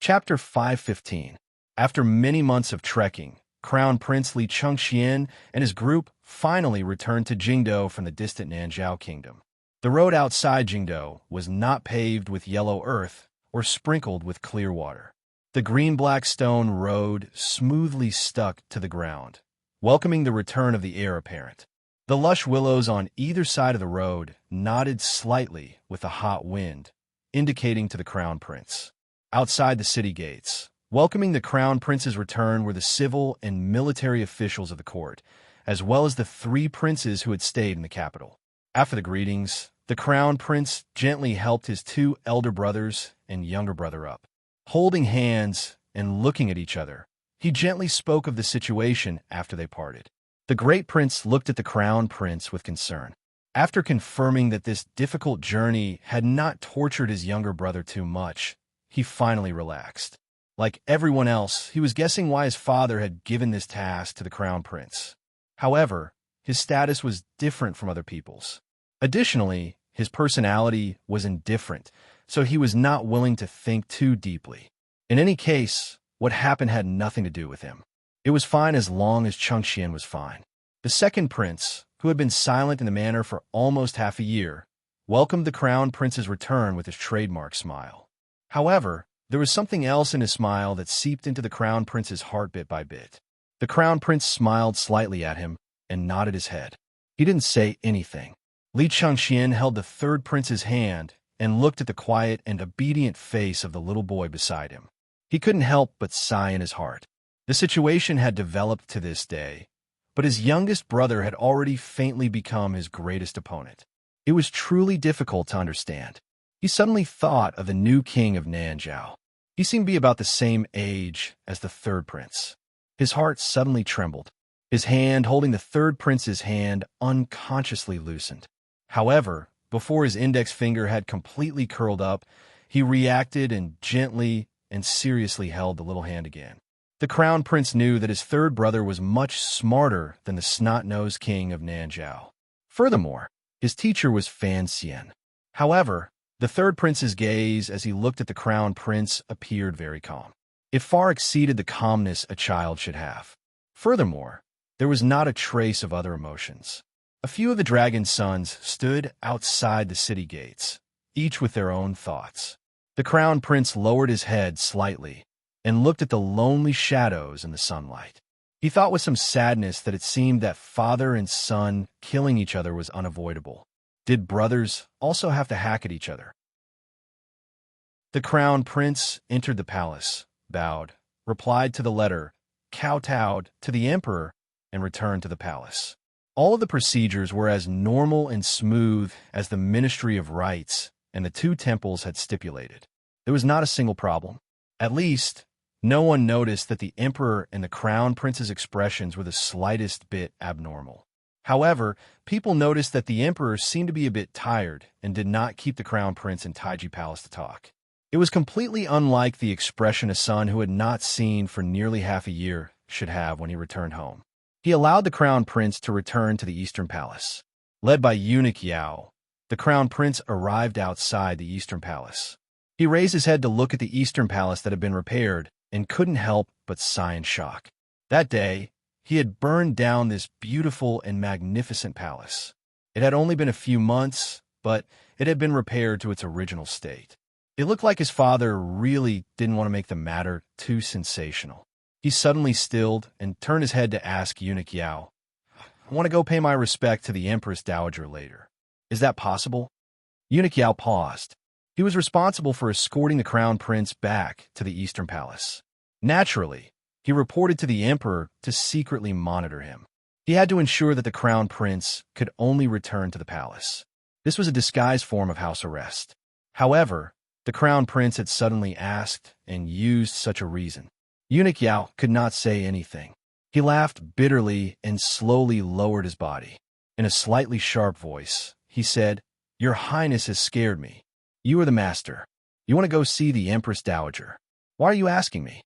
Chapter 515. After many months of trekking, Crown Prince Li Chengxian and his group finally returned to Jingdou from the distant Nanzhao kingdom. The road outside Jingdou was not paved with yellow earth or sprinkled with clear water. The green-black stone road smoothly stuck to the ground, welcoming the return of the heir apparent. The lush willows on either side of the road nodded slightly with a hot wind, indicating to the Crown Prince. Outside the city gates, welcoming the Crown Prince's return were the civil and military officials of the court, as well as the 3 princes who had stayed in the capital. After the greetings, the Crown Prince gently helped his 2 elder brothers and younger brother up. Holding hands and looking at each other, he gently spoke of the situation after they parted. The great prince looked at the Crown Prince with concern. After confirming that this difficult journey had not tortured his younger brother too much, he finally relaxed. Like everyone else, he was guessing why his father had given this task to the Crown Prince. However, his status was different from other people's. Additionally, his personality was indifferent, so he was not willing to think too deeply. In any case, what happened had nothing to do with him. It was fine as long as Chengxian was fine. The second prince, who had been silent in the manor for almost half a year, welcomed the Crown Prince's return with his trademark smile. However, there was something else in his smile that seeped into the Crown Prince's heart bit by bit. The Crown Prince smiled slightly at him and nodded his head. He didn't say anything. Li Chengxian held the third prince's hand and looked at the quiet and obedient face of the little boy beside him. He couldn't help but sigh in his heart. The situation had developed to this day, but his youngest brother had already faintly become his greatest opponent. It was truly difficult to understand. He suddenly thought of the new king of Nanzhao. He seemed to be about the same age as the third prince. His heart suddenly trembled. His hand holding the third prince's hand unconsciously loosened. However, before his index finger had completely curled up, he reacted and gently and seriously held the little hand again. The Crown Prince knew that his third brother was much smarter than the snot-nosed king of Nanzhao. Furthermore, his teacher was Fan Xian. However, the third prince's gaze as he looked at the Crown Prince appeared very calm. It far exceeded the calmness a child should have. Furthermore, there was not a trace of other emotions. A few of the dragon's sons stood outside the city gates, each with their own thoughts. The Crown Prince lowered his head slightly and looked at the lonely shadows in the sunlight. He thought with some sadness that it seemed that father and son killing each other was unavoidable. Did brothers also have to hack at each other? The Crown Prince entered the palace, bowed, replied to the letter, kowtowed to the emperor, and returned to the palace. All of the procedures were as normal and smooth as the Ministry of Rites and the 2 temples had stipulated. There was not a single problem. At least, no one noticed that the emperor and the Crown Prince's expressions were the slightest bit abnormal. However, people noticed that the emperor seemed to be a bit tired and did not keep the Crown Prince in Taiji Palace to talk. It was completely unlike the expression a son who had not seen for nearly half a year should have when he returned home. He allowed the Crown Prince to return to the Eastern Palace. Led by eunuch Yao, the Crown Prince arrived outside the Eastern Palace. He raised his head to look at the Eastern Palace that had been repaired and couldn't help but sigh in shock. That day, he had burned down this beautiful and magnificent palace. It had only been a few months, but it had been repaired to its original state. It looked like his father really didn't want to make the matter too sensational. He suddenly stilled and turned his head to ask eunuch Yao, "I want to go pay my respect to the Empress Dowager later. Is that possible?" Eunuch Yao paused. He was responsible for escorting the Crown Prince back to the Eastern Palace. Naturally, he reported to the emperor to secretly monitor him. He had to ensure that the Crown Prince could only return to the palace. This was a disguised form of house arrest. However, the Crown Prince had suddenly asked and used such a reason. Eunuch Yao could not say anything. He laughed bitterly and slowly lowered his body. In a slightly sharp voice, he said, "Your Highness has scared me. You are the master. You want to go see the Empress Dowager. Why are you asking me?"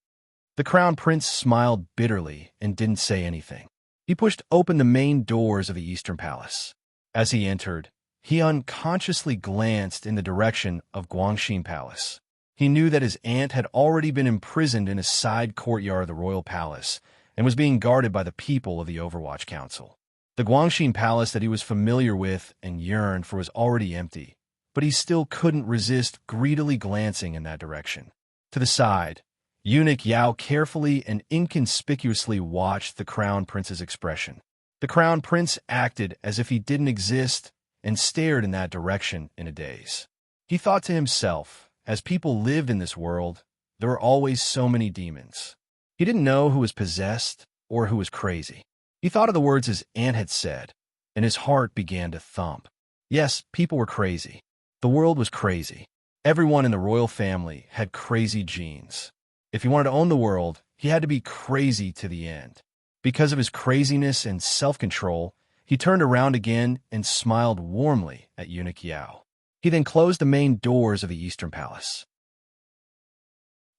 The Crown Prince smiled bitterly and didn't say anything. He pushed open the main doors of the Eastern Palace. As he entered, he unconsciously glanced in the direction of Guangxin Palace. He knew that his aunt had already been imprisoned in a side courtyard of the royal palace and was being guarded by the people of the Overwatch Council. The Guangxin Palace that he was familiar with and yearned for was already empty, but he still couldn't resist greedily glancing in that direction. To the side, Eunuch Yao carefully and inconspicuously watched the Crown Prince's expression. The Crown Prince acted as if he didn't exist and stared in that direction in a daze. He thought to himself, as people lived in this world, there were always so many demons. He didn't know who was possessed or who was crazy. He thought of the words his aunt had said, and his heart began to thump. Yes, people were crazy. The world was crazy. Everyone in the royal family had crazy genes. If he wanted to own the world, he had to be crazy to the end. Because of his craziness and self-control, he turned around again and smiled warmly at Eunuch Yao. He then closed the main doors of the Eastern Palace.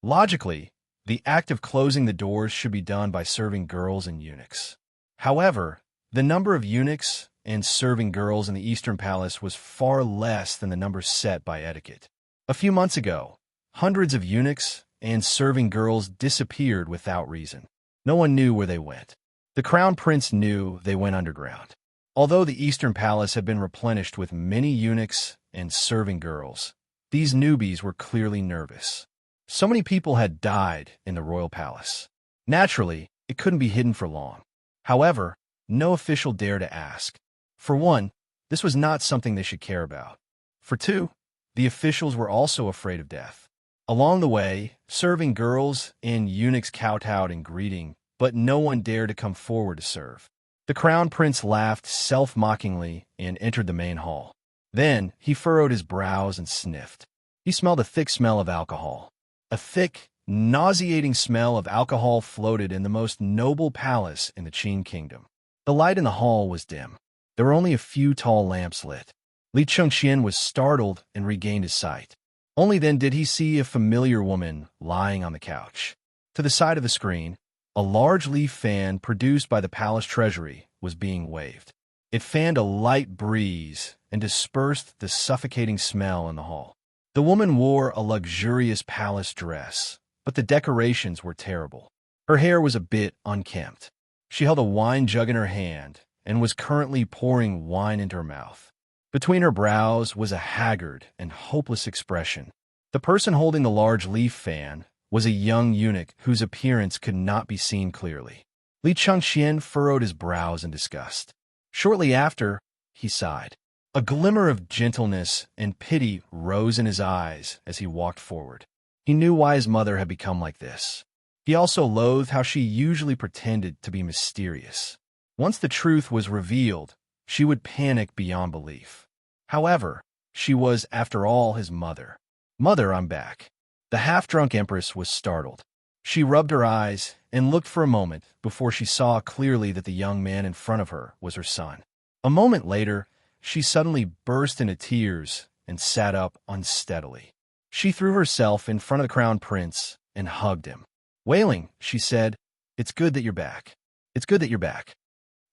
Logically, the act of closing the doors should be done by serving girls and eunuchs. However, the number of eunuchs and serving girls in the Eastern Palace was far less than the number set by etiquette. A few months ago, hundreds of eunuchs and serving girls disappeared without reason. No one knew where they went. The Crown Prince knew they went underground. Although the Eastern Palace had been replenished with many eunuchs and serving girls, these newbies were clearly nervous. So many people had died in the royal palace. Naturally, it couldn't be hidden for long. However, no official dared to ask. For one, this was not something they should care about. For two, the officials were also afraid of death. Along the way, serving girls and eunuchs kowtowed in greeting, but no one dared to come forward to serve. The Crown Prince laughed self-mockingly and entered the main hall. Then he furrowed his brows and sniffed. He smelled a thick smell of alcohol. A thick, nauseating smell of alcohol floated in the most noble palace in the Qin kingdom. The light in the hall was dim. There were only a few tall lamps lit. Li Chengqian was startled and regained his sight. Only then did he see a familiar woman lying on the couch. To the side of the screen, a large leaf fan produced by the palace treasury was being waved. It fanned a light breeze and dispersed the suffocating smell in the hall. The woman wore a luxurious palace dress, but the decorations were terrible. Her hair was a bit unkempt. She held a wine jug in her hand and was currently pouring wine into her mouth. Between her brows was a haggard and hopeless expression. The person holding the large leaf fan was a young eunuch whose appearance could not be seen clearly. Li Chengqian furrowed his brows in disgust. Shortly after, he sighed. A glimmer of gentleness and pity rose in his eyes as he walked forward. He knew why his mother had become like this. He also loathed how she usually pretended to be mysterious. Once the truth was revealed, she would panic beyond belief. However, she was, after all, his mother. "Mother, I'm back." The half-drunk empress was startled. She rubbed her eyes and looked for a moment before she saw clearly that the young man in front of her was her son. A moment later, she suddenly burst into tears and sat up unsteadily. She threw herself in front of the Crown Prince and hugged him. Wailing, she said, "It's good that you're back. It's good that you're back."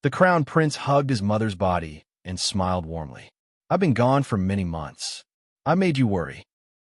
The Crown Prince hugged his mother's body and smiled warmly. "I've been gone for many months. I made you worry."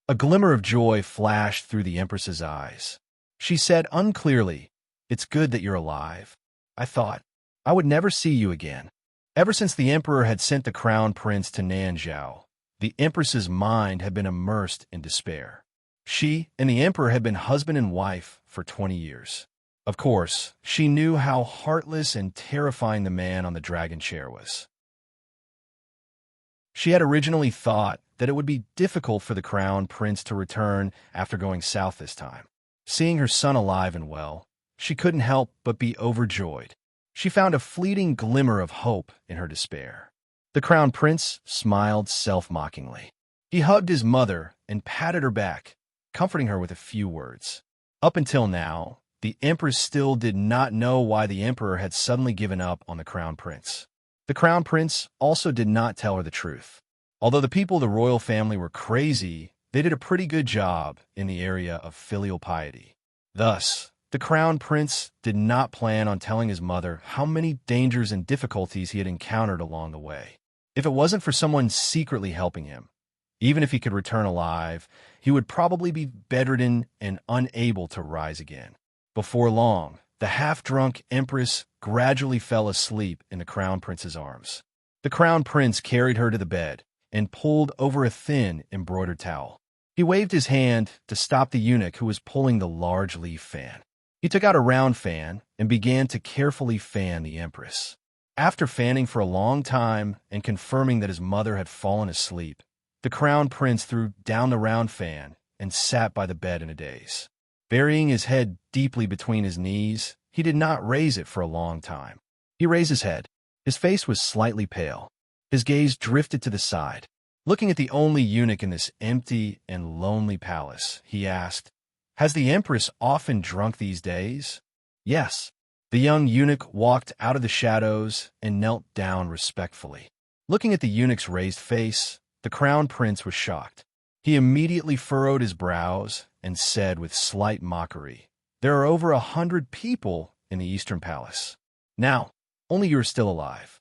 A glimmer of joy flashed through the Empress's eyes. She said unclearly, "It's good that you're alive. I thought I would never see you again." Ever since the Emperor had sent the Crown Prince to Nanzhao, the Empress's mind had been immersed in despair. She and the Emperor had been husband and wife for 20 years. Of course, she knew how heartless and terrifying the man on the dragon chair was. She had originally thought that it would be difficult for the Crown Prince to return after going south this time. Seeing her son alive and well, she couldn't help but be overjoyed. She found a fleeting glimmer of hope in her despair. The Crown Prince smiled self-mockingly. He hugged his mother and patted her back, comforting her with a few words. Up until now, the Empress still did not know why the Emperor had suddenly given up on the Crown Prince. The Crown Prince also did not tell her the truth. Although the people of the royal family were crazy, they did a pretty good job in the area of filial piety. Thus, the Crown Prince did not plan on telling his mother how many dangers and difficulties he had encountered along the way. If it wasn't for someone secretly helping him, Even if he could return alive, he would probably be bedridden and unable to rise again. Before long, the half-drunk empress gradually fell asleep in the crown prince's arms. The crown prince carried her to the bed and pulled over a thin, embroidered towel. He waved his hand to stop the eunuch who was pulling the large leaf fan. He took out a round fan and began to carefully fan the empress. After fanning for a long time and confirming that his mother had fallen asleep, the crown prince threw down the round fan and sat by the bed in a daze. Burying his head deeply between his knees, he did not raise it for a long time. He raised his head. His face was slightly pale. His gaze drifted to the side. Looking at the only eunuch in this empty and lonely palace, he asked, "Has the empress often drunk these days?" "Yes." The young eunuch walked out of the shadows and knelt down respectfully. Looking at the eunuch's raised face, the crown prince was shocked. He immediately furrowed his brows and said with slight mockery, "There are over 100 people in the Eastern Palace. Now, only you are still alive."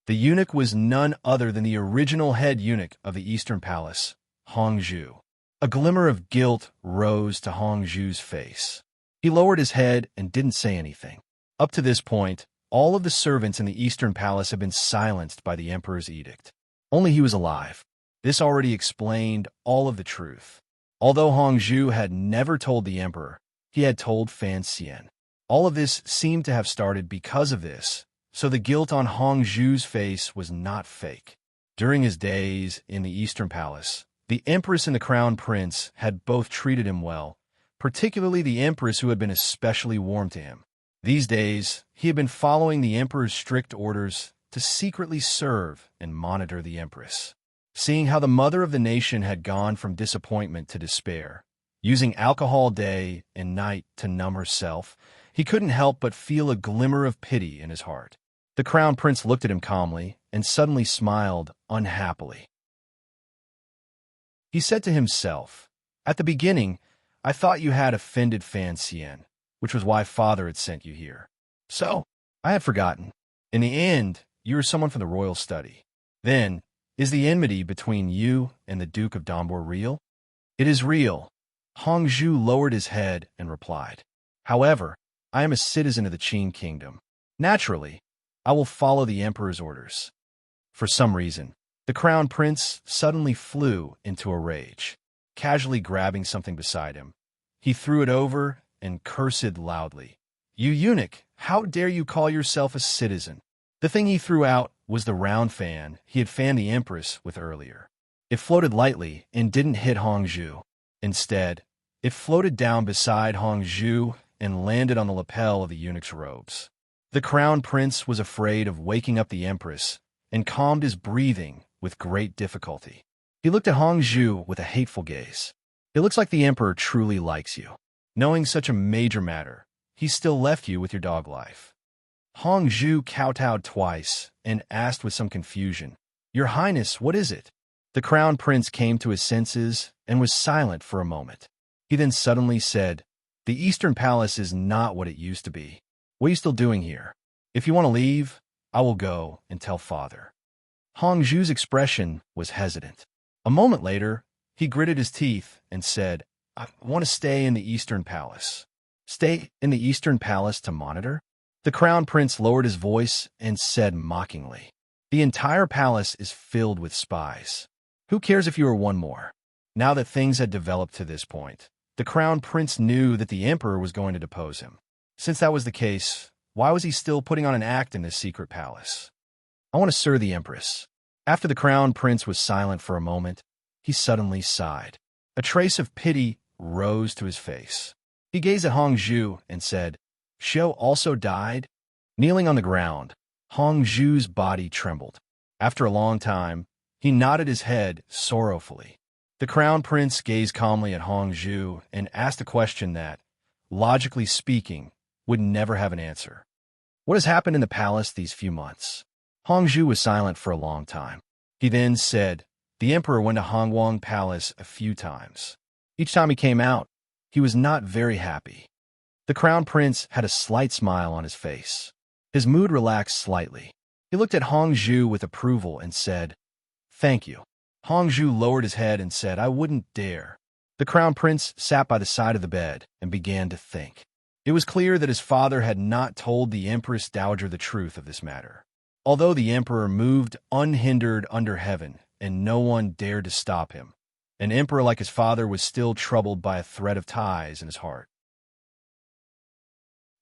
The eunuch was none other than the original head eunuch of the Eastern Palace, Hongzhu. A glimmer of guilt rose to Hongzhu's face. He lowered his head and didn't say anything. Up to this point, all of the servants in the Eastern Palace had been silenced by the emperor's edict. Only he was alive. This already explained all of the truth. Although Hongzhu had never told the emperor, he had told Fan Xian. All of this seemed to have started because of this, so the guilt on Hongzhu's face was not fake. During his days in the Eastern Palace, the empress and the crown prince had both treated him well, particularly the empress who had been especially warm to him. These days, he had been following the emperor's strict orders to secretly serve and monitor the empress. Seeing how the mother of the nation had gone from disappointment to despair, using alcohol day and night to numb herself, he couldn't help but feel a glimmer of pity in his heart. The crown prince looked at him calmly and suddenly smiled unhappily. He said to himself, "At the beginning, I thought you had offended Fan Xian, which was why father had sent you here. So, I had forgotten. In the end, you are someone from the royal study. Then, is the enmity between you and the Duke of Dombor real?" "It is real." Hongzhu lowered his head and replied. "However, I am a citizen of the Qin kingdom. Naturally, I will follow the emperor's orders." For some reason, the crown prince suddenly flew into a rage. Casually grabbing something beside him, he threw it over and cursed loudly. "You eunuch, how dare you call yourself a citizen?" The thing he threw out was the round fan he had fanned the empress with earlier. It floated lightly and didn't hit Hongzhu. Instead, it floated down beside Hongzhu and landed on the lapel of the eunuch's robes. The crown prince was afraid of waking up the empress and calmed his breathing with great difficulty. He looked at Hongzhu with a hateful gaze. "It looks like the emperor truly likes you. Knowing such a major matter, he still left you with your dog life." Hongzhu kowtowed twice and asked with some confusion, "Your Highness, what is it?" The crown prince came to his senses and was silent for a moment. He then suddenly said, "The Eastern Palace is not what it used to be. What are you still doing here? If you want to leave, I will go and tell father." Hongzhu's expression was hesitant. A moment later, he gritted his teeth and said, "I want to stay in the Eastern Palace." "Stay in the Eastern Palace to monitor?" The crown prince lowered his voice and said mockingly, "The entire palace is filled with spies. Who cares if you are one more?" Now that things had developed to this point, the crown prince knew that the emperor was going to depose him. Since that was the case, why was he still putting on an act in this secret palace? "I want to serve the empress." After the crown prince was silent for a moment, he suddenly sighed. A trace of pity rose to his face. He gazed at Hongzhu and said, "Xiao also died?" Kneeling on the ground, Hongzhu's body trembled. After a long time, he nodded his head sorrowfully. The crown prince gazed calmly at Hongzhu and asked a question that, logically speaking, would never have an answer. "What has happened in the palace these few months?" Hongzhu was silent for a long time. He then said, "The emperor went to Hongwang Palace a few times. Each time he came out, he was not very happy." The crown prince had a slight smile on his face. His mood relaxed slightly. He looked at Hongzhu with approval and said, "Thank you." Hongzhu lowered his head and said, "I wouldn't dare." The crown prince sat by the side of the bed and began to think. It was clear that his father had not told the Empress Dowager the truth of this matter. Although the emperor moved unhindered under heaven, and no one dared to stop him, an emperor like his father was still troubled by a thread of ties in his heart.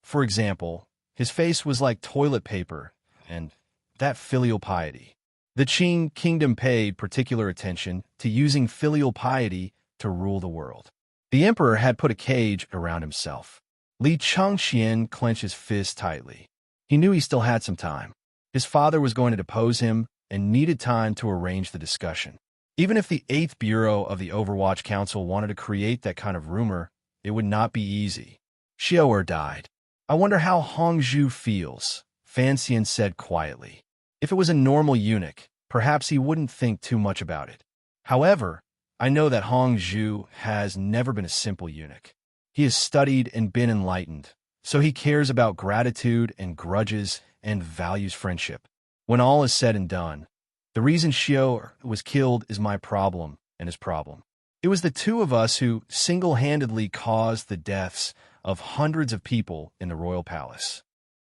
For example, his face was like toilet paper, and that filial piety. The Qing kingdom paid particular attention to using filial piety to rule the world. The emperor had put a cage around himself. Li Changqian clenched his fist tightly. He knew he still had some time. His father was going to depose him and needed time to arrange the discussion. Even if the 8th Bureau of the Overwatch Council wanted to create that kind of rumor, it would not be easy. Xiao'er died. "I wonder how Hongzhu feels," Fan Xian said quietly. If it was a normal eunuch, perhaps he wouldn't think too much about it. However, I know that Hongzhu has never been a simple eunuch. He has studied and been enlightened, so he cares about gratitude and grudges and values friendship. When all is said and done, the reason Xiao was killed is my problem and his problem. It was the two of us who single-handedly caused the deaths of hundreds of people in the royal palace.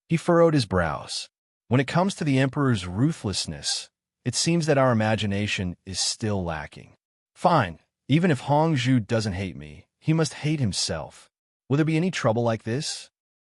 He furrowed his brows. When it comes to the emperor's ruthlessness, it seems that our imagination is still lacking. Fine, even if Hongzhu doesn't hate me, he must hate himself. Will there be any trouble like this?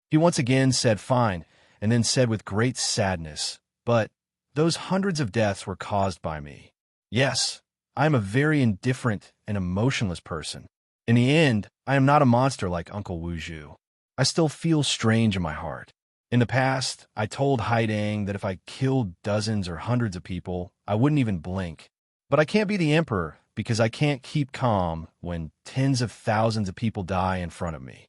He once again said fine, and then said with great sadness, "But those hundreds of deaths were caused by me. Yes, I am a very indifferent and emotionless person. In the end, I am not a monster like Uncle Wu Zhu. I still feel strange in my heart. In the past, I told Haidang that if I killed dozens or hundreds of people, I wouldn't even blink. But I can't be the emperor because I can't keep calm when tens of thousands of people die in front of me.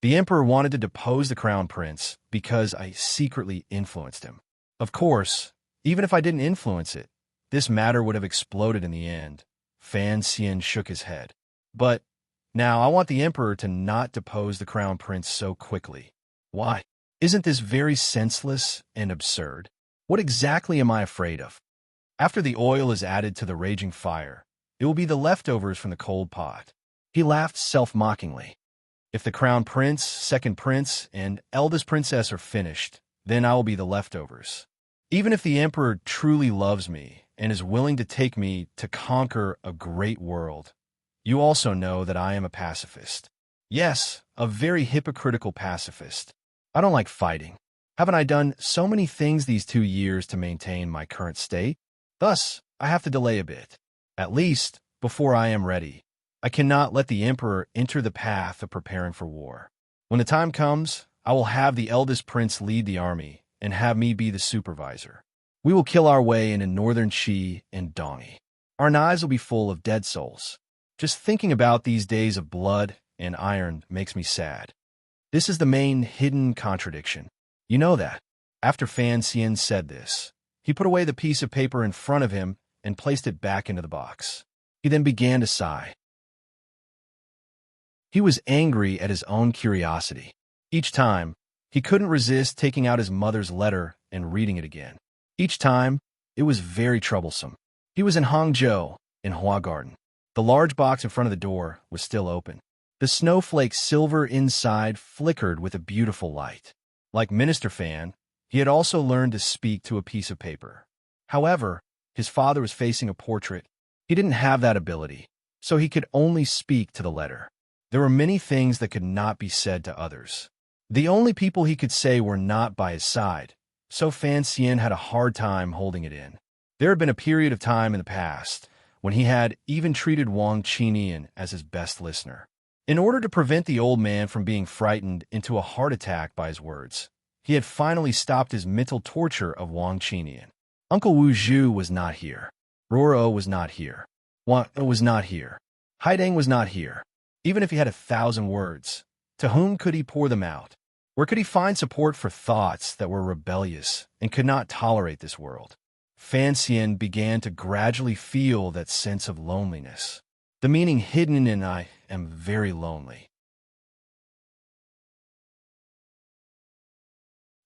The emperor wanted to depose the crown prince because I secretly influenced him. Of course, even if I didn't influence it, this matter would have exploded in the end." Fan Xian shook his head. "But now I want the emperor to not depose the crown prince so quickly." "Why? Isn't this very senseless and absurd? What exactly am I afraid of? After the oil is added to the raging fire, it will be the leftovers from the cold pot." He laughed self-mockingly. "If the crown prince, second prince, and eldest princess are finished, then I will be the leftovers. Even if the emperor truly loves me and is willing to take me to conquer a great world, you also know that I am a pacifist. Yes, a very hypocritical pacifist. I don't like fighting. Haven't I done so many things these 2 years to maintain my current state? Thus, I have to delay a bit, at least before I am ready. I cannot let the emperor enter the path of preparing for war. When the time comes, I will have the eldest prince lead the army and have me be the supervisor. We will kill our way into northern Qi and Dongyi. Our knives will be full of dead souls. Just thinking about these days of blood and iron makes me sad. This is the main hidden contradiction. You know that." After Fan Xian said this, he put away the piece of paper in front of him and placed it back into the box. He then began to sigh. He was angry at his own curiosity. Each time, he couldn't resist taking out his mother's letter and reading it again. Each time, it was very troublesome. He was in Hangzhou, in Hua Garden. The large box in front of the door was still open. The snowflake silver inside flickered with a beautiful light. Like Minister Fan, he had also learned to speak to a piece of paper. However, his father was facing a portrait. He didn't have that ability, so he could only speak to the letter. There were many things that could not be said to others. The only people he could say were not by his side, so Fan Xian had a hard time holding it in. There had been a period of time in the past when he had even treated Wang Qinian as his best listener. In order to prevent the old man from being frightened into a heart attack by his words, he had finally stopped his mental torture of Wang Qinian. Uncle Wu Zhu was not here. Roro was not here. Wang was not here. Haidang was not here. Even if he had 1,000 words, to whom could he pour them out? Where could he find support for thoughts that were rebellious and could not tolerate this world? Fan Xian began to gradually feel that sense of loneliness. The meaning hidden in "I am very lonely."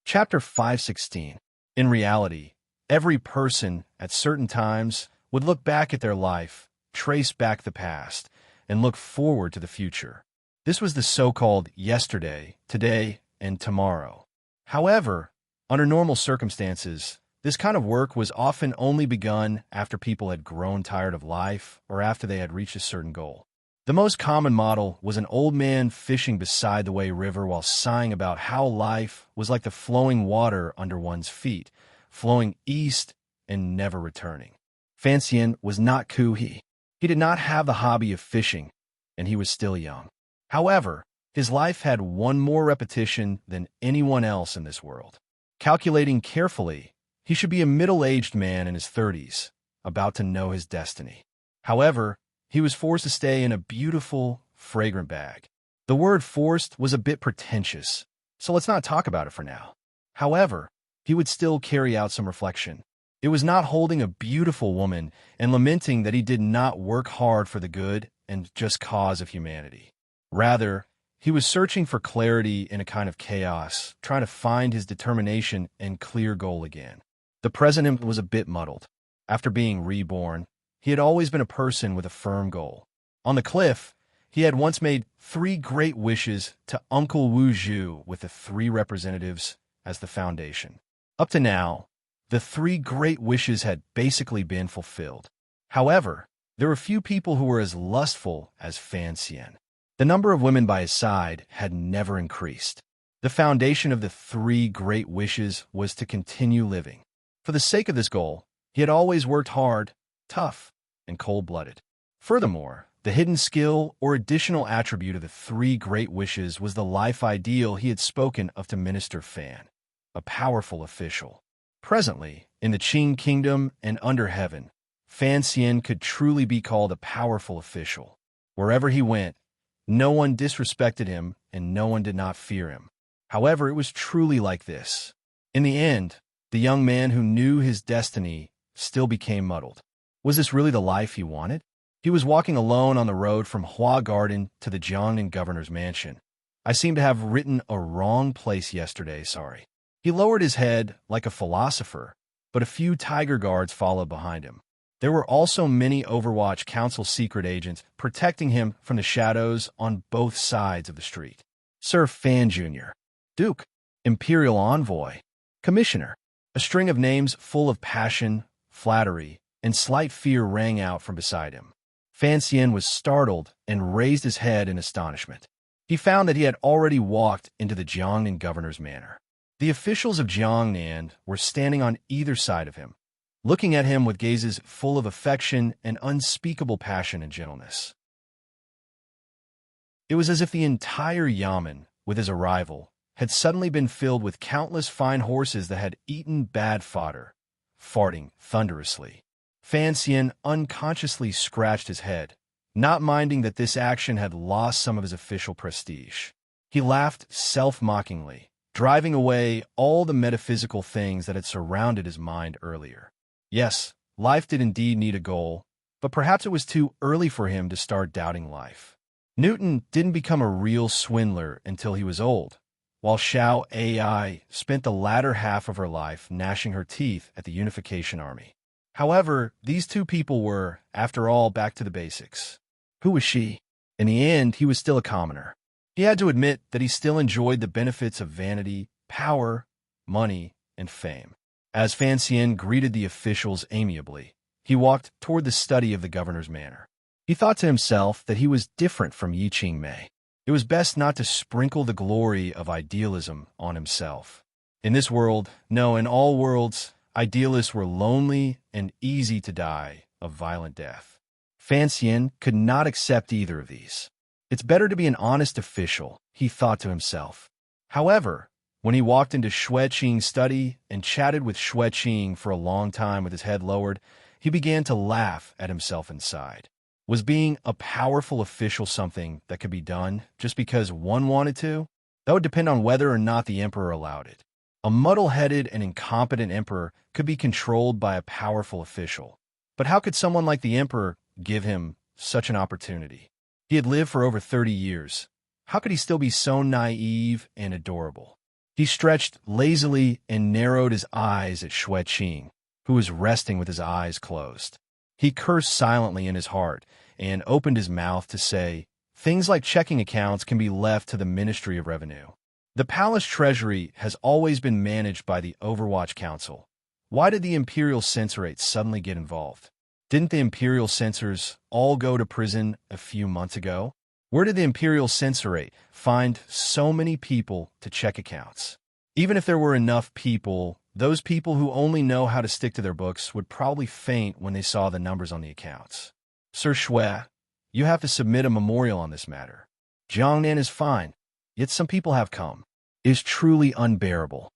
Chapter 516. In reality, every person, at certain times, would look back at their life, trace back the past, and look forward to the future. This was the so-called yesterday, today, and tomorrow. However, under normal circumstances, this kind of work was often only begun after people had grown tired of life or after they had reached a certain goal. The most common model was an old man fishing beside the Wei River while sighing about how life was like the flowing water under one's feet, flowing east and never returning. Fan Xian was not Ku He. He did not have the hobby of fishing, and he was still young. However, his life had one more repetition than anyone else in this world. Calculating carefully, he should be a middle-aged man in his 30s, about to know his destiny. However, he was forced to stay in a beautiful, fragrant bag. The word forced was a bit pretentious, so let's not talk about it for now. However, he would still carry out some reflection. It was not holding a beautiful woman and lamenting that he did not work hard for the good and just cause of humanity. Rather, he was searching for clarity in a kind of chaos, trying to find his determination and clear goal again. The present was a bit muddled. After being reborn, he had always been a person with a firm goal. On the cliff, he had once made 3 great wishes to Uncle Wu Zhu with the 3 representatives as the foundation. Up to now, the 3 great wishes had basically been fulfilled. However, there were few people who were as lustful as Fan Xian. The number of women by his side had never increased. The foundation of the 3 great wishes was to continue living. For the sake of this goal, he had always worked hard, tough, and cold-blooded. Furthermore, the hidden skill or additional attribute of the 3 great wishes was the life ideal he had spoken of to Minister Fan, a powerful official. Presently, in the Qing Kingdom and under heaven, Fan Xian could truly be called a powerful official. Wherever he went, no one disrespected him and no one did not fear him. However, it was truly like this. In the end, the young man who knew his destiny still became muddled. Was this really the life he wanted? He was walking alone on the road from Hua Garden to the Jiangnan governor's mansion. I seem to have written a wrong place yesterday, sorry. He lowered his head like a philosopher, but a few tiger guards followed behind him. There were also many Overwatch Council secret agents protecting him from the shadows on both sides of the street. Sir Fan Jr., Duke, Imperial Envoy, Commissioner. A string of names full of passion, flattery, and slight fear rang out from beside him. Fan Xian was startled and raised his head in astonishment. He found that he had already walked into the Jiangnan governor's manor. The officials of Jiangnan were standing on either side of him, looking at him with gazes full of affection and unspeakable passion and gentleness. It was as if the entire yamen, with his arrival, had suddenly been filled with countless fine horses that had eaten bad fodder, farting thunderously. Fan Xian unconsciously scratched his head, not minding that this action had lost some of his official prestige. He laughed self-mockingly, driving away all the metaphysical things that had surrounded his mind earlier. Yes, life did indeed need a goal, but perhaps it was too early for him to start doubting life. Newton didn't become a real swindler until he was old, while Xiao Ai spent the latter half of her life gnashing her teeth at the Unification Army. However, these 2 people were, after all, back to the basics. Who was she? In the end, he was still a commoner. He had to admit that he still enjoyed the benefits of vanity, power, money, and fame. As Fan Xian greeted the officials amiably, he walked toward the study of the governor's manor. He thought to himself that he was different from Yi Qingmei. It was best not to sprinkle the glory of idealism on himself. In this world, no, in all worlds, idealists were lonely and easy to die a violent death. Fan Xian could not accept either of these. It's better to be an honest official, he thought to himself. However, when he walked into Xue Qing's study and chatted with Xue Qing for a long time with his head lowered, he began to laugh at himself inside. Was being a powerful official something that could be done just because one wanted to? That would depend on whether or not the emperor allowed it. A muddle-headed and incompetent emperor could be controlled by a powerful official. But how could someone like the emperor give him such an opportunity? He had lived for over 30 years. How could he still be so naive and adorable? He stretched lazily and narrowed his eyes at Xue Qing, who was resting with his eyes closed. He cursed silently in his heart and opened his mouth to say, "Things like checking accounts can be left to the Ministry of Revenue. The palace treasury has always been managed by the Overwatch Council. Why did the Imperial Censorate suddenly get involved? Didn't the Imperial Censors all go to prison a few months ago? Where did the Imperial Censorate find so many people to check accounts? Even if there were enough people, those people who only know how to stick to their books would probably faint when they saw the numbers on the accounts. Sir Shui, you have to submit a memorial on this matter. Jiangnan is fine, yet some people have come. It is truly unbearable."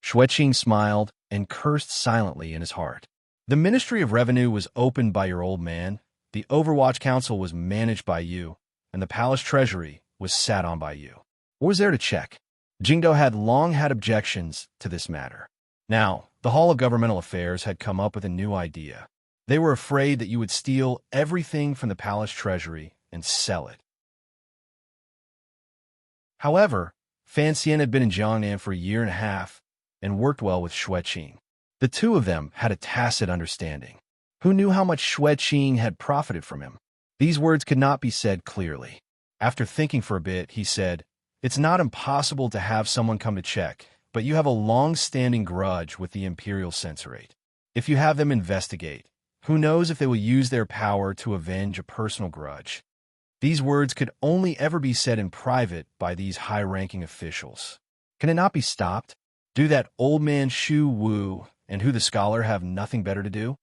Xueqing smiled and cursed silently in his heart. "The Ministry of Revenue was opened by your old man, the Overwatch Council was managed by you, and the palace treasury was sat on by you. What was there to check?" Jingdo had long had objections to this matter. Now, the Hall of Governmental Affairs had come up with a new idea. They were afraid that you would steal everything from the palace treasury and sell it. However, Fan Xian had been in Jiangnan for a year and a half and worked well with Xueqing. The two of them had a tacit understanding. Who knew how much Xueqing had profited from him? These words could not be said clearly. After thinking for a bit, he said, "It's not impossible to have someone come to check, but you have a long-standing grudge with the Imperial Censorate. If you have them investigate, who knows if they will use their power to avenge a personal grudge?" These words could only ever be said in private by these high-ranking officials. Can it not be stopped? Do that old man Shu Wu and Who the Scholar have nothing better to do?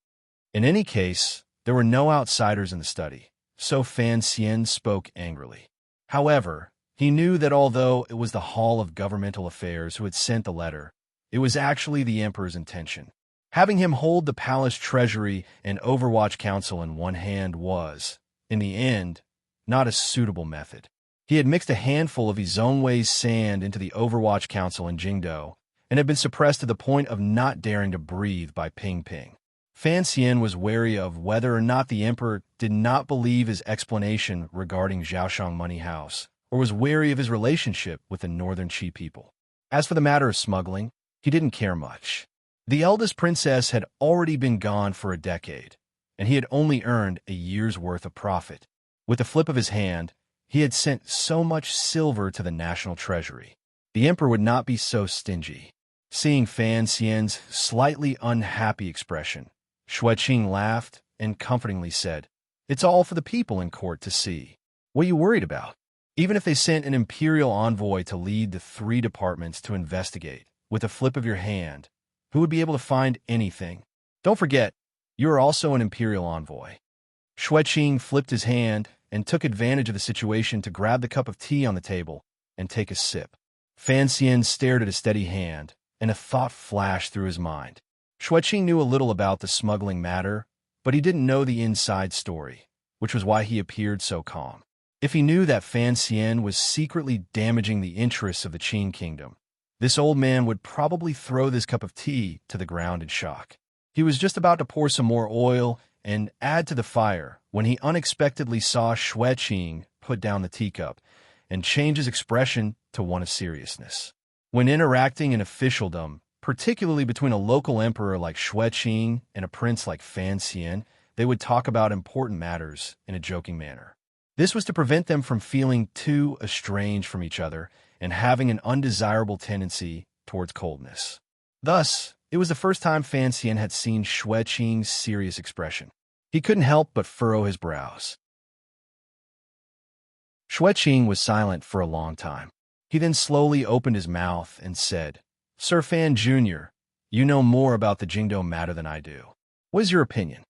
In any case, there were no outsiders in the study, so Fan Xian spoke angrily. However, he knew that although it was the Hall of Governmental Affairs who had sent the letter, it was actually the Emperor's intention. Having him hold the palace treasury and Overwatch Council in one hand was, in the end, not a suitable method. He had mixed a handful of Izongwei's sand into the Overwatch Council in Jingdo, and had been suppressed to the point of not daring to breathe by Ping Ping. Fan Xian was wary of whether or not the Emperor did not believe his explanation regarding Zhaoshang Money House, or was wary of his relationship with the Northern Qi people. As for the matter of smuggling, he didn't care much. The eldest princess had already been gone for a decade, and he had only earned a year's worth of profit. With a flip of his hand, he had sent so much silver to the national treasury. The Emperor would not be so stingy. Seeing Fan Xian's slightly unhappy expression, Xueqing laughed and comfortingly said, "It's all for the people in court to see. What are you worried about? Even if they sent an imperial envoy to lead the 3 departments to investigate, with a flip of your hand, who would be able to find anything? Don't forget, you are also an imperial envoy." Xueqing flipped his hand and took advantage of the situation to grab the cup of tea on the table and take a sip. Fan Xian stared at his steady hand, and a thought flashed through his mind. Xueqing knew a little about the smuggling matter, but he didn't know the inside story, which was why he appeared so calm. If he knew that Fan Xian was secretly damaging the interests of the Qin kingdom, this old man would probably throw this cup of tea to the ground in shock. He was just about to pour some more oil and add to the fire when he unexpectedly saw Xueqing put down the teacup and change his expression to one of seriousness. When interacting in officialdom, particularly between a local emperor like Xueqing and a prince like Fan Xian, they would talk about important matters in a joking manner. This was to prevent them from feeling too estranged from each other and having an undesirable tendency towards coldness. Thus, it was the first time Fan Xian had seen Xueqing's serious expression. He couldn't help but furrow his brows. Xueqing was silent for a long time. He then slowly opened his mouth and said, "Sir Fan Jr., you know more about the Jingdo matter than I do. What is your opinion?"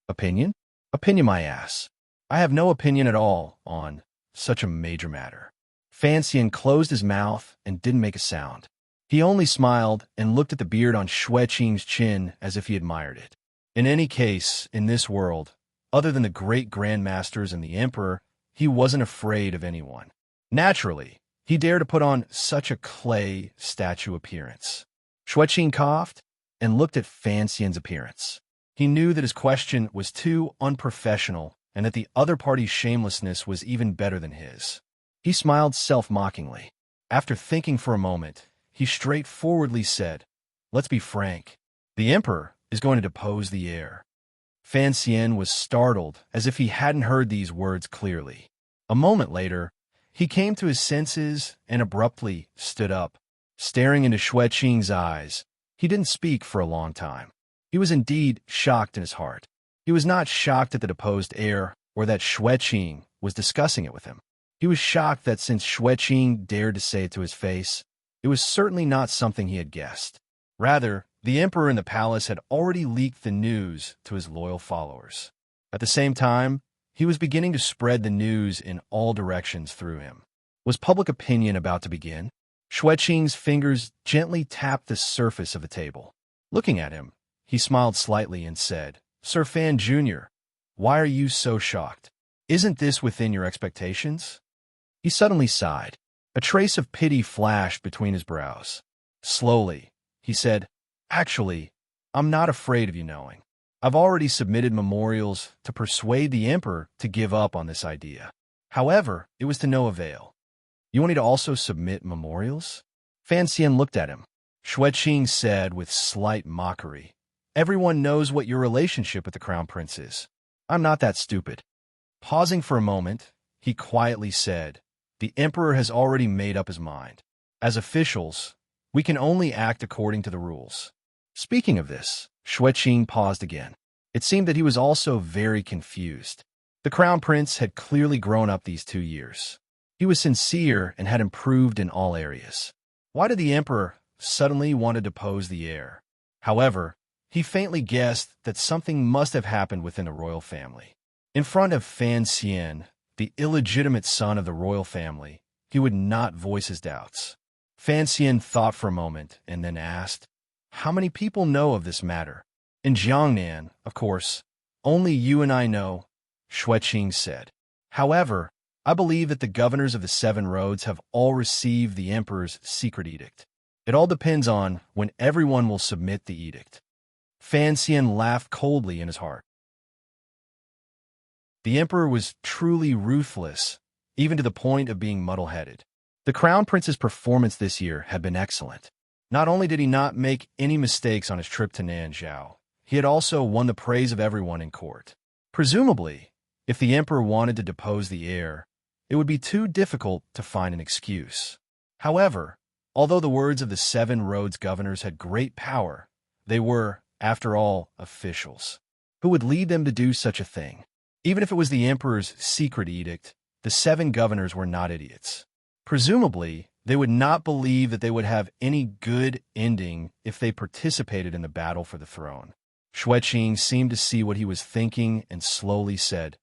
"Opinion? Opinion, my ass. I have no opinion at all on such a major matter." Fan Xian closed his mouth and didn't make a sound. He only smiled and looked at the beard on Xueqing's chin as if he admired it. In any case, in this world, other than the great grandmasters and the emperor, he wasn't afraid of anyone. Naturally, he dared to put on such a clay statue appearance. Xueqing coughed and looked at Fan Xian's appearance. He knew that his question was too unprofessional and that the other party's shamelessness was even better than his. He smiled self-mockingly. After thinking for a moment, he straightforwardly said, "Let's be frank. The emperor is going to depose the heir." Fan Xian was startled, as if he hadn't heard these words clearly. A moment later, he came to his senses and abruptly stood up, staring into Xue Qing's eyes. He didn't speak for a long time. He was indeed shocked in his heart. He was not shocked at the deposed heir or that Xue Qing was discussing it with him. He was shocked that since Xue Qing dared to say it to his face, it was certainly not something he had guessed. Rather, the emperor in the palace had already leaked the news to his loyal followers. At the same time, he was beginning to spread the news in all directions through him. Was public opinion about to begin? Xue Qing's fingers gently tapped the surface of the table. Looking at him, he smiled slightly and said, "Sir Fan Jr., why are you so shocked? Isn't this within your expectations?" He suddenly sighed. A trace of pity flashed between his brows. Slowly, he said, "Actually, I'm not afraid of you knowing. I've already submitted memorials to persuade the emperor to give up on this idea. However, it was to no avail." "You want me to also submit memorials?" Fan Xian looked at him. Xue Qing said with slight mockery, "Everyone knows what your relationship with the crown prince is. I'm not that stupid." Pausing for a moment, he quietly said, "The emperor has already made up his mind. As officials, we can only act according to the rules." Speaking of this, Xue Qing paused again. It seemed that he was also very confused. The crown prince had clearly grown up these 2 years. He was sincere and had improved in all areas. Why did the emperor suddenly want to depose the heir? However, he faintly guessed that something must have happened within the royal family. In front of Fan Xian, the illegitimate son of the royal family, he would not voice his doubts. Fan Xian thought for a moment and then asked, "How many people know of this matter?" "In Jiangnan, of course, only you and I know," Xue Qing said. "However, I believe that the governors of the 7 roads have all received the emperor's secret edict. It all depends on when everyone will submit the edict." Fan Xian laughed coldly in his heart. The emperor was truly ruthless, even to the point of being muddle-headed. The crown prince's performance this year had been excellent. Not only did he not make any mistakes on his trip to Nanzhao, he had also won the praise of everyone in court. Presumably, if the emperor wanted to depose the heir, it would be too difficult to find an excuse. However, although the words of the 7 roads governors had great power, they were, after all, officials. Who would lead them to do such a thing? Even if it was the emperor's secret edict, the 7 governors were not idiots. Presumably, they would not believe that they would have any good ending if they participated in the battle for the throne. Xue Qing seemed to see what he was thinking and slowly said,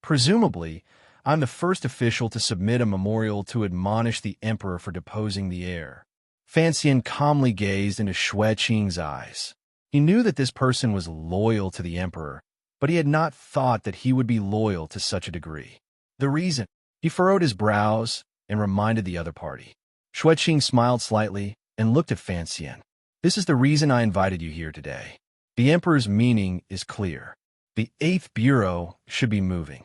"Presumably, I'm the first official to submit a memorial to admonish the emperor for deposing the heir." Fan Xian calmly gazed into Xue Qing's eyes. He knew that this person was loyal to the emperor, but he had not thought that he would be loyal to such a degree. The reason? He furrowed his brows and reminded the other party. Xue Qing smiled slightly and looked at Fan Xian. "This is the reason I invited you here today. The emperor's meaning is clear. The 8th bureau should be moving."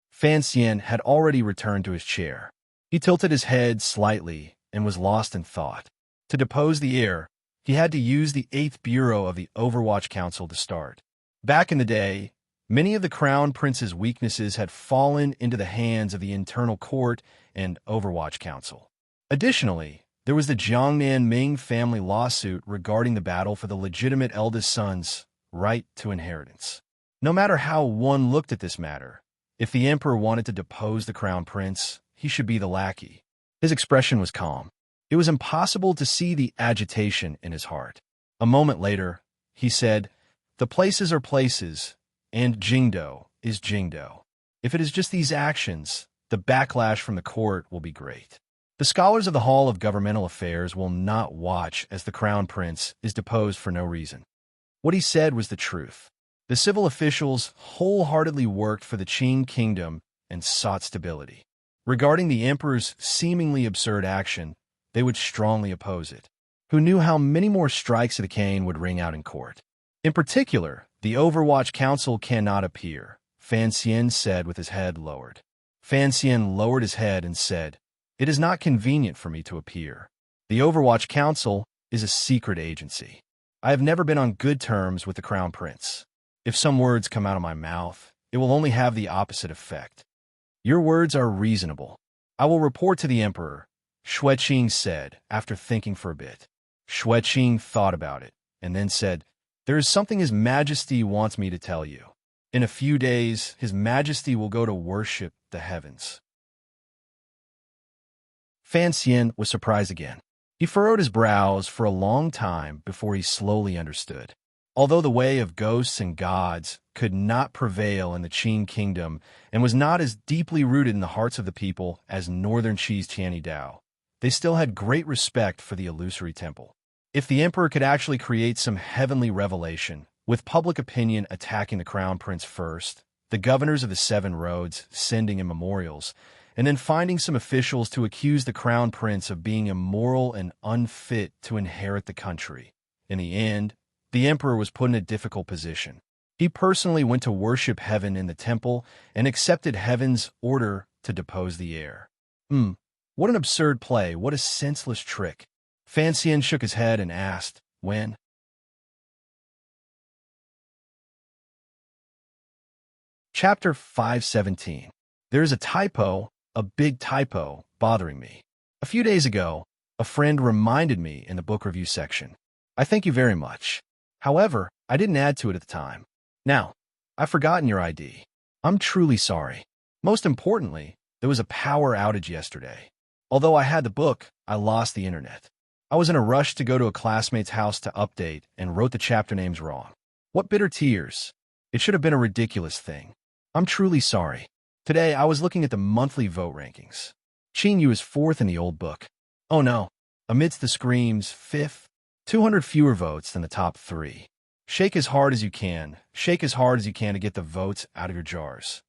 Fan Xian had already returned to his chair. He tilted his head slightly and was lost in thought. To depose the heir, he had to use the 8th bureau of the Overwatch Council to start. Back in the day, many of the Crown Prince's weaknesses had fallen into the hands of the Internal Court and Overwatch Council. Additionally, there was the Jiangnan Ming family lawsuit regarding the battle for the legitimate eldest son's right to inheritance. No matter how one looked at this matter, if the emperor wanted to depose the crown prince, he should be the lackey. His expression was calm. It was impossible to see the agitation in his heart. A moment later, he said, "The places are places, and Jingdo is Jingdo. If it is just these actions, the backlash from the court will be great. The scholars of the Hall of Governmental Affairs will not watch as the crown prince is deposed for no reason." What he said was the truth. The civil officials wholeheartedly worked for the Qing kingdom and sought stability. Regarding the emperor's seemingly absurd action, they would strongly oppose it. Who knew how many more strikes of the cane would ring out in court? In particular, the Overwatch Council cannot appear, Fan Xian said with his head lowered. Fan Xian lowered his head and said, "It is not convenient for me to appear. The Overwatch Council is a secret agency. I have never been on good terms with the Crown Prince. If some words come out of my mouth, it will only have the opposite effect. Your words are reasonable. I will report to the emperor, Xueqing said, after thinking for a bit. Xueqing thought about it, and then said, "There is something His Majesty wants me to tell you. In a few days, His Majesty will go to worship the heavens." Fan Xian was surprised again. He furrowed his brows for a long time before he slowly understood. Although the way of ghosts and gods could not prevail in the Qin kingdom and was not as deeply rooted in the hearts of the people as northern Qi's Tianyi Dao, they still had great respect for the illusory temple. If the emperor could actually create some heavenly revelation, with public opinion attacking the crown prince first, the governors of the 7 roads sending him memorials, and then finding some officials to accuse the crown prince of being immoral and unfit to inherit the country. In the end, the emperor was put in a difficult position. He personally went to worship heaven in the temple and accepted heaven's order to depose the heir. What an absurd play, what a senseless trick. Fan Xian shook his head and asked, "When?" Chapter 517. There is a typo, a big typo, bothering me. A few days ago, a friend reminded me in the book review section. I thank you very much. However, I didn't add to it at the time. Now, I've forgotten your ID. I'm truly sorry. Most importantly, there was a power outage yesterday. Although I had the book, I lost the internet. I was in a rush to go to a classmate's house to update and wrote the chapter names wrong. What bitter tears. It should have been a ridiculous thing. I'm truly sorry. Today, I was looking at the monthly vote rankings. Qinyu is 4th in the old book. Oh no. Amidst the screams, 5th. 200 fewer votes than the top 3. Shake as hard as you can. Shake as hard as you can to get the votes out of your jars.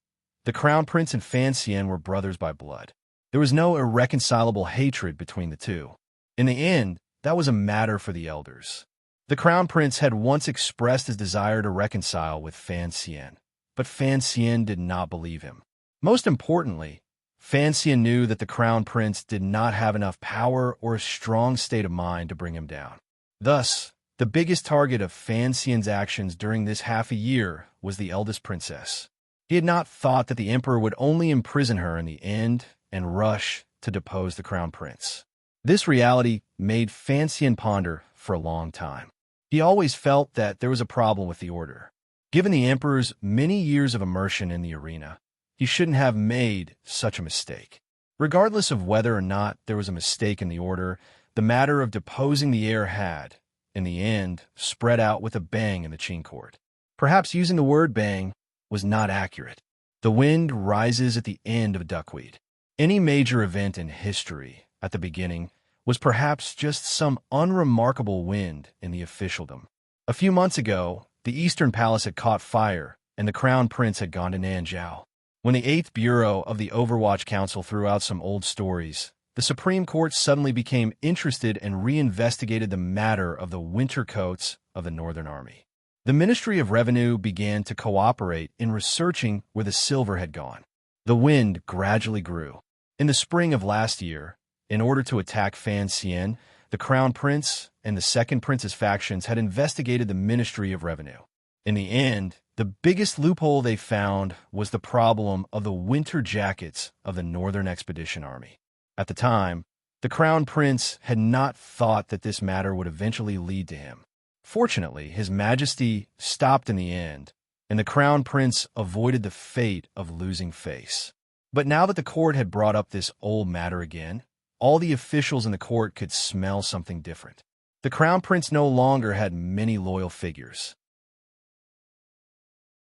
The Crown Prince and Fan Xian were brothers by blood. There was no irreconcilable hatred between the two. In the end, that was a matter for the elders. The Crown Prince had once expressed his desire to reconcile with Fan Xian, but Fan Xian did not believe him. Most importantly, Fan Xian knew that the Crown Prince did not have enough power or a strong state of mind to bring him down. Thus, the biggest target of Fan Xian's actions during this half a year was the eldest princess. He had not thought that the emperor would only imprison her in the end and rush to depose the crown prince. This reality made Fan Xian ponder for a long time. He always felt that there was a problem with the order. Given the emperor's many years of immersion in the arena, he shouldn't have made such a mistake. Regardless of whether or not there was a mistake in the order, the matter of deposing the heir had, in the end, spread out with a bang in the Qin court. Perhaps using the word bang was not accurate. The wind rises at the end of duckweed. Any major event in history, at the beginning, was perhaps just some unremarkable wind in the officialdom. A few months ago, the Eastern Palace had caught fire, and the Crown Prince had gone to Nanjiao. When the 8th Bureau of the Overwatch Council threw out some old stories, the Supreme Court suddenly became interested and reinvestigated the matter of the winter coats of the Northern Army. The Ministry of Revenue began to cooperate in researching where the silver had gone. The wind gradually grew. In the spring of last year, in order to attack Fan Xian, the Crown Prince and the Second Prince's factions had investigated the Ministry of Revenue. In the end, the biggest loophole they found was the problem of the winter jackets of the Northern Expedition Army. At the time, the Crown Prince had not thought that this matter would eventually lead to him. Fortunately, His Majesty stopped in the end, and the Crown Prince avoided the fate of losing face. But now that the court had brought up this old matter again, all the officials in the court could smell something different. The Crown Prince no longer had many loyal figures.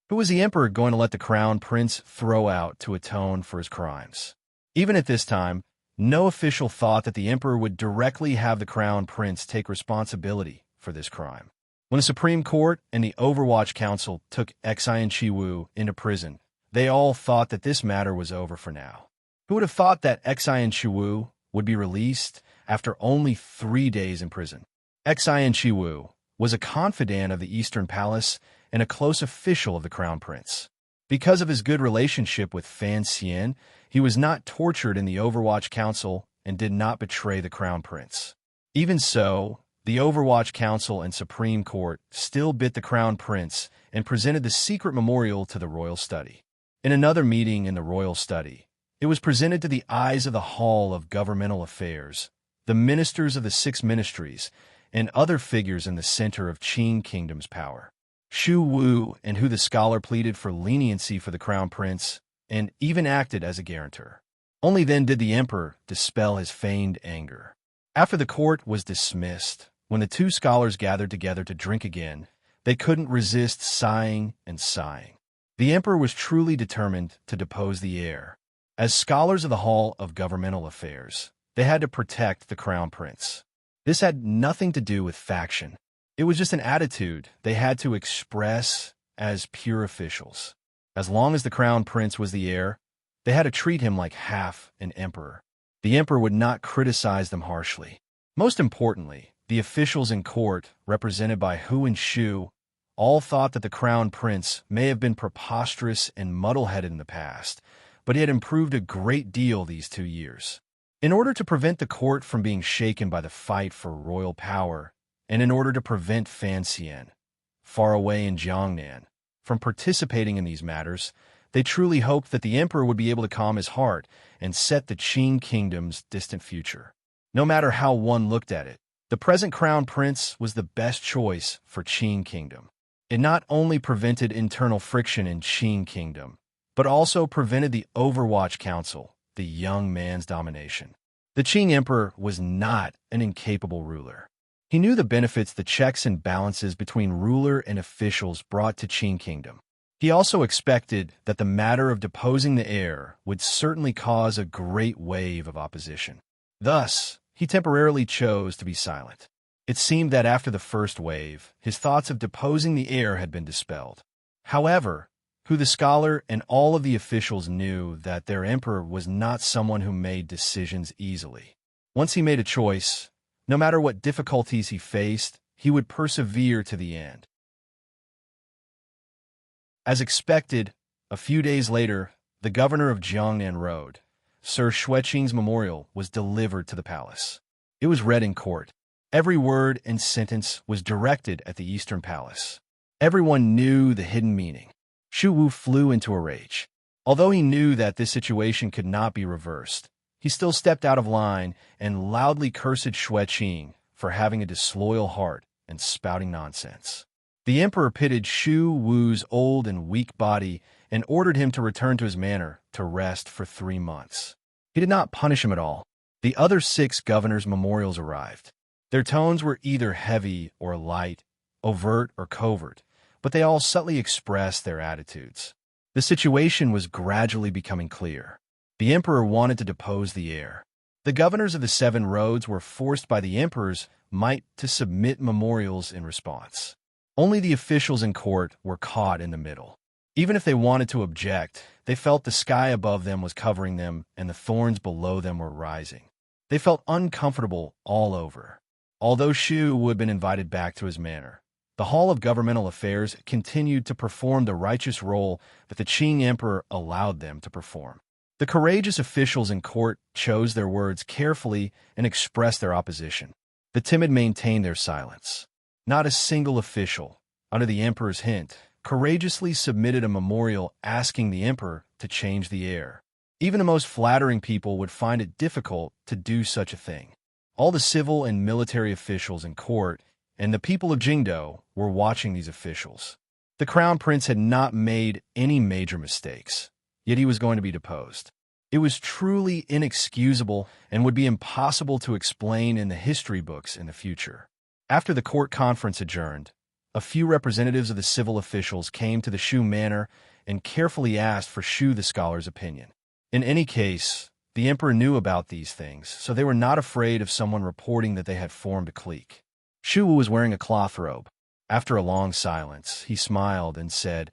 Who was the emperor going to let the Crown Prince throw out to atone for his crimes? Even at this time, no official thought that the emperor would directly have the Crown Prince take responsibility for this crime. When the Supreme Court and the Overwatch Council took Xian Qiwu into prison, they all thought that this matter was over for now. Who would have thought that Xian Qiwu would be released after only 3 days in prison? Xian Qiwu was a confidant of the Eastern Palace and a close official of the Crown Prince. Because of his good relationship with Fan Xian, he was not tortured in the Overwatch Council and did not betray the Crown Prince. Even so, The Overwatch Council and Supreme Court still bit the Crown Prince and presented the secret memorial to the royal study. In another meeting in the royal study, it was presented to the eyes of the Hall of Governmental Affairs, the ministers of the 6 ministries, and other figures in the center of Qing Kingdom's power. Shu Wu, and who the scholar pleaded for leniency for the Crown Prince, and even acted as a guarantor. Only then did the emperor dispel his feigned anger. After the court was dismissed, when the 2 scholars gathered together to drink again, they couldn't resist sighing and sighing. The emperor was truly determined to depose the heir. As scholars of the Hall of Governmental Affairs, they had to protect the Crown Prince. This had nothing to do with faction. It was just an attitude they had to express as pure officials. As long as the Crown Prince was the heir, they had to treat him like half an emperor. The emperor would not criticize them harshly. Most importantly, the officials in court, represented by Hu and Shu, all thought that the Crown Prince may have been preposterous and muddle-headed in the past, but he had improved a great deal these 2 years. In order to prevent the court from being shaken by the fight for royal power, and in order to prevent Fan Xian, far away in Jiangnan, from participating in these matters, they truly hoped that the emperor would be able to calm his heart and set the Qing Kingdom's distant future. No matter how one looked at it, the present Crown Prince was the best choice for Qing Kingdom. It not only prevented internal friction in Qing Kingdom, but also prevented the Overwatch Council, the young man's domination. The Qing Emperor was not an incapable ruler. He knew the benefits the checks and balances between ruler and officials brought to Qing Kingdom. He also expected that the matter of deposing the heir would certainly cause a great wave of opposition. Thus, he temporarily chose to be silent. It seemed that after the first wave, his thoughts of deposing the heir had been dispelled. However, Hu the scholar and all of the officials knew that their emperor was not someone who made decisions easily. Once he made a choice, no matter what difficulties he faced, he would persevere to the end. As expected, a few days later, the governor of Jiangnan Road, Sir Xueqing's memorial, was delivered to the palace. It was read in court. Every word and sentence was directed at the Eastern Palace. Everyone knew the hidden meaning. Shu Wu flew into a rage. Although he knew that this situation could not be reversed, he still stepped out of line and loudly cursed Xueqing for having a disloyal heart and spouting nonsense. The emperor pitied Shu Wu's old and weak body and ordered him to return to his manor to rest for 3 months. He did not punish him at all. The other 6 governors' memorials arrived. Their tones were either heavy or light, overt or covert, but they all subtly expressed their attitudes. The situation was gradually becoming clear. The emperor wanted to depose the heir. The governors of the 7 roads were forced by the emperor's might to submit memorials in response. Only the officials in court were caught in the middle. Even if they wanted to object, they felt the sky above them was covering them and the thorns below them were rising. They felt uncomfortable all over. Although Shu had been invited back to his manor, the Hall of Governmental Affairs continued to perform the righteous role that the Qing Emperor allowed them to perform. The courageous officials in court chose their words carefully and expressed their opposition. The timid maintained their silence. Not a single official, under the emperor's hint, courageously submitted a memorial asking the emperor to change the heir. Even the most flattering people would find it difficult to do such a thing. All the civil and military officials in court and the people of Jingdo were watching these officials. The Crown Prince had not made any major mistakes, yet he was going to be deposed. It was truly inexcusable and would be impossible to explain in the history books in the future. After the court conference adjourned, a few representatives of the civil officials came to the Shu manor and carefully asked for Shu the scholar's opinion. In any case, the emperor knew about these things, so they were not afraid of someone reporting that they had formed a clique. Shu was wearing a cloth robe. After a long silence, he smiled and said,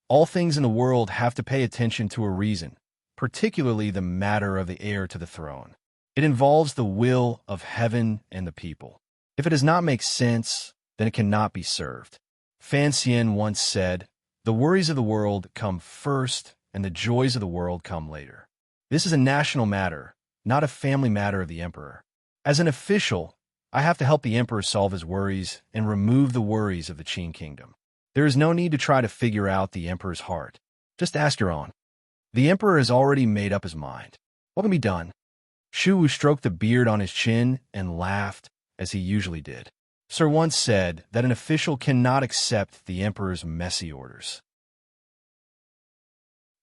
"All things in the world have to pay attention to a reason, particularly the matter of the heir to the throne. It involves the will of heaven and the people. If it does not make sense, then it cannot be served." Fan Xian once said, "The worries of the world come first, and the joys of the world come later." This is a national matter, not a family matter of the emperor. As an official, I have to help the emperor solve his worries and remove the worries of the Qing kingdom. There is no need to try to figure out the emperor's heart. Just ask your own. The emperor has already made up his mind. What can be done? Shu Wu stroked the beard on his chin and laughed, as he usually did. Sir once said that an official cannot accept the emperor's messy orders.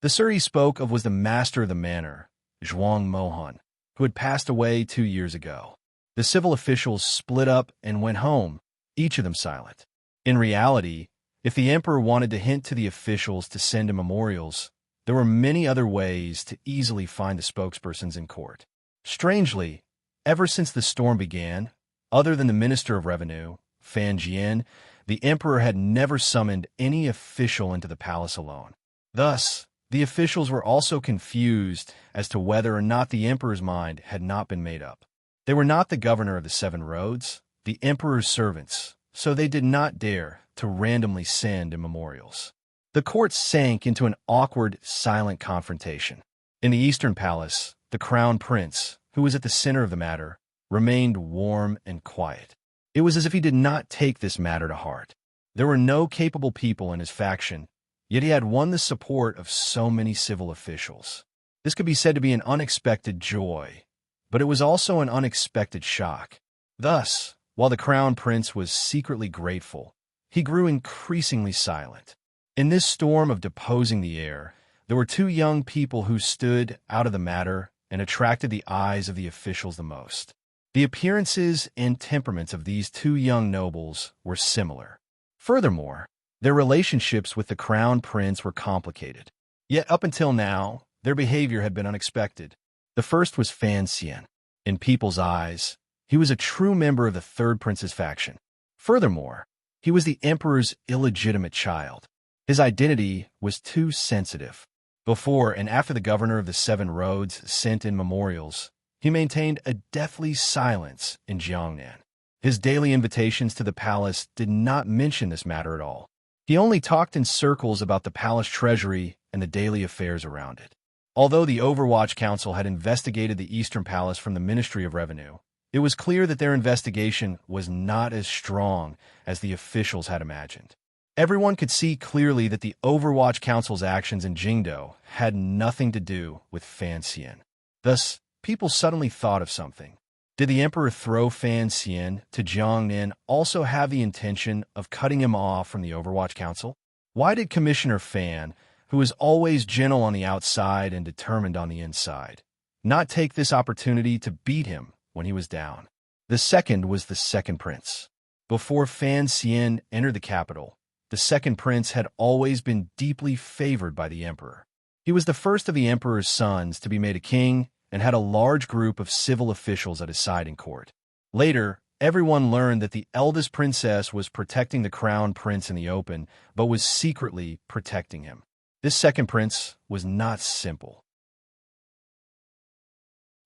The sir he spoke of was the master of the manor, Zhuang Mohan, who had passed away 2 years ago. The civil officials split up and went home, each of them silent. In reality, if the emperor wanted to hint to the officials to send him memorials, there were many other ways to easily find the spokespersons in court. Strangely, ever since the storm began, other than the Minister of Revenue, Fan Jian, the emperor had never summoned any official into the palace alone. Thus, the officials were also confused as to whether or not the emperor's mind had not been made up. They were not the governor of the 7 roads, the emperor's servants, so they did not dare to randomly send in memorials. The court sank into an awkward, silent confrontation. In the Eastern Palace, the crown prince, who was at the center of the matter, remained warm and quiet. It was as if he did not take this matter to heart. There were no capable people in his faction, yet he had won the support of so many civil officials. This could be said to be an unexpected joy, but it was also an unexpected shock. Thus, while the crown prince was secretly grateful, he grew increasingly silent. In this storm of deposing the heir, there were 2 young people who stood out of the matter and attracted the eyes of the officials the most. The appearances and temperaments of these 2 young nobles were similar. Furthermore, their relationships with the crown prince were complicated. Yet up until now, their behavior had been unexpected. The first was Fan Xian. In people's eyes, he was a true member of the 3rd prince's faction. Furthermore, he was the emperor's illegitimate child. His identity was too sensitive. Before and after the governor of the 7 roads sent in memorials, he maintained a deathly silence in Jiangnan. His daily invitations to the palace did not mention this matter at all. He only talked in circles about the palace treasury and the daily affairs around it. Although the Overwatch Council had investigated the Eastern Palace from the Ministry of Revenue, it was clear that their investigation was not as strong as the officials had imagined. Everyone could see clearly that the Overwatch Council's actions in Jingdo had nothing to do with Fan Xian. Thus, people suddenly thought of something. Did the emperor throw Fan Xian to Jiangnan also have the intention of cutting him off from the Overwatch Council? Why did Commissioner Fan, who was always gentle on the outside and determined on the inside, not take this opportunity to beat him when he was down? The second was the 2nd prince. Before Fan Xian entered the capital, the 2nd prince had always been deeply favored by the emperor. He was the first of the emperor's sons to be made a king and had a large group of civil officials at his side in court. Later, everyone learned that the eldest princess was protecting the crown prince in the open, but was secretly protecting him. This 2nd prince was not simple.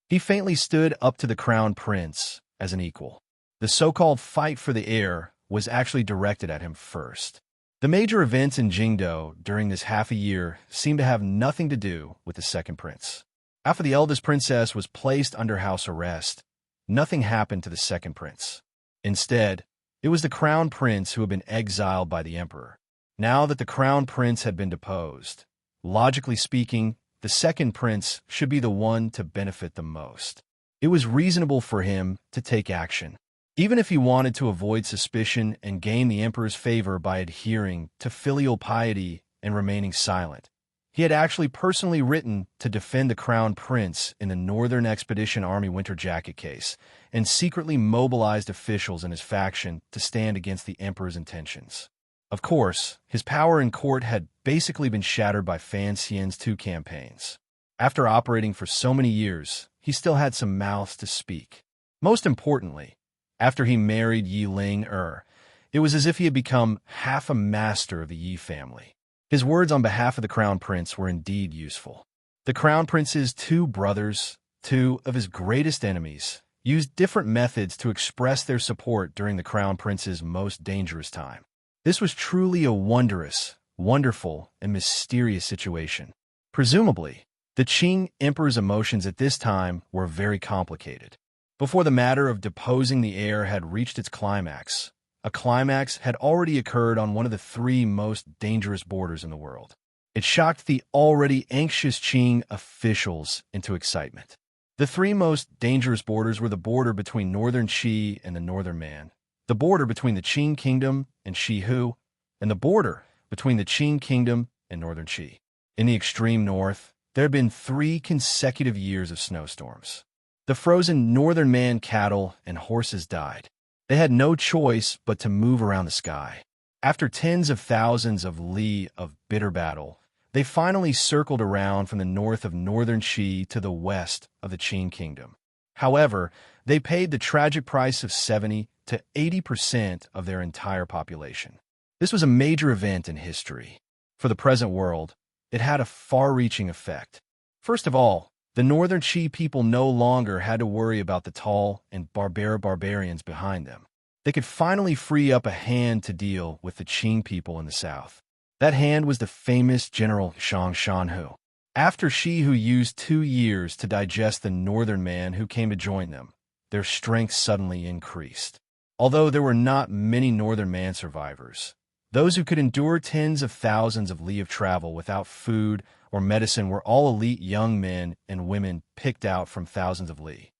He faintly stood up to the crown prince as an equal. The so-called fight for the heir was actually directed at him first. The major events in Jingdo during this half a year seemed to have nothing to do with the 2nd prince. After the eldest princess was placed under house arrest, nothing happened to the 2nd prince. Instead, it was the crown prince who had been exiled by the emperor. Now that the crown prince had been deposed, logically speaking, the 2nd prince should be the one to benefit the most. It was reasonable for him to take action. Even if he wanted to avoid suspicion and gain the emperor's favor by adhering to filial piety and remaining silent, he had actually personally written to defend the crown prince in the Northern Expedition Army Winter Jacket case and secretly mobilized officials in his faction to stand against the emperor's intentions. Of course, his power in court had basically been shattered by Fan Xian's 2 campaigns. After operating for so many years, he still had some mouths to speak. Most importantly, after he married Yi Ling-er, it was as if he had become half a master of the Yi family. His words on behalf of the crown prince were indeed useful. The crown prince's 2 brothers, 2 of his greatest enemies, used different methods to express their support during the crown prince's most dangerous time. This was truly a wondrous, wonderful, and mysterious situation. Presumably, the Qing emperor's emotions at this time were very complicated. Before the matter of deposing the heir had reached its climax, a climax had already occurred on one of the three most dangerous borders in the world. It shocked the already anxious Qing officials into excitement. The three most dangerous borders were the border between northern Qi and the northern Man, the border between the Qing kingdom and Shihu, and the border between the Qing kingdom and northern Qi. In the extreme north, there had been 3 consecutive years of snowstorms. The frozen northern Man cattle and horses died. They had no choice but to move around the sky. After tens of thousands of li of bitter battle, they finally circled around from the north of northern Qi to the west of the Qing kingdom. However, they paid the tragic price of 70 to 80% of their entire population. This was a major event in history. For the present world, it had a far-reaching effect. First of all, the northern Qi people no longer had to worry about the tall and barbarians behind them. They could finally free up a hand to deal with the Qing people in the south. That hand was the famous General Shang Shanhu. After Shihu used 2 years to digest the northern Man who came to join them, their strength suddenly increased. Although there were not many northern Man survivors, those who could endure tens of thousands of li of travel without food or medicine were all elite young men and women picked out from thousands of li.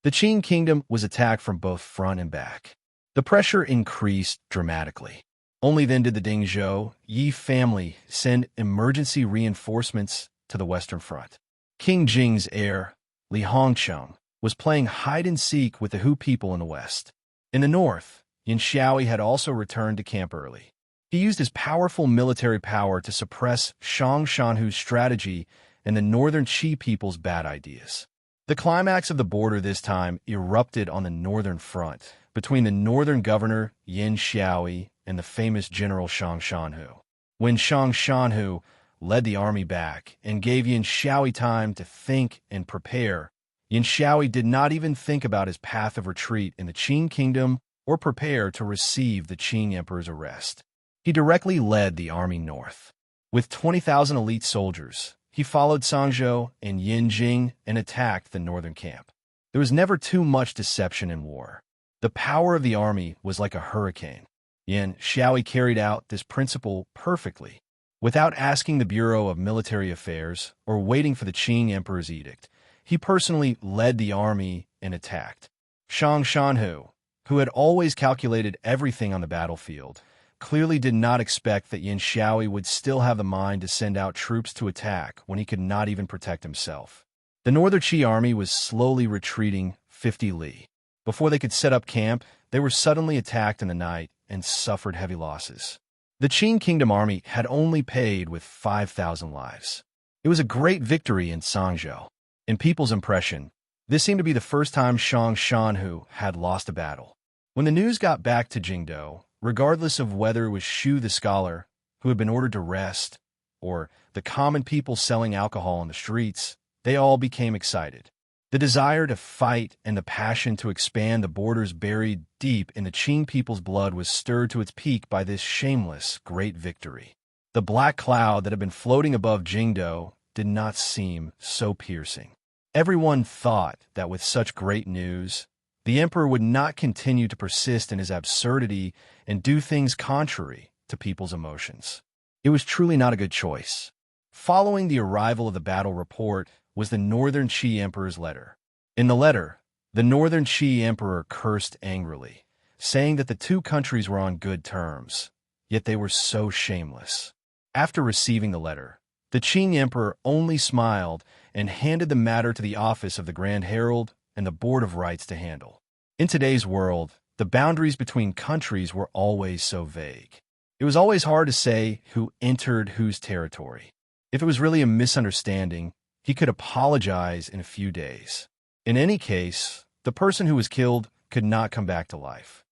The Qing kingdom was attacked from both front and back. The pressure increased dramatically. Only then did the Dingzhou Yi family send emergency reinforcements to the western front. King Jing's heir, Li Hongqiang, was playing hide-and-seek with the Hu people in the west. In the north, Yin Xiaoyi had also returned to camp early. He used his powerful military power to suppress Shang Shanhu's strategy and the northern Qi people's bad ideas. The climax of the border this time erupted on the northern front, between the northern governor Yin Xiaoyi and the famous General Shang Shanhu. When Shang Shanhu led the army back and gave Yin Xiaoyi time to think and prepare, Yin Xiaoyi did not even think about his path of retreat in the Qing kingdom or prepare to receive the Qing emperor's arrest. He directly led the army north. With 20,000 elite soldiers, he followed Sangzhou and Yinjing and attacked the northern camp. There was never too much deception in war. The power of the army was like a hurricane. Yin Xiaoyi carried out this principle perfectly. Without asking the Bureau of Military Affairs or waiting for the Qing emperor's edict, he personally led the army and attacked. Shang Shanhu, who had always calculated everything on the battlefield, clearly did not expect that Yin Xiaoyi would still have the mind to send out troops to attack when he could not even protect himself. The northern Qi army was slowly retreating 50 li. Before they could set up camp, they were suddenly attacked in the night and suffered heavy losses. The Qing kingdom army had only paid with 5,000 lives. It was a great victory in Sangzhou. In people's impression, this seemed to be the first time Shang Shanhu had lost a battle. When the news got back to Jingdou, regardless of whether it was Xu the scholar, who had been ordered to rest, or the common people selling alcohol on the streets, they all became excited. The desire to fight and the passion to expand the borders buried deep in the Qing people's blood was stirred to its peak by this shameless, great victory. The black cloud that had been floating above Jingdou did not seem so piercing. Everyone thought that with such great news, the emperor would not continue to persist in his absurdity and do things contrary to people's emotions. It was truly not a good choice. Following the arrival of the battle report was the northern Qi emperor's letter. In the letter, the northern Qi emperor cursed angrily, saying that the two countries were on good terms, yet they were so shameless. After receiving the letter, the Qing emperor only smiled and handed the matter to the office of the Grand Herald and the Board of Rights to handle. In today's world, the boundaries between countries were always so vague. It was always hard to say who entered whose territory. If it was really a misunderstanding, he could apologize in a few days. In any case, the person who was killed could not come back to life.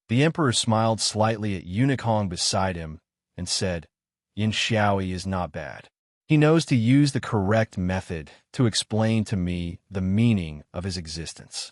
The emperor smiled slightly at Eunuch Hong beside him and said, "Yin Xiaoyi is not bad. He knows to use the correct method to explain to me the meaning of his existence."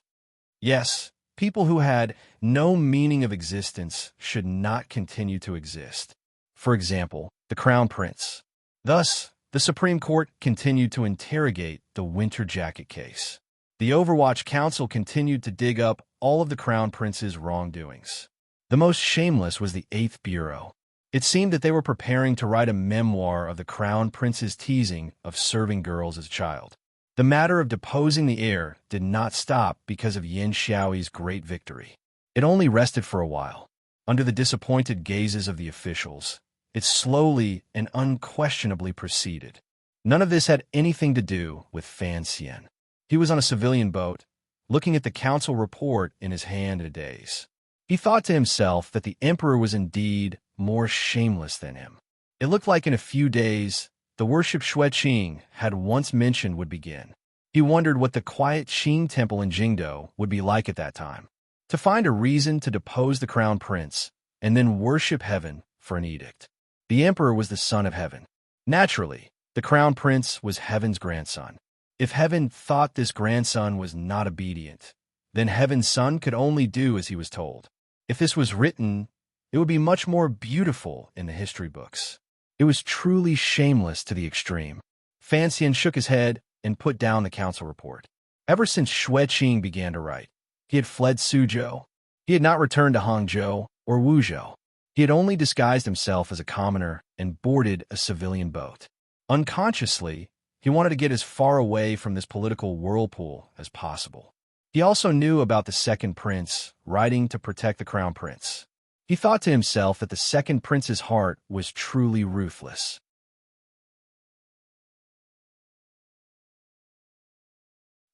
Yes, people who had no meaning of existence should not continue to exist. For example, the crown prince. Thus, The Supreme Court continued to interrogate the Winter Jacket case. The Overwatch Council continued to dig up all of the Crown Prince's wrongdoings. The most shameless was the Eighth Bureau. It seemed that they were preparing to write a memoir of the Crown Prince's teasing of serving girls as a child. The matter of deposing the heir did not stop because of Yin Xiaoyi's great victory. It only rested for a while. Under the disappointed gazes of the officials, it slowly and unquestionably proceeded. None of this had anything to do with Fan Xian. He was on a civilian boat, looking at the council report in his hand in a daze. He thought to himself that the emperor was indeed more shameless than him. It looked like in a few days, the worship Xueqing had once mentioned would begin. He wondered what the quiet Qing temple in Jingdou would be like at that time. To find a reason to depose the crown prince and then worship heaven for an edict. The emperor was the son of heaven. Naturally, the crown prince was heaven's grandson. If heaven thought this grandson was not obedient, then heaven's son could only do as he was told. If this was written, it would be much more beautiful in the history books. It was truly shameless to the extreme. Fan Xian shook his head and put down the council report. Ever since Xueqing began to write, he had fled Suzhou. He had not returned to Hangzhou or Wuzhou. He had only disguised himself as a commoner and boarded a civilian boat. Unconsciously, he wanted to get as far away from this political whirlpool as possible. He also knew about the second prince writing to protect the crown prince. He thought to himself that the second prince's heart was truly ruthless.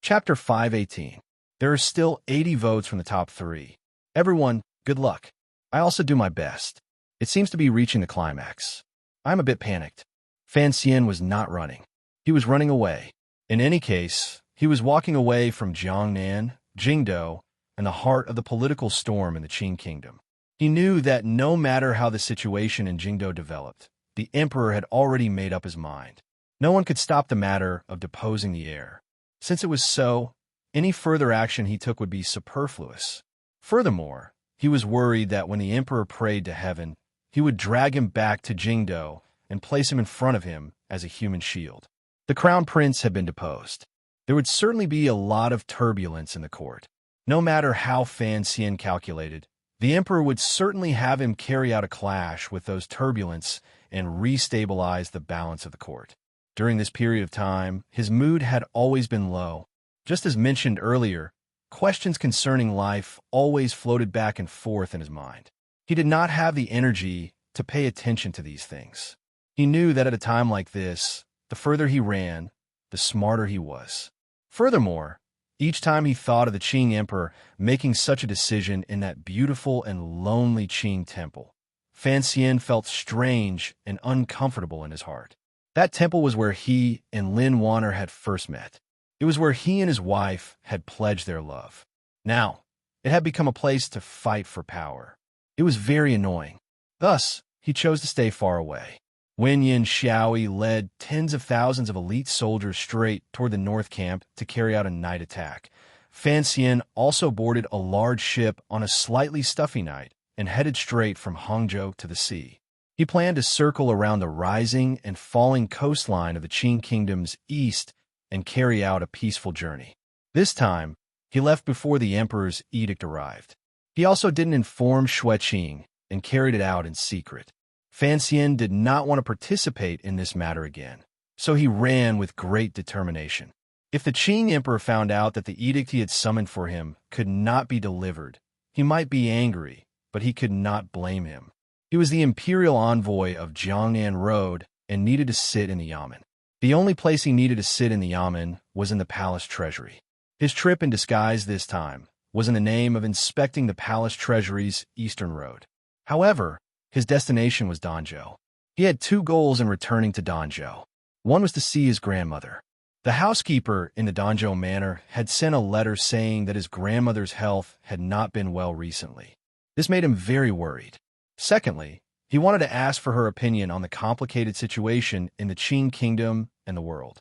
Chapter 518. There are still 80 votes from the top 3. Everyone, good luck. I also do my best. It seems to be reaching the climax. I'm a bit panicked. Fan Xian was not running. He was running away. In any case, he was walking away from Jiangnan, Jingdou, and the heart of the political storm in the Qing kingdom. He knew that no matter how the situation in Jingdou developed, the emperor had already made up his mind. No one could stop the matter of deposing the heir. Since it was so, any further action he took would be superfluous. Furthermore, he was worried that when the emperor prayed to heaven, he would drag him back to Jingdou and place him in front of him as a human shield. The crown prince had been deposed. There would certainly be a lot of turbulence in the court. No matter how Fan Xian calculated, the emperor would certainly have him carry out a clash with those turbulence and restabilize the balance of the court. During this period of time, his mood had always been low. Just as mentioned earlier, questions concerning life always floated back and forth in his mind. He did not have the energy to pay attention to these things. He knew that at a time like this, the further he ran, the smarter he was. Furthermore, each time he thought of the Qing emperor making such a decision in that beautiful and lonely Qing temple, Fan Xian felt strange and uncomfortable in his heart. That temple was where he and Lin Wanner had first met. It was where he and his wife had pledged their love. Now, it had become a place to fight for power. It was very annoying. Thus, he chose to stay far away. Wen Yin Xiaoyi led tens of thousands of elite soldiers straight toward the north camp to carry out a night attack. Fan Xian also boarded a large ship on a slightly stuffy night and headed straight from Hangzhou to the sea. He planned to circle around the rising and falling coastline of the Qing kingdom's east and carry out a peaceful journey. This time, he left before the emperor's edict arrived. He also didn't inform Xueqing and carried it out in secret. Fan Xian did not want to participate in this matter again, so he ran with great determination. If the Qing emperor found out that the edict he had summoned for him could not be delivered, he might be angry, but he could not blame him. He was the imperial envoy of Jiangnan Road and needed to sit in the yamen. The only place he needed to sit in the yamen was in the palace treasury. His trip in disguise this time was in the name of inspecting the palace treasury's eastern road. However, his destination was Danzhou. He had 2 goals in returning to Danzhou. One was to see his grandmother. The housekeeper in the Danzhou manor had sent a letter saying that his grandmother's health had not been well recently. This made him very worried. Secondly, he wanted to ask for her opinion on the complicated situation in the Qing kingdom and the world.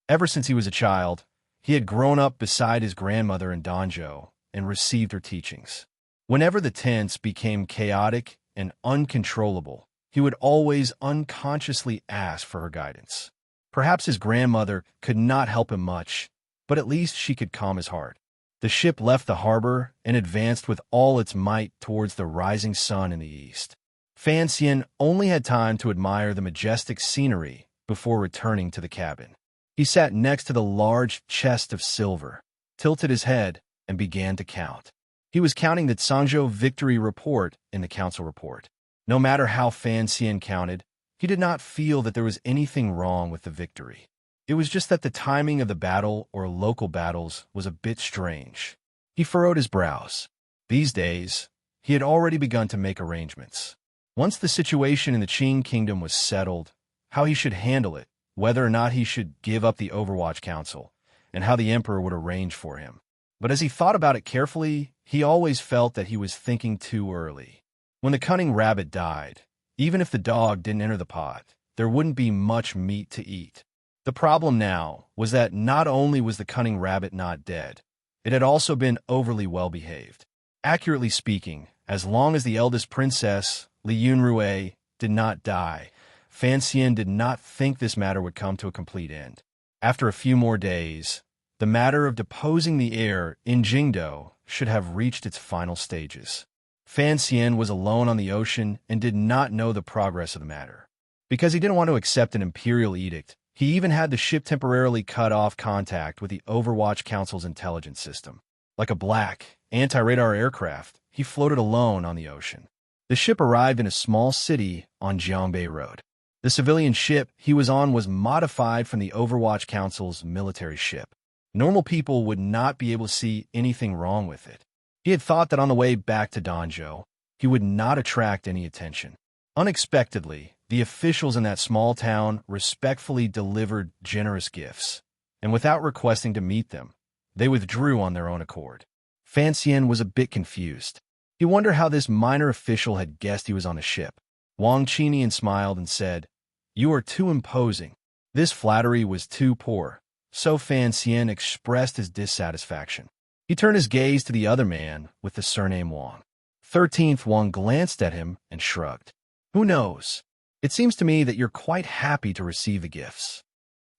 Ever since he was a child, he had grown up beside his grandmother in Danzhou and received her teachings. Whenever the tense became chaotic and uncontrollable, he would always unconsciously ask for her guidance. Perhaps his grandmother could not help him much, but at least she could calm his heart. The ship left the harbor and advanced with all its might towards the rising sun in the east. Fan Xian only had time to admire the majestic scenery before returning to the cabin. He sat next to the large chest of silver, tilted his head, and began to count. He was counting the Zhangzhou victory report in the council report. No matter how Fan Xian counted, he did not feel that there was anything wrong with the victory. It was just that the timing of the battle or local battles was a bit strange. He furrowed his brows. These days, he had already begun to make arrangements. Once the situation in the Qing kingdom was settled, how he should handle it, whether or not he should give up the Overwatch Council, and how the emperor would arrange for him. But as he thought about it carefully, he always felt that he was thinking too early. When the cunning rabbit died, even if the dog didn't enter the pot, there wouldn't be much meat to eat. The problem now was that not only was the cunning rabbit not dead, it had also been overly well-behaved. Accurately speaking, as long as the eldest princess, Li Yunrui, did not die, Fan Xian did not think this matter would come to a complete end. After a few more days, the matter of deposing the heir in Jingdou should have reached its final stages. Fan Xian was alone on the ocean and did not know the progress of the matter. Because he didn't want to accept an imperial edict, he even had the ship temporarily cut off contact with the Overwatch Council's intelligence system. Like a black, anti-radar aircraft, he floated alone on the ocean. The ship arrived in a small city on Jiangbei Road. The civilian ship he was on was modified from the Overwatch Council's military ship. Normal people would not be able to see anything wrong with it. He had thought that on the way back to Danzhou, he would not attract any attention. Unexpectedly, the officials in that small town respectfully delivered generous gifts, and without requesting to meet them, they withdrew on their own accord. Fan Xian was a bit confused. He wondered how this minor official had guessed he was on a ship. Wang Qinian smiled and said, "You are too imposing." This flattery was too poor, so Fan Xian expressed his dissatisfaction. He turned his gaze to the other man with the surname Wang. 13th Wang glanced at him and shrugged. "Who knows? It seems to me that you're quite happy to receive the gifts."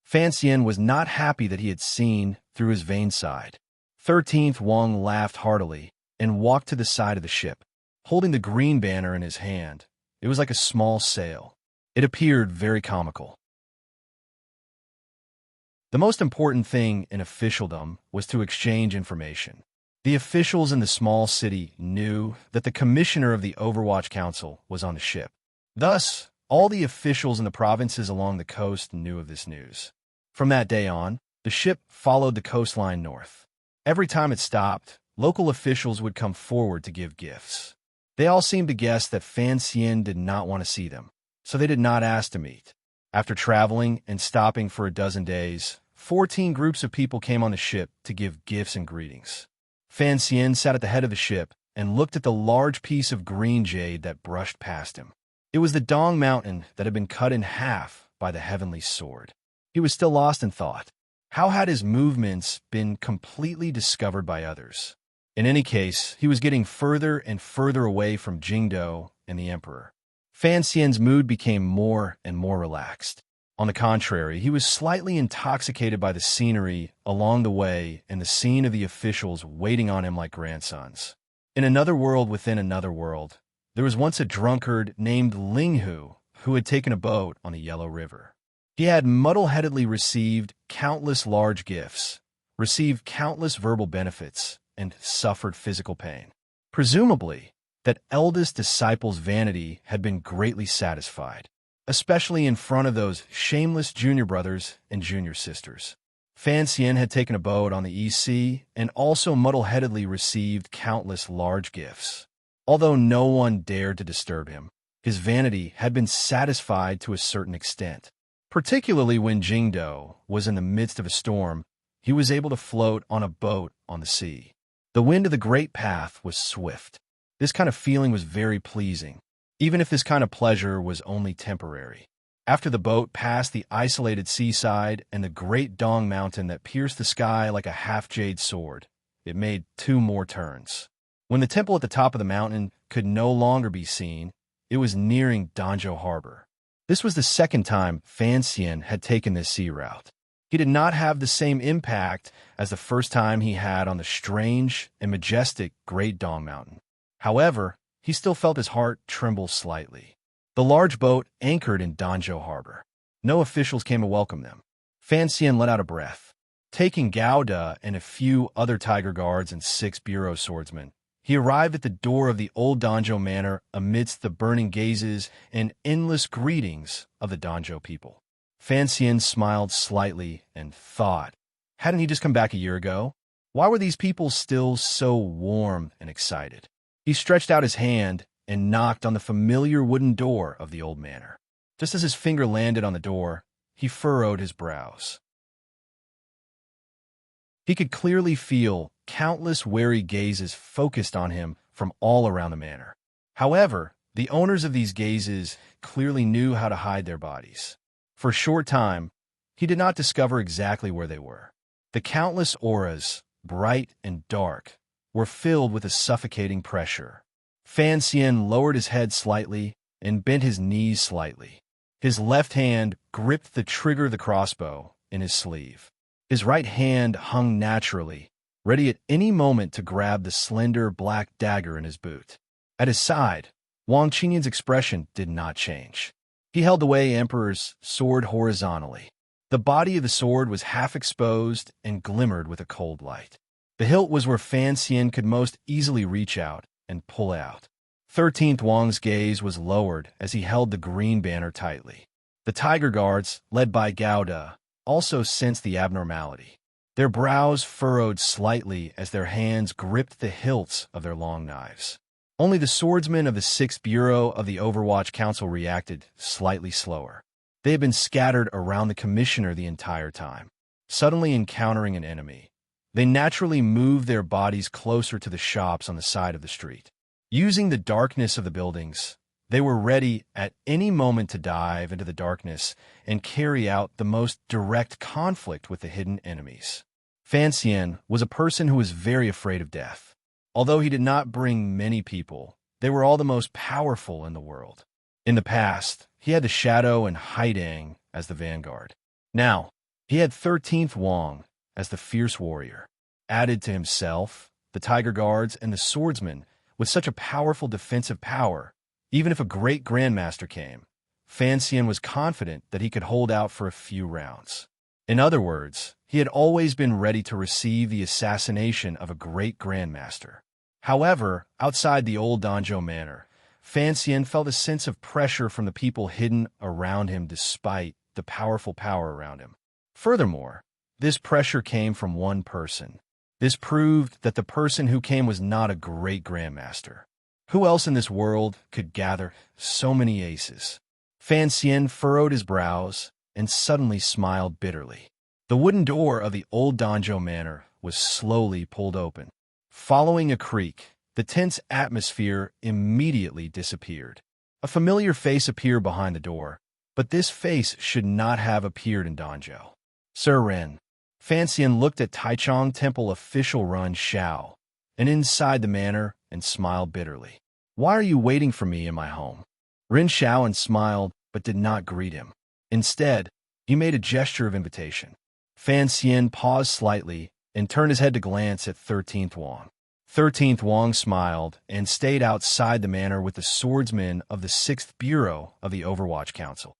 Fan Xian was not happy that he had seen through his vain side. 13th Wang laughed heartily and walked to the side of the ship, holding the green banner in his hand. It was like a small sail. It appeared very comical. The most important thing in officialdom was to exchange information. The officials in the small city knew that the commissioner of the Overwatch Council was on the ship. Thus, all the officials in the provinces along the coast knew of this news. From that day on, the ship followed the coastline north. Every time it stopped, local officials would come forward to give gifts. They all seemed to guess that Fan Xian did not want to see them, so they did not ask to meet. After traveling and stopping for a dozen days, 14 groups of people came on the ship to give gifts and greetings. Fan Xian sat at the head of the ship and looked at the large piece of green jade that brushed past him. It was the Dong Mountain that had been cut in half by the heavenly sword. He was still lost in thought. How had his movements been completely discovered by others? In any case, he was getting further and further away from Jingdou and the emperor. Fan Xian's mood became more and more relaxed. On the contrary, he was slightly intoxicated by the scenery along the way and the scene of the officials waiting on him like grandsons. In another world within another world, there was once a drunkard named Linghu who had taken a boat on the Yellow River. He had muddle-headedly received countless large gifts, received countless verbal benefits, and suffered physical pain. Presumably, that eldest disciple's vanity had been greatly satisfied, especially in front of those shameless junior brothers and junior sisters. Fan Xian had taken a boat on the East Sea and also muddle-headedly received countless large gifts. Although no one dared to disturb him, his vanity had been satisfied to a certain extent. Particularly when Jingdou was in the midst of a storm, he was able to float on a boat on the sea. The wind of the great path was swift. This kind of feeling was very pleasing, even if this kind of pleasure was only temporary. After the boat passed the isolated seaside and the great Dong Mountain that pierced the sky like a half-jade sword, it made 2 more turns. When the temple at the top of the mountain could no longer be seen, it was nearing Danzhou Harbor. This was the second time Fan Xian had taken this sea route. He did not have the same impact as the first time he had on the strange and majestic Great Dong Mountain. However, he still felt his heart tremble slightly. The large boat anchored in Danzhou Harbor. No officials came to welcome them. Fan Xian let out a breath. Taking Gao De and a few other tiger guards and 6 bureau swordsmen, he arrived at the door of the old Danzhou manor amidst the burning gazes and endless greetings of the Danzhou people. Fan Xian smiled slightly and thought, hadn't he just come back a year ago? Why were these people still so warm and excited? He stretched out his hand and knocked on the familiar wooden door of the old manor. Just as his finger landed on the door, he furrowed his brows. He could clearly feel countless wary gazes focused on him from all around the manor. However, the owners of these gazes clearly knew how to hide their bodies. For a short time, he did not discover exactly where they were. The countless auras, bright and dark, were filled with a suffocating pressure. Fan Xian lowered his head slightly and bent his knees slightly. His left hand gripped the trigger of the crossbow in his sleeve. His right hand hung naturally, ready at any moment to grab the slender black dagger in his boot. At his side, Wang Qinyan's expression did not change. He held the Wei Emperor's sword horizontally. The body of the sword was half exposed and glimmered with a cold light. The hilt was where Fan Xian could most easily reach out and pull out. 13th Wang's gaze was lowered as he held the green banner tightly. The tiger guards, led by Gao De, also sensed the abnormality. Their brows furrowed slightly as their hands gripped the hilts of their long knives. Only the swordsmen of the 6th Bureau of the Overwatch Council reacted slightly slower. They had been scattered around the commissioner the entire time. Suddenly encountering an enemy, they naturally moved their bodies closer to the shops on the side of the street. Using the darkness of the buildings, they were ready at any moment to dive into the darkness and carry out the most direct conflict with the hidden enemies. Fan Xian was a person who was very afraid of death. Although he did not bring many people, they were all the most powerful in the world. In the past, he had the Shadow and Haidang as the vanguard. Now, he had 13th Wang as the fierce warrior. Added to himself, the Tiger Guards and the swordsmen with such a powerful defensive power, even if a great grandmaster came, Fan Xian was confident that he could hold out for a few rounds. In other words, he had always been ready to receive the assassination of a great grandmaster. However, outside the old Danzhou manor, Fan Xian felt a sense of pressure from the people hidden around him despite the powerful power around him. Furthermore, this pressure came from one person. This proved that the person who came was not a great grandmaster. Who else in this world could gather so many aces? Fan Xian furrowed his brows and suddenly smiled bitterly. The wooden door of the old Danzhou manor was slowly pulled open. Following a creak, the tense atmosphere immediately disappeared. A familiar face appeared behind the door, but this face should not have appeared in Danzhou. Serene. Fan Xian looked at Taichung Temple official Ren Xiao, and inside the manor, and smiled bitterly. Why are you waiting for me in my home? Ren Xiao smiled, but did not greet him. Instead, he made a gesture of invitation. Fan Xian paused slightly and turned his head to glance at 13th Wang. 13th Wang smiled and stayed outside the manor with the swordsmen of the 6th Bureau of the Overwatch Council.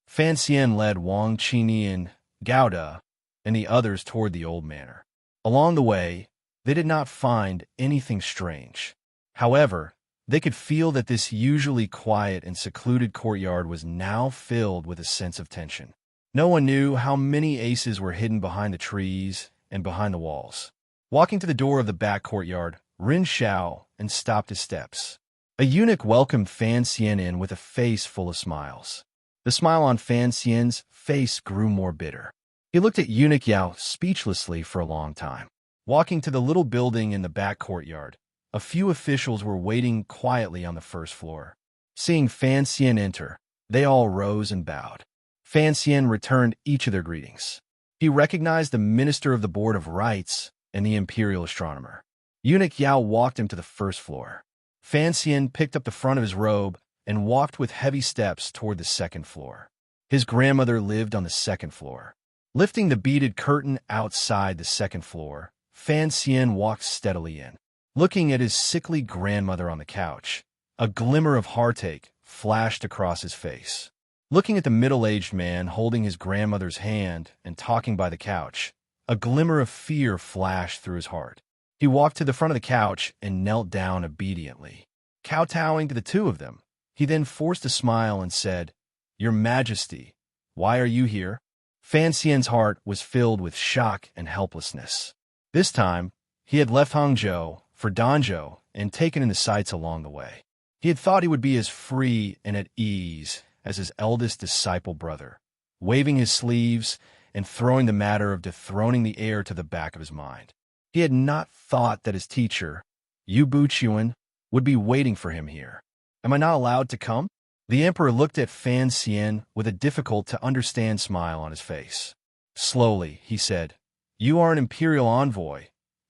Fan Xian led Wang Qinyan, Gao De, and the others toward the old manor. Along the way, they did not find anything strange. However, they could feel that this usually quiet and secluded courtyard was now filled with a sense of tension. No one knew how many aces were hidden behind the trees and behind the walls. Walking to the door of the back courtyard, Ren Xiao and stopped his steps. A eunuch welcomed Fan Xian in with a face full of smiles. The smile on Fan Xian's face grew more bitter. He looked at Eunuch Yao speechlessly for a long time. Walking to the little building in the back courtyard, a few officials were waiting quietly on the first floor. Seeing Fan Xian enter, they all rose and bowed. Fan Xian returned each of their greetings. He recognized the Minister of the Board of Rites and the Imperial Astronomer. Eunuch Yao walked him to the first floor. Fan Xian picked up the front of his robe and walked with heavy steps toward the second floor. His grandmother lived on the second floor. Lifting the beaded curtain outside the second floor, Fan Xian walked steadily in. Looking at his sickly grandmother on the couch, a glimmer of heartache flashed across his face. Looking at the middle-aged man holding his grandmother's hand and talking by the couch, a glimmer of fear flashed through his heart. He walked to the front of the couch and knelt down obediently. Kowtowing to the two of them, he then forced a smile and said, "Your Majesty, why are you here?" Fan Xian's heart was filled with shock and helplessness. This time, he had left Hangzhou for Danzhou and taken in the sights along the way. He had thought he would be as free and at ease as his eldest disciple brother, waving his sleeves and throwing the matter of dethroning the heir to the back of his mind. He had not thought that his teacher, Yu Buqian, would be waiting for him here. "Am I not allowed to come?" The emperor looked at Fan Xian with a difficult-to-understand smile on his face. Slowly, he said, "You are an imperial envoy,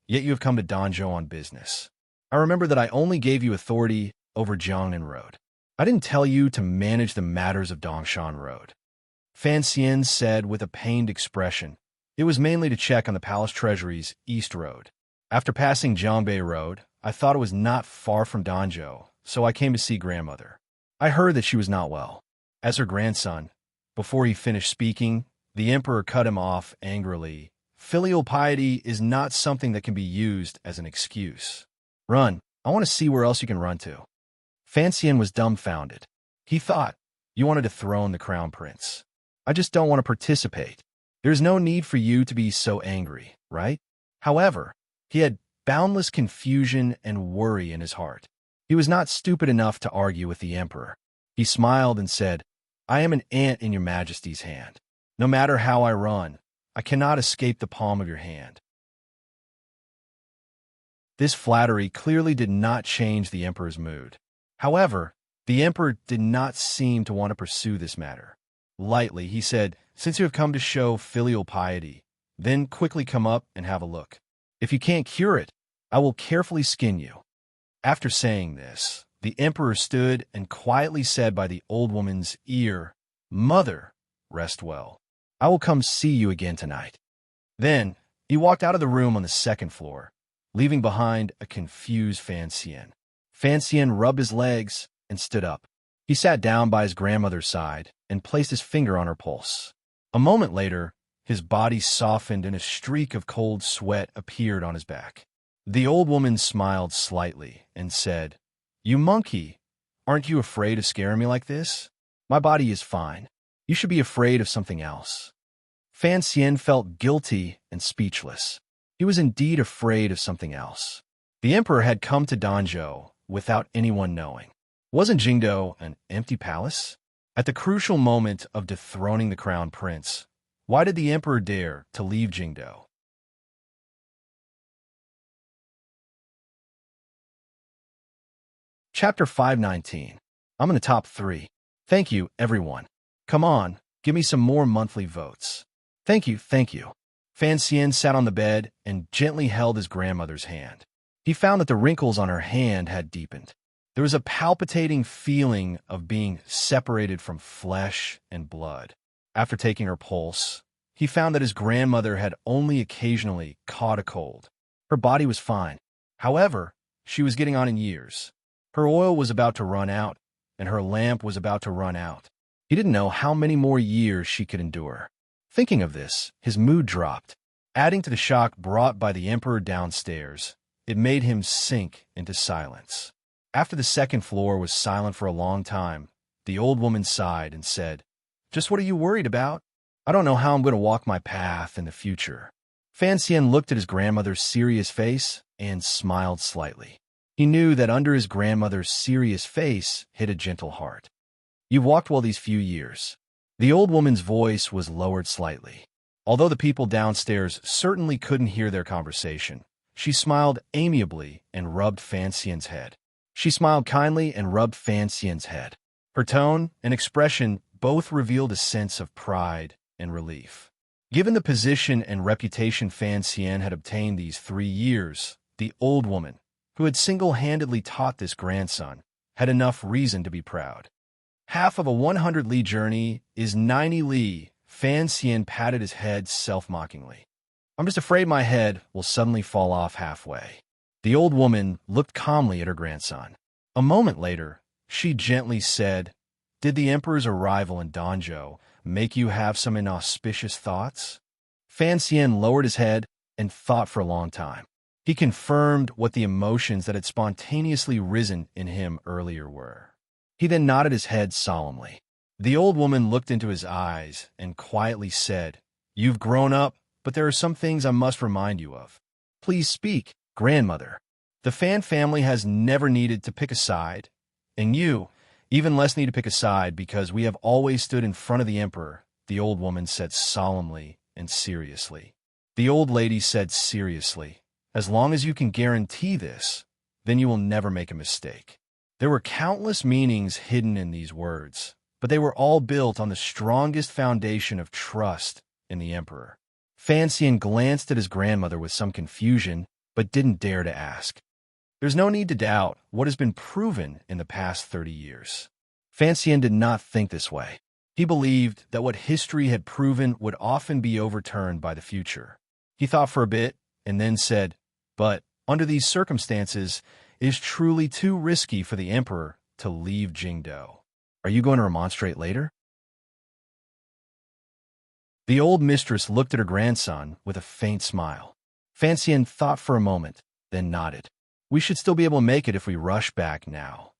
yet you have come to Danzhou on business. I remember that I only gave you authority over Jiangnan Road. I didn't tell you to manage the matters of Dongshan Road." Fan Xian said with a pained expression. "It was mainly to check on the palace treasury's East Road. After passing Jiangbei Road, I thought it was not far from Danzhou, so I came to see grandmother. I heard that she was not well." As her grandson, before he finished speaking, the emperor cut him off angrily. "Filial piety is not something that can be used as an excuse. Run, I want to see where else you can run to." Fan Xian was dumbfounded. He thought, "You wanted to dethrone the crown prince. I just don't want to participate. There's no need for you to be so angry, right?" However, he had boundless confusion and worry in his heart. He was not stupid enough to argue with the emperor. He smiled and said, "I am an ant in your majesty's hand. No matter how I run, I cannot escape the palm of your hand." This flattery clearly did not change the emperor's mood. However, the emperor did not seem to want to pursue this matter. Lightly, he said, "Since you have come to show filial piety, then quickly come up and have a look. If you can't cure it, I will carefully skin you." After saying this, the emperor stood and quietly said by the old woman's ear, "Mother, rest well. I will come see you again tonight." Then, he walked out of the room on the second floor, leaving behind a confused Fan Xian. Fan Xian rubbed his legs and stood up. He sat down by his grandmother's side and placed his finger on her pulse. A moment later, his body softened and a streak of cold sweat appeared on his back. The old woman smiled slightly and said, "You monkey, aren't you afraid of scaring me like this? My body is fine. You should be afraid of something else." Fan Xian felt guilty and speechless. He was indeed afraid of something else. The emperor had come to Danzhou without anyone knowing. Wasn't Jingdou an empty palace? At the crucial moment of dethroning the crown prince, why did the emperor dare to leave Jingdou? Chapter 519. I'm in the top 3. Thank you, everyone. Come on, give me some more monthly votes. Thank you, thank you. Fan Xian sat on the bed and gently held his grandmother's hand. He found that the wrinkles on her hand had deepened. There was a palpitating feeling of being separated from flesh and blood. After taking her pulse, he found that his grandmother had only occasionally caught a cold. Her body was fine. However, she was getting on in years. Her oil was about to run out, and her lamp was about to run out. He didn't know how many more years she could endure. Thinking of this, his mood dropped. Adding to the shock brought by the emperor downstairs, it made him sink into silence. After the second floor was silent for a long time, the old woman sighed and said, "Just what are you worried about? I don't know how I'm going to walk my path in the future." Fan Xian looked at his grandmother's serious face and smiled slightly. He knew that under his grandmother's serious face hid a gentle heart. "You've walked well these few years." The old woman's voice was lowered slightly. Although the people downstairs certainly couldn't hear their conversation, she smiled amiably and rubbed Fan Xian's head. She smiled kindly and rubbed Fan Xian's head. Her tone and expression both revealed a sense of pride and relief. Given the position and reputation Fan Xian had obtained these 3 years, the old woman, who had single-handedly taught this grandson, had enough reason to be proud. Half of a 100-li journey is 90 li. Fan Xian patted his head self-mockingly. I'm just afraid my head will suddenly fall off halfway. The old woman looked calmly at her grandson. A moment later, she gently said, "Did the emperor's arrival in Danzhou make you have some inauspicious thoughts?" Fan Xian lowered his head and thought for a long time. He confirmed what the emotions that had spontaneously risen in him earlier were. He then nodded his head solemnly. The old woman looked into his eyes and quietly said, "You've grown up, but there are some things I must remind you of. Please speak, grandmother. The Fan family has never needed to pick a side, and you, even less need to pick a side because we have always stood in front of the emperor," the old woman said solemnly and seriously. The old lady said seriously, "As long as you can guarantee this, then you will never make a mistake." There were countless meanings hidden in these words, but they were all built on the strongest foundation of trust in the emperor. Fan Xian glanced at his grandmother with some confusion, but didn't dare to ask. There's no need to doubt what has been proven in the past 30 years. Fan Xian did not think this way. He believed that what history had proven would often be overturned by the future. He thought for a bit and then said, "But under these circumstances, it is truly too risky for the emperor to leave Jingdou. Are you going to remonstrate later?" The old mistress looked at her grandson with a faint smile. Fan Xian thought for a moment, then nodded. "We should still be able to make it if we rush back now."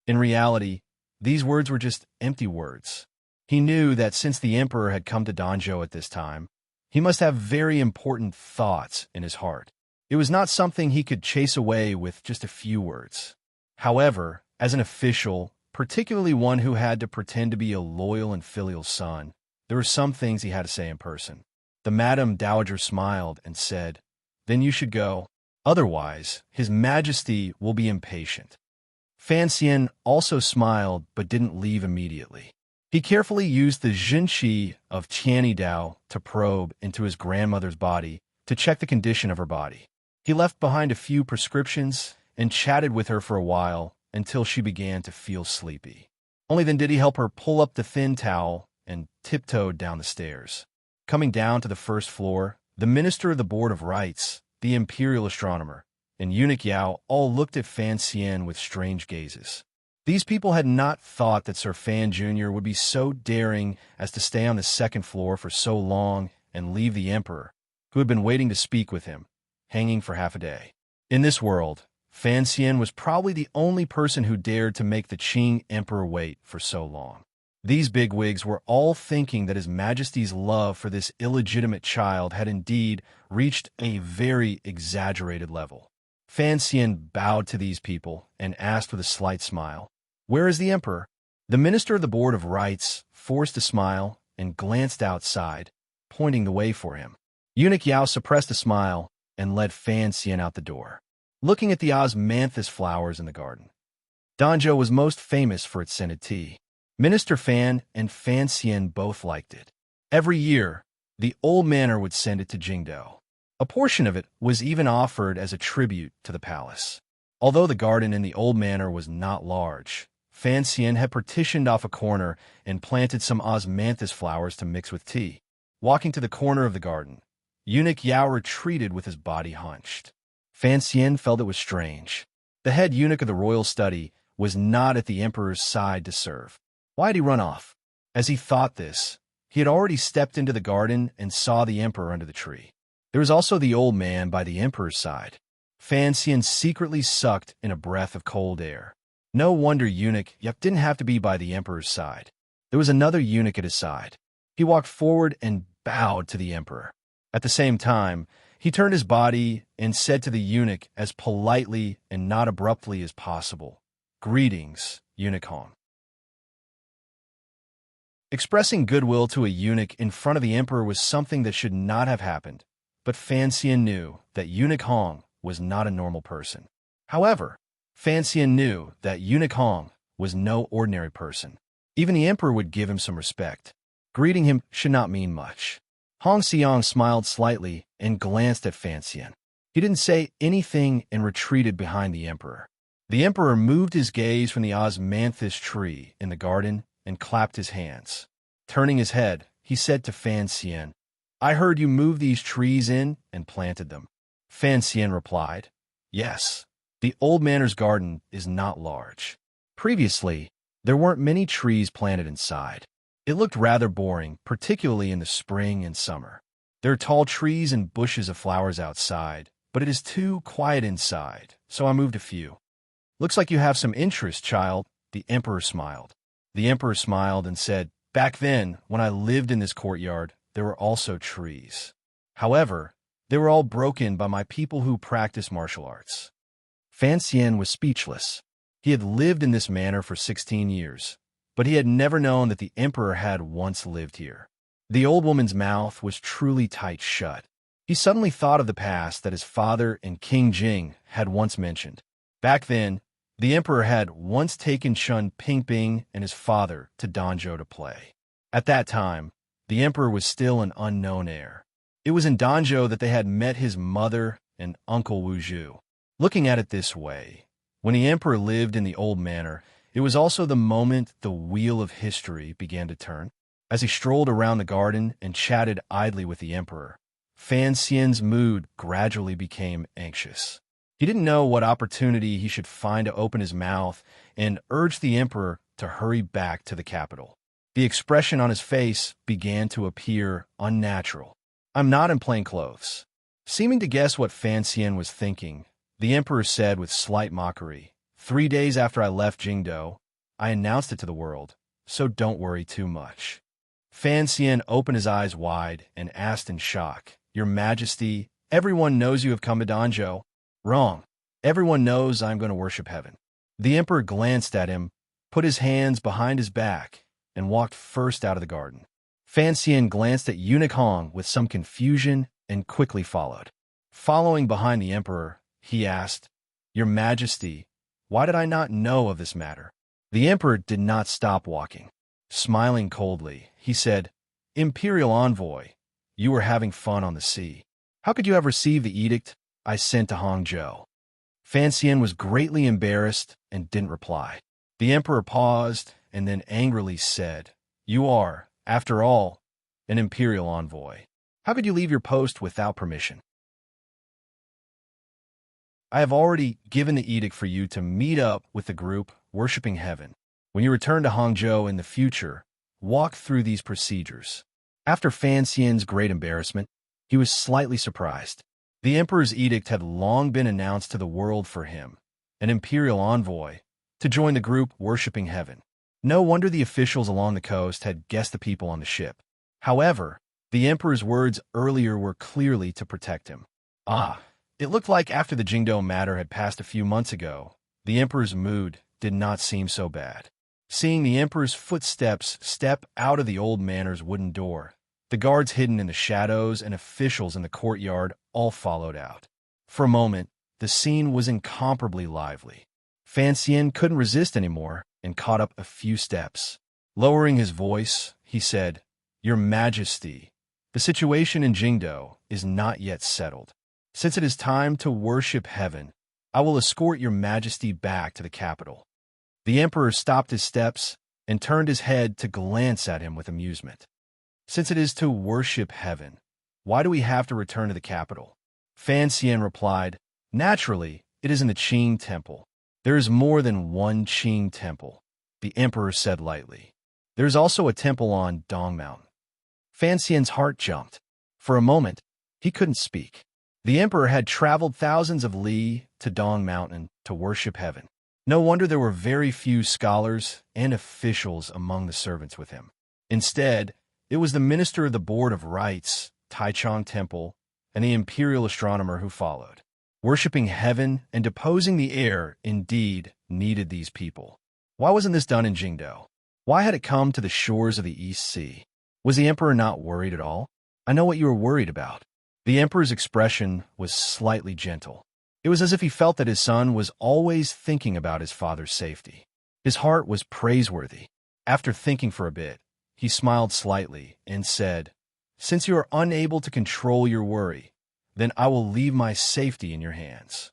In reality, these words were just empty words. He knew that since the emperor had come to Danzhou at this time, he must have very important thoughts in his heart. It was not something he could chase away with just a few words. However, as an official, particularly one who had to pretend to be a loyal and filial son, there were some things he had to say in person. The Madam Dowager smiled and said, "Then you should go. Otherwise, His Majesty will be impatient." Fan Xian also smiled but didn't leave immediately. He carefully used the Jinqi of Qianidao to probe into his grandmother's body to check the condition of her body. He left behind a few prescriptions and chatted with her for a while until she began to feel sleepy. Only then did he help her pull up the thin towel and tiptoed down the stairs. Coming down to the first floor, the minister of the Board of Rites, the imperial astronomer, and eunuch Yao all looked at Fan Xian with strange gazes. These people had not thought that Sir Fan Jr. would be so daring as to stay on the second floor for so long and leave the emperor, who had been waiting to speak with him, hanging for half a day. In this world, Fan Xian was probably the only person who dared to make the Qing emperor wait for so long. These bigwigs were all thinking that His Majesty's love for this illegitimate child had indeed reached a very exaggerated level. Fan Xian bowed to these people and asked with a slight smile, "Where is the emperor?" The minister of the Board of Rites forced a smile and glanced outside, pointing the way for him. Eunuch Yao suppressed a smile and led Fan Xian out the door. Looking at the osmanthus flowers in the garden, Danzhou was most famous for its scented tea. Minister Fan and Fan Xian both liked it. Every year, the old manor would send it to Jingdou. A portion of it was even offered as a tribute to the palace. Although the garden in the old manor was not large, Fan Xian had partitioned off a corner and planted some osmanthus flowers to mix with tea. Walking to the corner of the garden, eunuch Yao retreated with his body hunched. Fan Xian felt it was strange. The head eunuch of the royal study was not at the emperor's side to serve. Why had he run off? As he thought this, he had already stepped into the garden and saw the emperor under the tree. There was also the old man by the emperor's side. Fan Xian secretly sucked in a breath of cold air. No wonder eunuch Yap didn't have to be by the emperor's side. There was another eunuch at his side. He walked forward and bowed to the emperor. At the same time, he turned his body and said to the eunuch as politely and not abruptly as possible, "Greetings, eunuch Hong." Expressing goodwill to a eunuch in front of the emperor was something that should not have happened, but Fan Xian knew that eunuch Hong was not a normal person. However, Fan Xian knew that eunuch Hong was no ordinary person. Even the emperor would give him some respect. Greeting him should not mean much. Hong Xiang smiled slightly and glanced at Fan Xian. He didn't say anything and retreated behind the emperor. The emperor moved his gaze from the osmanthus tree in the garden and clapped his hands. Turning his head, he said to Fan Xian, "I heard you moved these trees in and planted them." Fan Xian replied, "Yes. The old manor's garden is not large. Previously, there weren't many trees planted inside. It looked rather boring, particularly in the spring and summer. There are tall trees and bushes of flowers outside, but it is too quiet inside, so I moved a few." "Looks like you have some interest, child," the emperor smiled. The emperor smiled and said, "Back then, when I lived in this courtyard, there were also trees. However, they were all broken by my people who practice martial arts." Fan Xian was speechless. He had lived in this manor for 16 years, but he had never known that the emperor had once lived here. The old woman's mouth was truly tight shut. He suddenly thought of the past that his father and King Jing had once mentioned. Back then, the emperor had once taken Chun Pingbing and his father to Danzhou to play. At that time, the emperor was still an unknown heir. It was in Danzhou that they had met his mother and Uncle Wu Zhu. Looking at it this way, when the emperor lived in the old manor, it was also the moment the wheel of history began to turn. As he strolled around the garden and chatted idly with the emperor, Fan Xian's mood gradually became anxious. He didn't know what opportunity he should find to open his mouth and urge the emperor to hurry back to the capital. The expression on his face began to appear unnatural. "I'm not in plain clothes." Seeming to guess what Fan Xian was thinking, the emperor said with slight mockery, "3 days after I left Jingdou, I announced it to the world, so don't worry too much." Fan Xian opened his eyes wide and asked in shock, "Your Majesty, everyone knows you have come to Danzhou." "Wrong. Everyone knows I am going to worship heaven." The emperor glanced at him, put his hands behind his back, and walked first out of the garden. Fan Xian glanced at Eunuch Hong with some confusion and quickly followed. Following behind the emperor, he asked, "Your Majesty, why did I not know of this matter?" The emperor did not stop walking. Smiling coldly, he said, "Imperial envoy, you were having fun on the sea. How could you have received the edict I sent to Hangzhou?" Fan Xian was greatly embarrassed and didn't reply. The emperor paused and then angrily said, "You are, after all, an imperial envoy. How could you leave your post without permission? I have already given the edict for you to meet up with the group worshipping heaven. When you return to Hangzhou in the future, walk through these procedures." After Fan Xian's great embarrassment, he was slightly surprised. The emperor's edict had long been announced to the world for him, an imperial envoy, to join the group worshipping heaven. No wonder the officials along the coast had guessed the people on the ship. However, the emperor's words earlier were clearly to protect him. It looked like after the Jingdou matter had passed a few months ago, the emperor's mood did not seem so bad. Seeing the emperor's footsteps step out of the old manor's wooden door, the guards hidden in the shadows and officials in the courtyard all followed out. For a moment, the scene was incomparably lively. Fan Xian couldn't resist anymore and caught up a few steps. Lowering his voice, he said, "Your Majesty, the situation in Jingdou is not yet settled. Since it is time to worship heaven, I will escort your Majesty back to the capital." The emperor stopped his steps and turned his head to glance at him with amusement. "Since it is to worship heaven, why do we have to return to the capital?" Fan Xian replied, "Naturally, it is in the Qing temple." "There is more than one Qing temple," the emperor said lightly. "There is also a temple on Dong Mountain." Fan Xian's heart jumped. For a moment, he couldn't speak. The emperor had traveled thousands of li to Dong Mountain to worship heaven. No wonder there were very few scholars and officials among the servants with him. Instead, it was the minister of the Board of Rites, Taichung Temple, and the imperial astronomer who followed. Worshipping heaven and deposing the air indeed needed these people. Why wasn't this done in Jingdou? Why had it come to the shores of the East Sea? Was the emperor not worried at all? "I know what you are worried about." The emperor's expression was slightly gentle. It was as if he felt that his son was always thinking about his father's safety. His heart was praiseworthy. After thinking for a bit, he smiled slightly and said, "Since you are unable to control your worry, then I will leave my safety in your hands."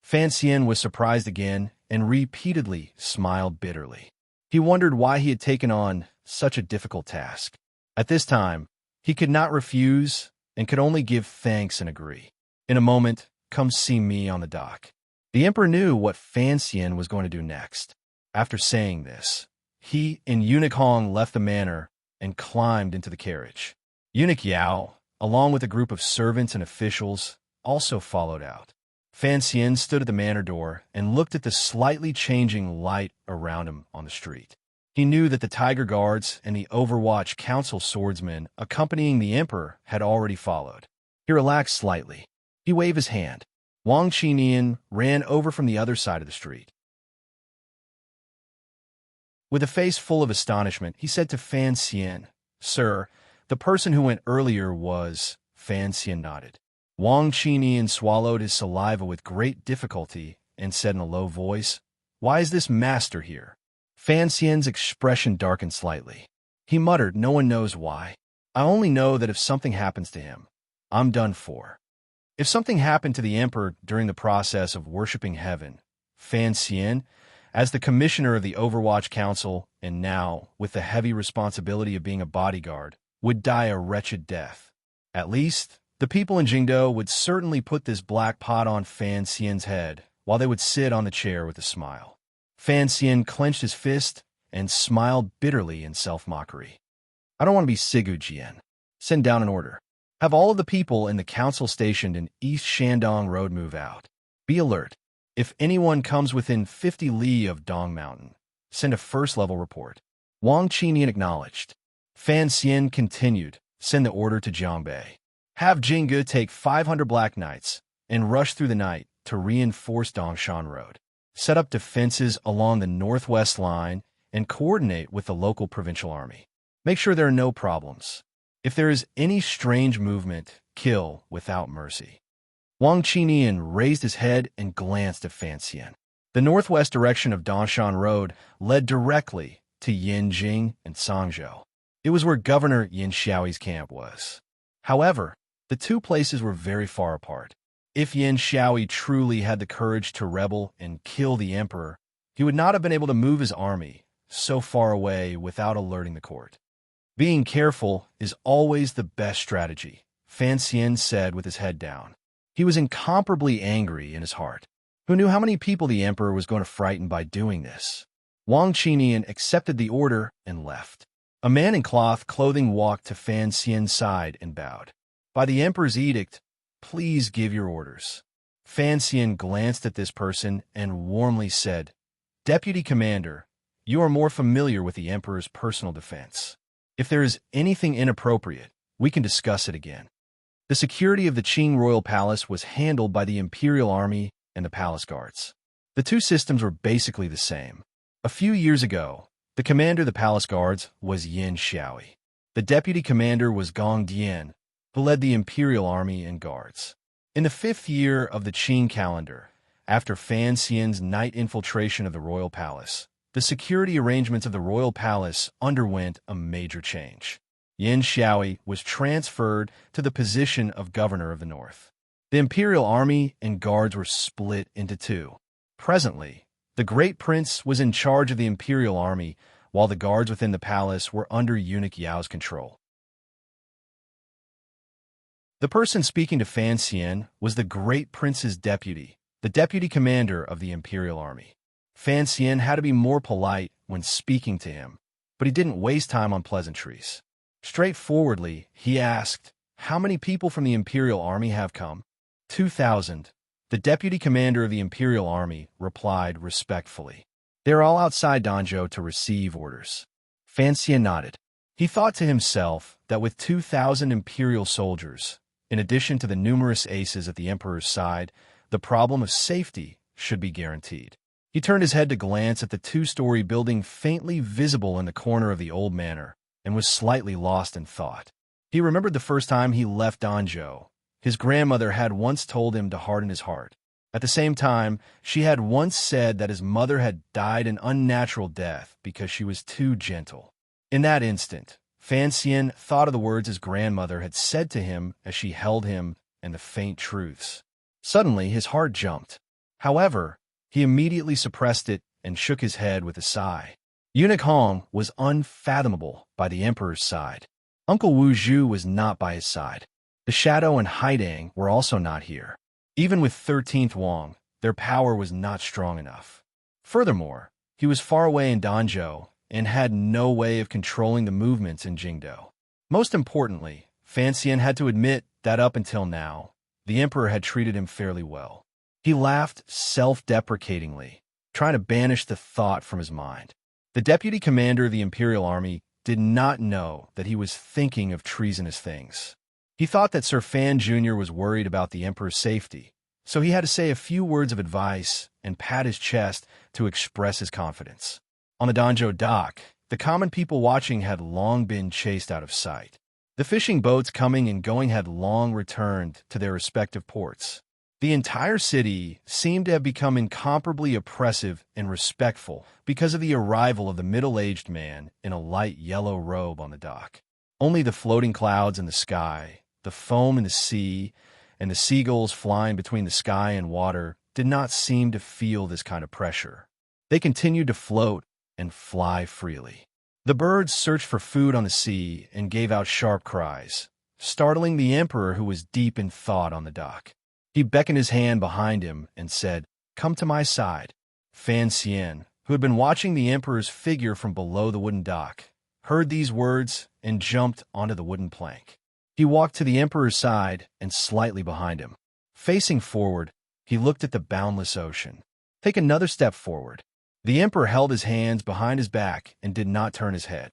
Fan Xian was surprised again and repeatedly smiled bitterly. He wondered why he had taken on such a difficult task. At this time, he could not refuse and could only give thanks and agree. "In a moment, come see me on the dock." The emperor knew what Fan Xian was going to do next. After saying this, he and Eunuch Hong left the manor and climbed into the carriage. Eunuch Yao, along with a group of servants and officials, also followed out. Fan Xian stood at the manor door and looked at the slightly changing light around him on the street. He knew that the Tiger Guards and the Overwatch Council swordsmen accompanying the emperor had already followed. He relaxed slightly. He waved his hand. Wang Qinian ran over from the other side of the street. With a face full of astonishment, he said to Fan Xian, "Sir, the person who went earlier was—" Fan Xian nodded. Wang Qinian swallowed his saliva with great difficulty and said in a low voice, "Why is this master here?" Fan Xian's expression darkened slightly. He muttered, "No one knows why. I only know that if something happens to him, I'm done for." If something happened to the emperor during the process of worshipping heaven, Fan Xian, as the commissioner of the Overwatch Council and now with the heavy responsibility of being a bodyguard, would die a wretched death. At least, the people in Jingdo would certainly put this black pot on Fan Xian's head while they would sit on the chair with a smile. Fan Xian clenched his fist and smiled bitterly in self-mockery. "I don't want to be Sigu Jian. Send down an order. Have all of the people in the council stationed in East Shandong Road move out. Be alert. If anyone comes within 50 li of Dong Mountain, send a first-level report." Wang Qinian acknowledged. Fan Xian continued, "Send the order to Jiangbei. Have Jingge take 500 Black Knights and rush through the night to reinforce Dongshan Road. Set up defenses along the northwest line and coordinate with the local provincial army. Make sure there are no problems. If there is any strange movement, kill without mercy." Wang Qinian raised his head and glanced at Fan Xian. The northwest direction of Dongshan Road led directly to Yanjing and Sangzhou. It was where Governor Yin Xiaoi's camp was. However, the two places were very far apart. If Yin Xiaoi truly had the courage to rebel and kill the emperor, he would not have been able to move his army so far away without alerting the court. "Being careful is always the best strategy," Fan Xian said with his head down. He was incomparably angry in his heart. Who knew how many people the emperor was going to frighten by doing this? Wang Qinian accepted the order and left. A man in cloth clothing walked to Fan Xian's side and bowed. "By the emperor's edict, please give your orders." Fan Xian glanced at this person and warmly said, "Deputy Commander, you are more familiar with the emperor's personal defense. If there is anything inappropriate, we can discuss it again." The security of the Qing royal palace was handled by the Imperial Army and the palace guards. The two systems were basically the same. A few years ago, the commander of the palace guards was Yin Xiaoi. The deputy commander was Gong Dian, who led the Imperial Army and guards. In the 5th year of the Qing calendar, after Fan Xian's night infiltration of the royal palace, the security arrangements of the royal palace underwent a major change. Yin Xiaoi was transferred to the position of governor of the north. The Imperial Army and guards were split into two. Presently, the Great Prince was in charge of the Imperial Army, while the guards within the palace were under Eunuch Yao's control. The person speaking to Fan Xian was the Great Prince's deputy, the deputy commander of the Imperial Army. Fan Xian had to be more polite when speaking to him, but he didn't waste time on pleasantries. Straightforwardly, he asked, "How many people from the Imperial Army have come?" 2,000. The deputy commander of the Imperial Army replied respectfully. "They are all outside Danzhou to receive orders." Fan Xian nodded. He thought to himself that with 2,000 Imperial soldiers, in addition to the numerous aces at the Emperor's side, the problem of safety should be guaranteed. He turned his head to glance at the 2-story building faintly visible in the corner of the old manor, and was slightly lost in thought. He remembered the first time he left Danzhou. His grandmother had once told him to harden his heart. At the same time, she had once said that his mother had died an unnatural death because she was too gentle. In that instant, Fan Xian thought of the words his grandmother had said to him as she held him and the faint truths. Suddenly, his heart jumped. However, he immediately suppressed it and shook his head with a sigh. Eunuch Hong was unfathomable by the emperor's side. Uncle Wu Zhu was not by his side. The Shadow and Haidang were also not here. Even with 13th Wang, their power was not strong enough. Furthermore, he was far away in Danzhou and had no way of controlling the movements in Jingdou. Most importantly, Fan Xian had to admit that up until now, the emperor had treated him fairly well. He laughed self-deprecatingly, trying to banish the thought from his mind. The deputy commander of the imperial army did not know that he was thinking of treasonous things. He thought that Sir Fan Jr. was worried about the emperor's safety, so he had to say a few words of advice and pat his chest to express his confidence. On the Danzhou dock, the common people watching had long been chased out of sight. The fishing boats coming and going had long returned to their respective ports. The entire city seemed to have become incomparably oppressive and respectful because of the arrival of the middle-aged man in a light yellow robe on the dock. Only the floating clouds in the sky, the foam in the sea, and the seagulls flying between the sky and water did not seem to feel this kind of pressure. They continued to float and fly freely. The birds searched for food on the sea and gave out sharp cries, startling the emperor who was deep in thought on the dock. He beckoned his hand behind him and said, "Come to my side." Fan Xian, who had been watching the emperor's figure from below the wooden dock, heard these words and jumped onto the wooden plank. He walked to the emperor's side and slightly behind him. Facing forward, he looked at the boundless ocean. Take another step forward. The emperor held his hands behind his back and did not turn his head.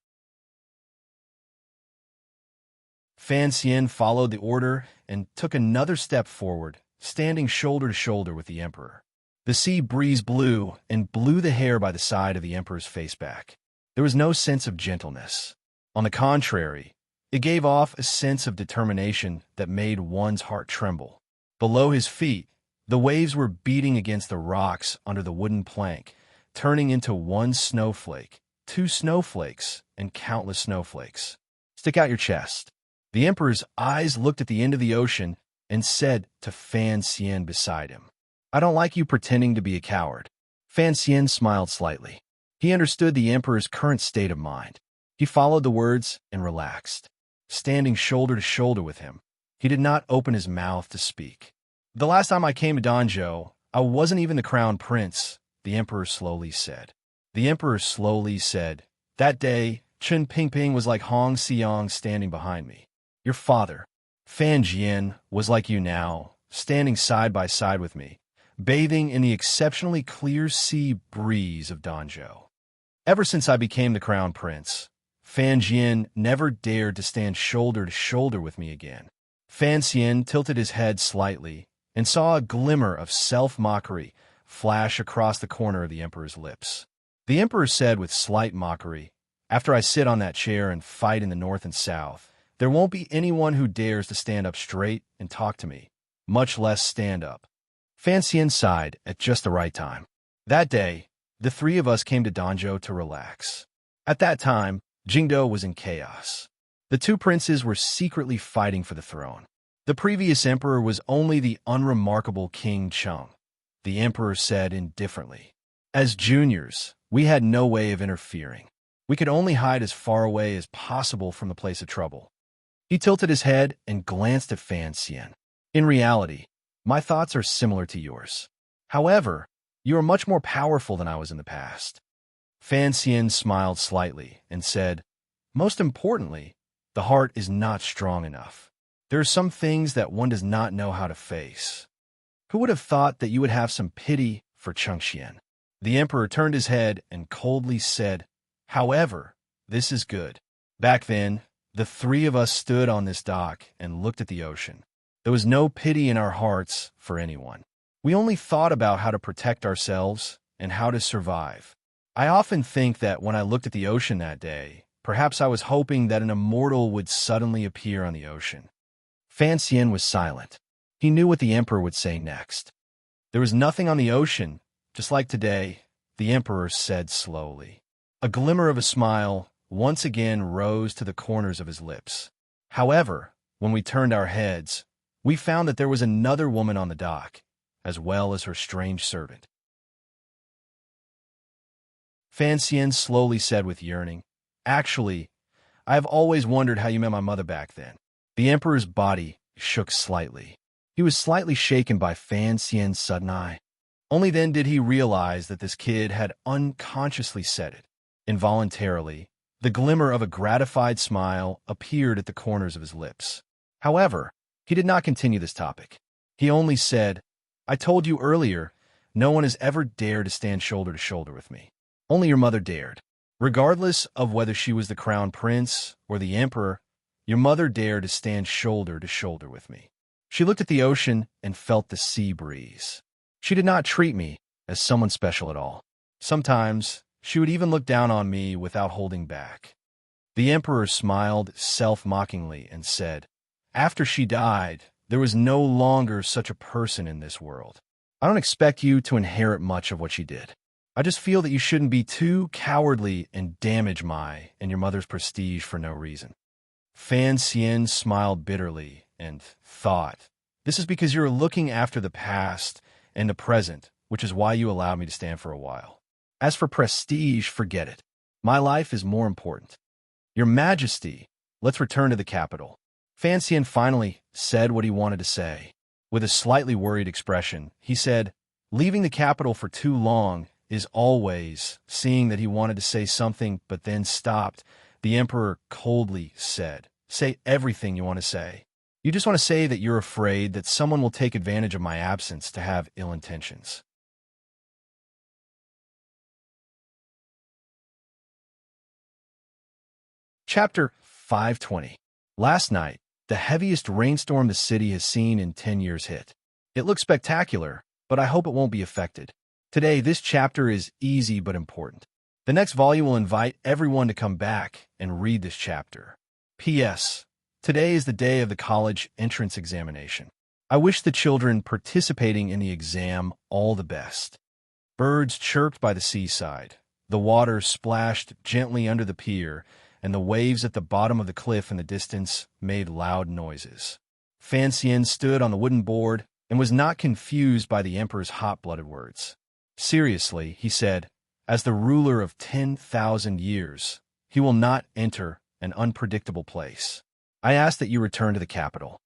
Fan Xian followed the order and took another step forward, standing shoulder to shoulder with the emperor. The sea breeze blew and blew the hair by the side of the emperor's face back. There was no sense of gentleness. On the contrary, it gave off a sense of determination that made one's heart tremble. Below his feet, the waves were beating against the rocks under the wooden plank, turning into one snowflake, two snowflakes, and countless snowflakes. Stick out your chest. The emperor's eyes looked at the end of the ocean and said to Fan Xian beside him, "I don't like you pretending to be a coward." Fan Xian smiled slightly. He understood the emperor's current state of mind. He followed the words and relaxed. Standing shoulder to shoulder with him, he did not open his mouth to speak. "The last time I came to Danzhou, I wasn't even the crown prince," the emperor slowly said. The emperor slowly said, "That day, Chen Pingping was like Hong Xiang standing behind me. Your father, Fan Jian, was like you now, standing side by side with me, bathing in the exceptionally clear sea breeze of Danzhou. Ever since I became the crown prince, Fan Jian never dared to stand shoulder to shoulder with me again." Fan Xian tilted his head slightly and saw a glimmer of self-mockery flash across the corner of the emperor's lips. The emperor said with slight mockery, "After I sit on that chair and fight in the north and south, there won't be anyone who dares to stand up straight and talk to me, much less stand up." Fan Xian sighed at just the right time. That day, the three of us came to Danzhou to relax. At that time, Jingdou was in chaos. The two princes were secretly fighting for the throne. The previous emperor was only the unremarkable King Cheng, the emperor said indifferently. As juniors, we had no way of interfering. We could only hide as far away as possible from the place of trouble. He tilted his head and glanced at Fan Xian. "In reality, my thoughts are similar to yours. However, you are much more powerful than I was in the past." Fan Xian smiled slightly and said, "Most importantly, the heart is not strong enough. There are some things that one does not know how to face. Who would have thought that you would have some pity for Chengxian?" The emperor turned his head and coldly said, "However, this is good." Back then, the three of us stood on this dock and looked at the ocean. There was no pity in our hearts for anyone. We only thought about how to protect ourselves and how to survive. I often think that when I looked at the ocean that day, perhaps I was hoping that an immortal would suddenly appear on the ocean. Fan Xian was silent. He knew what the emperor would say next. "There was nothing on the ocean, just like today," the emperor said slowly. A glimmer of a smile once again rose to the corners of his lips. "However, when we turned our heads, we found that there was another woman on the dock, as well as her strange servant. Fan Xian slowly said with yearning, "Actually, I have always wondered how you met my mother back then." The emperor's body shook slightly. He was slightly shaken by Fan Xian's sudden eye. Only then did he realize that this kid had unconsciously said it. Involuntarily, the glimmer of a gratified smile appeared at the corners of his lips. However, he did not continue this topic. He only said, "I told you earlier, no one has ever dared to stand shoulder to shoulder with me. Only your mother dared. Regardless of whether she was the crown prince or the emperor, your mother dared to stand shoulder to shoulder with me." She looked at the ocean and felt the sea breeze. She did not treat me as someone special at all. Sometimes, she would even look down on me without holding back. The emperor smiled self-mockingly and said, "After she died, there was no longer such a person in this world. I don't expect you to inherit much of what she did. I just feel that you shouldn't be too cowardly and damage my and your mother's prestige for no reason." Fan Xian smiled bitterly and thought, "This is because you're looking after the past and the present, which is why you allowed me to stand for a while. As for prestige, forget it. My life is more important. Your Majesty, let's return to the capital." Fan Xian finally said what he wanted to say. With a slightly worried expression, he said, "Leaving the capital for too long is always," seeing that he wanted to say something but then stopped. The emperor coldly said, "Say everything you want to say. You just want to say that you're afraid that someone will take advantage of my absence to have ill intentions." Chapter 520. Last night, the heaviest rainstorm the city has seen in 10 years hit. It looks spectacular, but I hope it won't be affected. Today, this chapter is easy but important. The next volume will invite everyone to come back and read this chapter. P.S. Today is the day of the college entrance examination. I wish the children participating in the exam all the best. Birds chirped by the seaside. The water splashed gently under the pier, and the waves at the bottom of the cliff in the distance made loud noises. Fan Xian stood on the wooden board and was not confused by the emperor's hot-blooded words. Seriously, he said, as the ruler of 10,000 years, he will not enter an unpredictable place. I ask that you return to the capital.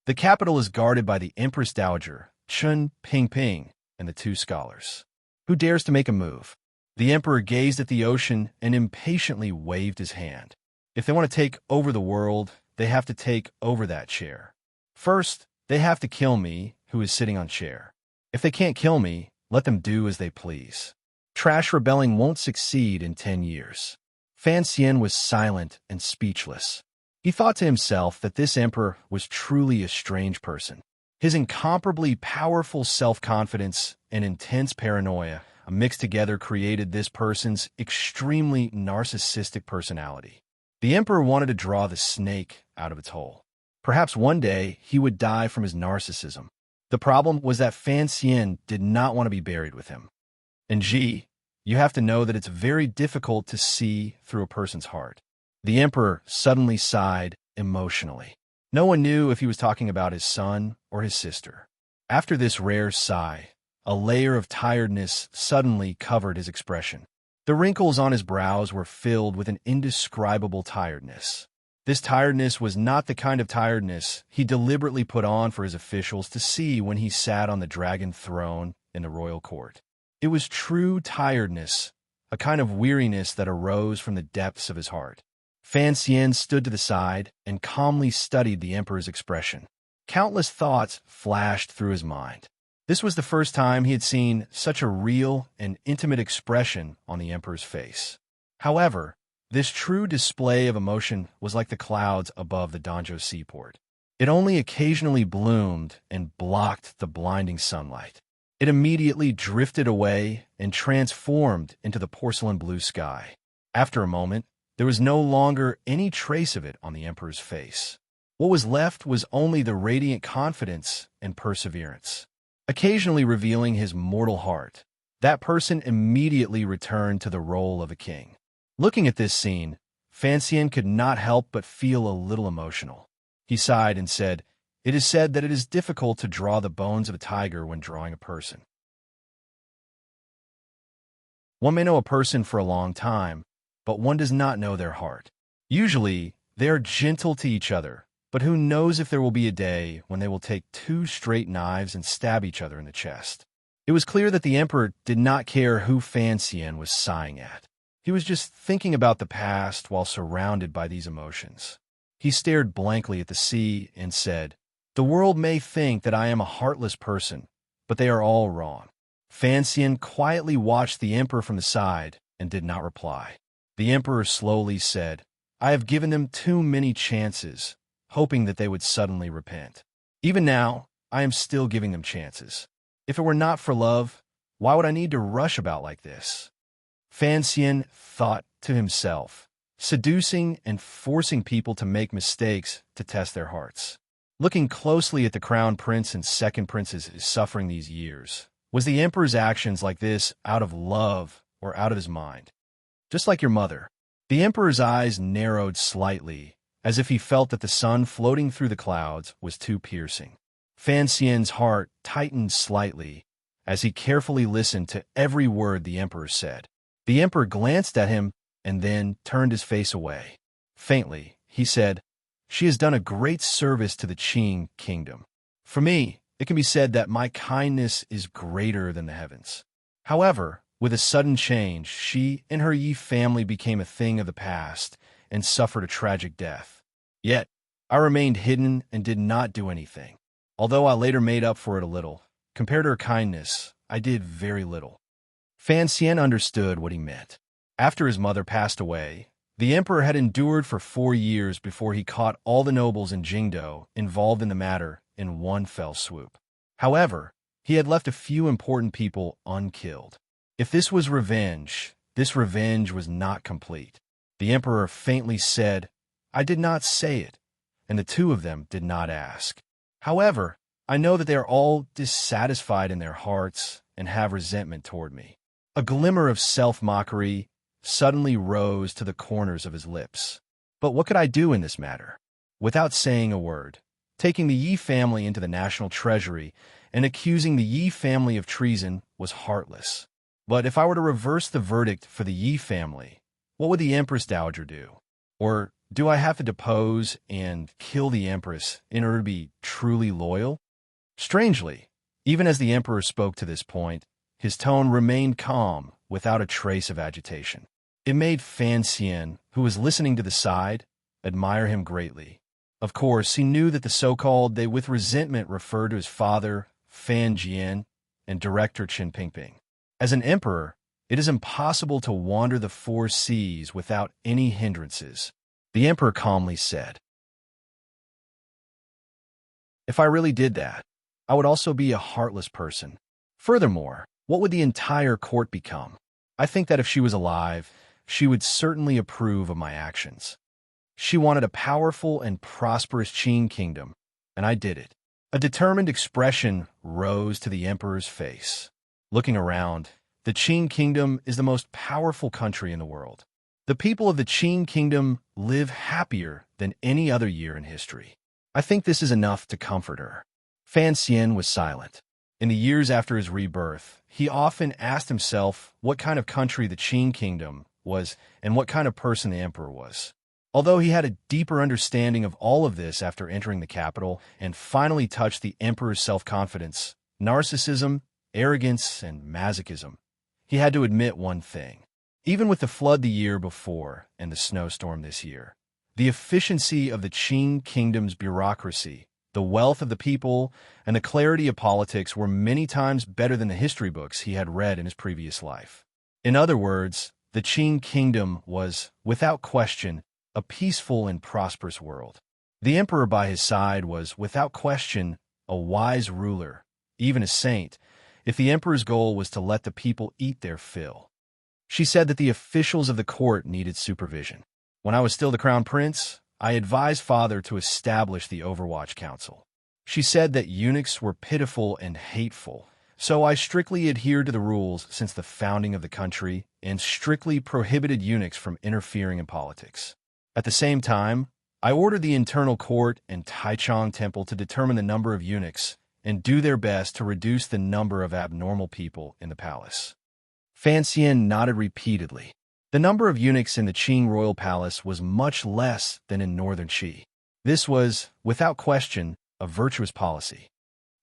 The capital is guarded by the Empress Dowager, Chun Ping, and the 2 scholars. Who dares to make a move? The emperor gazed at the ocean and impatiently waved his hand. If they want to take over the world, they have to take over that chair. First, they have to kill me, who is sitting on chair. If they can't kill me, let them do as they please. Trash rebelling won't succeed in 10 years. Fan Xian was silent and speechless. He thought to himself that this emperor was truly a strange person. His incomparably powerful self-confidence and intense paranoia mixed together created this person's extremely narcissistic personality. The emperor wanted to draw the snake out of its hole. Perhaps one day he would die from his narcissism. The problem was that Fan Xian did not want to be buried with him. And you have to know that it's very difficult to see through a person's heart. The emperor suddenly sighed emotionally. No one knew if he was talking about his son or his sister. After this rare sigh, a layer of tiredness suddenly covered his expression. The wrinkles on his brows were filled with an indescribable tiredness. This tiredness was not the kind of tiredness he deliberately put on for his officials to see when he sat on the dragon throne in the royal court. It was true tiredness, a kind of weariness that arose from the depths of his heart. Fan Xian stood to the side and calmly studied the emperor's expression. Countless thoughts flashed through his mind. This was the first time he had seen such a real and intimate expression on the emperor's face. However, this true display of emotion was like the clouds above the Danzhou seaport. It only occasionally bloomed and blocked the blinding sunlight. It immediately drifted away and transformed into the porcelain blue sky. After a moment, there was no longer any trace of it on the emperor's face. What was left was only the radiant confidence and perseverance, occasionally revealing his mortal heart. That person immediately returned to the role of a king. Looking at this scene, Fan Xian could not help but feel a little emotional. He sighed and said, It is said that it is difficult to draw the bones of a tiger when drawing a person. One may know a person for a long time, but one does not know their heart. Usually, they are gentle to each other, but who knows if there will be a day when they will take two straight knives and stab each other in the chest. It was clear that the emperor did not care who Fan Xian was sighing at. He was just thinking about the past while surrounded by these emotions. He stared blankly at the sea and said, "The world may think that I am a heartless person, but they are all wrong." Fan Xian quietly watched the emperor from the side and did not reply. The emperor slowly said, "I have given them too many chances, hoping that they would suddenly repent. Even now, I am still giving them chances. If it were not for love, why would I need to rush about like this?" Fan Xian thought to himself, seducing and forcing people to make mistakes to test their hearts. Looking closely at the crown prince and second prince's suffering these years, was the emperor's actions like this out of love or out of his mind? Just like your mother. The emperor's eyes narrowed slightly, as if he felt that the sun floating through the clouds was too piercing. Fan Xian's heart tightened slightly as he carefully listened to every word the emperor said. The emperor glanced at him and then turned his face away. Faintly, he said, "She has done a great service to the Qing kingdom. For me, it can be said that my kindness is greater than the heavens." However, with a sudden change, she and her Yi family became a thing of the past and suffered a tragic death. Yet, I remained hidden and did not do anything. Although I later made up for it a little, compared to her kindness, I did very little. Fan Xian understood what he meant. After his mother passed away, the emperor had endured for 4 years before he caught all the nobles in Jingdo involved in the matter in one fell swoop. However, he had left a few important people unkilled. If this was revenge, this revenge was not complete. The emperor faintly said, "I did not say it," and the two of them did not ask. "However, I know that they are all dissatisfied in their hearts and have resentment toward me." A glimmer of self-mockery suddenly rose to the corners of his lips. But what could I do in this matter? Without saying a word, taking the Yi family into the national treasury and accusing the Yi family of treason was heartless. But if I were to reverse the verdict for the Yi family, what would the Empress Dowager do? Or do I have to depose and kill the Empress in order to be truly loyal? Strangely, even as the Emperor spoke to this point, his tone remained calm, without a trace of agitation. It made Fan Xian, who was listening to the side, admire him greatly. Of course, he knew that the so-called they with resentment referred to his father, Fan Jian, and director Qin Pingping. As an emperor, it is impossible to wander the 4 seas without any hindrances. The emperor calmly said, "If I really did that, I would also be a heartless person. Furthermore, what would the entire court become? I think that if she was alive, she would certainly approve of my actions. She wanted a powerful and prosperous Qing kingdom, and I did it." A determined expression rose to the emperor's face. Looking around, the Qing kingdom is the most powerful country in the world. The people of the Qing kingdom live happier than any other year in history. I think this is enough to comfort her. Fan Xian was silent. In the years after his rebirth, he often asked himself what kind of country the Qing kingdom was and what kind of person the emperor was. Although he had a deeper understanding of all of this after entering the capital and finally touched the emperor's self-confidence, narcissism, arrogance, and masochism, he had to admit one thing. Even with the flood the year before and the snowstorm this year, the efficiency of the Qing kingdom's bureaucracy, the wealth of the people, and the clarity of politics were many times better than the history books he had read in his previous life. In other words, the Qing kingdom was, without question, a peaceful and prosperous world. The emperor by his side was, without question, a wise ruler, even a saint, if the emperor's goal was to let the people eat their fill. She said that the officials of the court needed supervision. When I was still the crown prince, I advised father to establish the Overwatch Council. She said that eunuchs were pitiful and hateful, so I strictly adhered to the rules since the founding of the country and strictly prohibited eunuchs from interfering in politics. At the same time, I ordered the internal court and Taichung temple to determine the number of eunuchs and do their best to reduce the number of abnormal people in the palace. Fan Xian nodded repeatedly. The number of eunuchs in the Qing royal palace was much less than in northern Qi. This was, without question, a virtuous policy.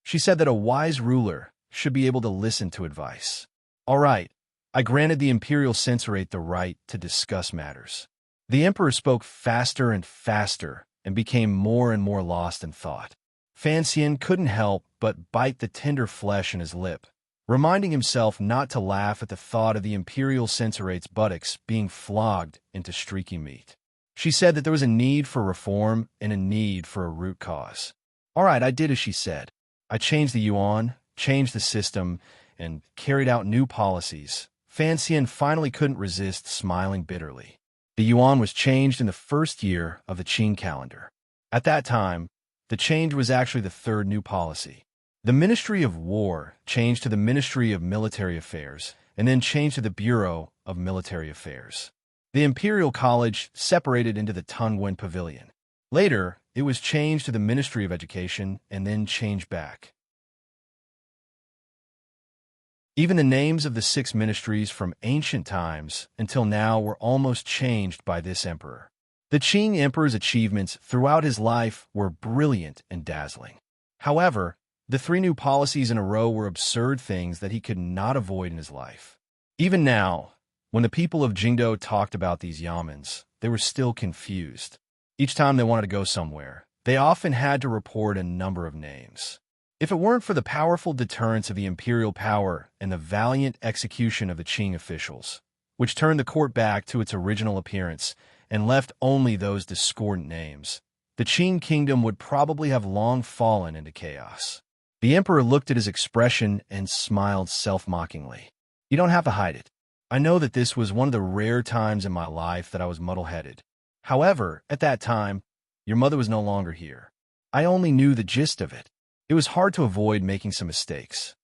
She said that a wise ruler should be able to listen to advice. All right, I granted the imperial censorate the right to discuss matters. The emperor spoke faster and faster and became more and more lost in thought. Fan Xian couldn't help but bite the tender flesh in his lip, reminding himself not to laugh at the thought of the imperial censorate's buttocks being flogged into streaky meat. She said that there was a need for reform and a need for a root cause. All right, I did as she said. I changed the yuan, changed the system, and carried out new policies. Fan Xian finally couldn't resist smiling bitterly. The yuan was changed in the first year of the Qing calendar. At that time, the change was actually the third new policy. The Ministry of War changed to the Ministry of Military Affairs, and then changed to the Bureau of Military Affairs. The Imperial College separated into the Tongwen Pavilion. Later, it was changed to the Ministry of Education, and then changed back. Even the names of the 6 ministries from ancient times until now were almost changed by this emperor. The Qing emperor's achievements throughout his life were brilliant and dazzling. However, the 3 new policies in a row were absurd things that he could not avoid in his life. Even now, when the people of Jingdo talked about these yamens, they were still confused. Each time they wanted to go somewhere, they often had to report a number of names. If it weren't for the powerful deterrence of the imperial power and the valiant execution of the Qing officials, which turned the court back to its original appearance and left only those discordant names, the Qing kingdom would probably have long fallen into chaos. The emperor looked at his expression and smiled self-mockingly. You don't have to hide it. I know that this was one of the rare times in my life that I was muddle-headed. However, at that time, your mother was no longer here. I only knew the gist of it. It was hard to avoid making some mistakes.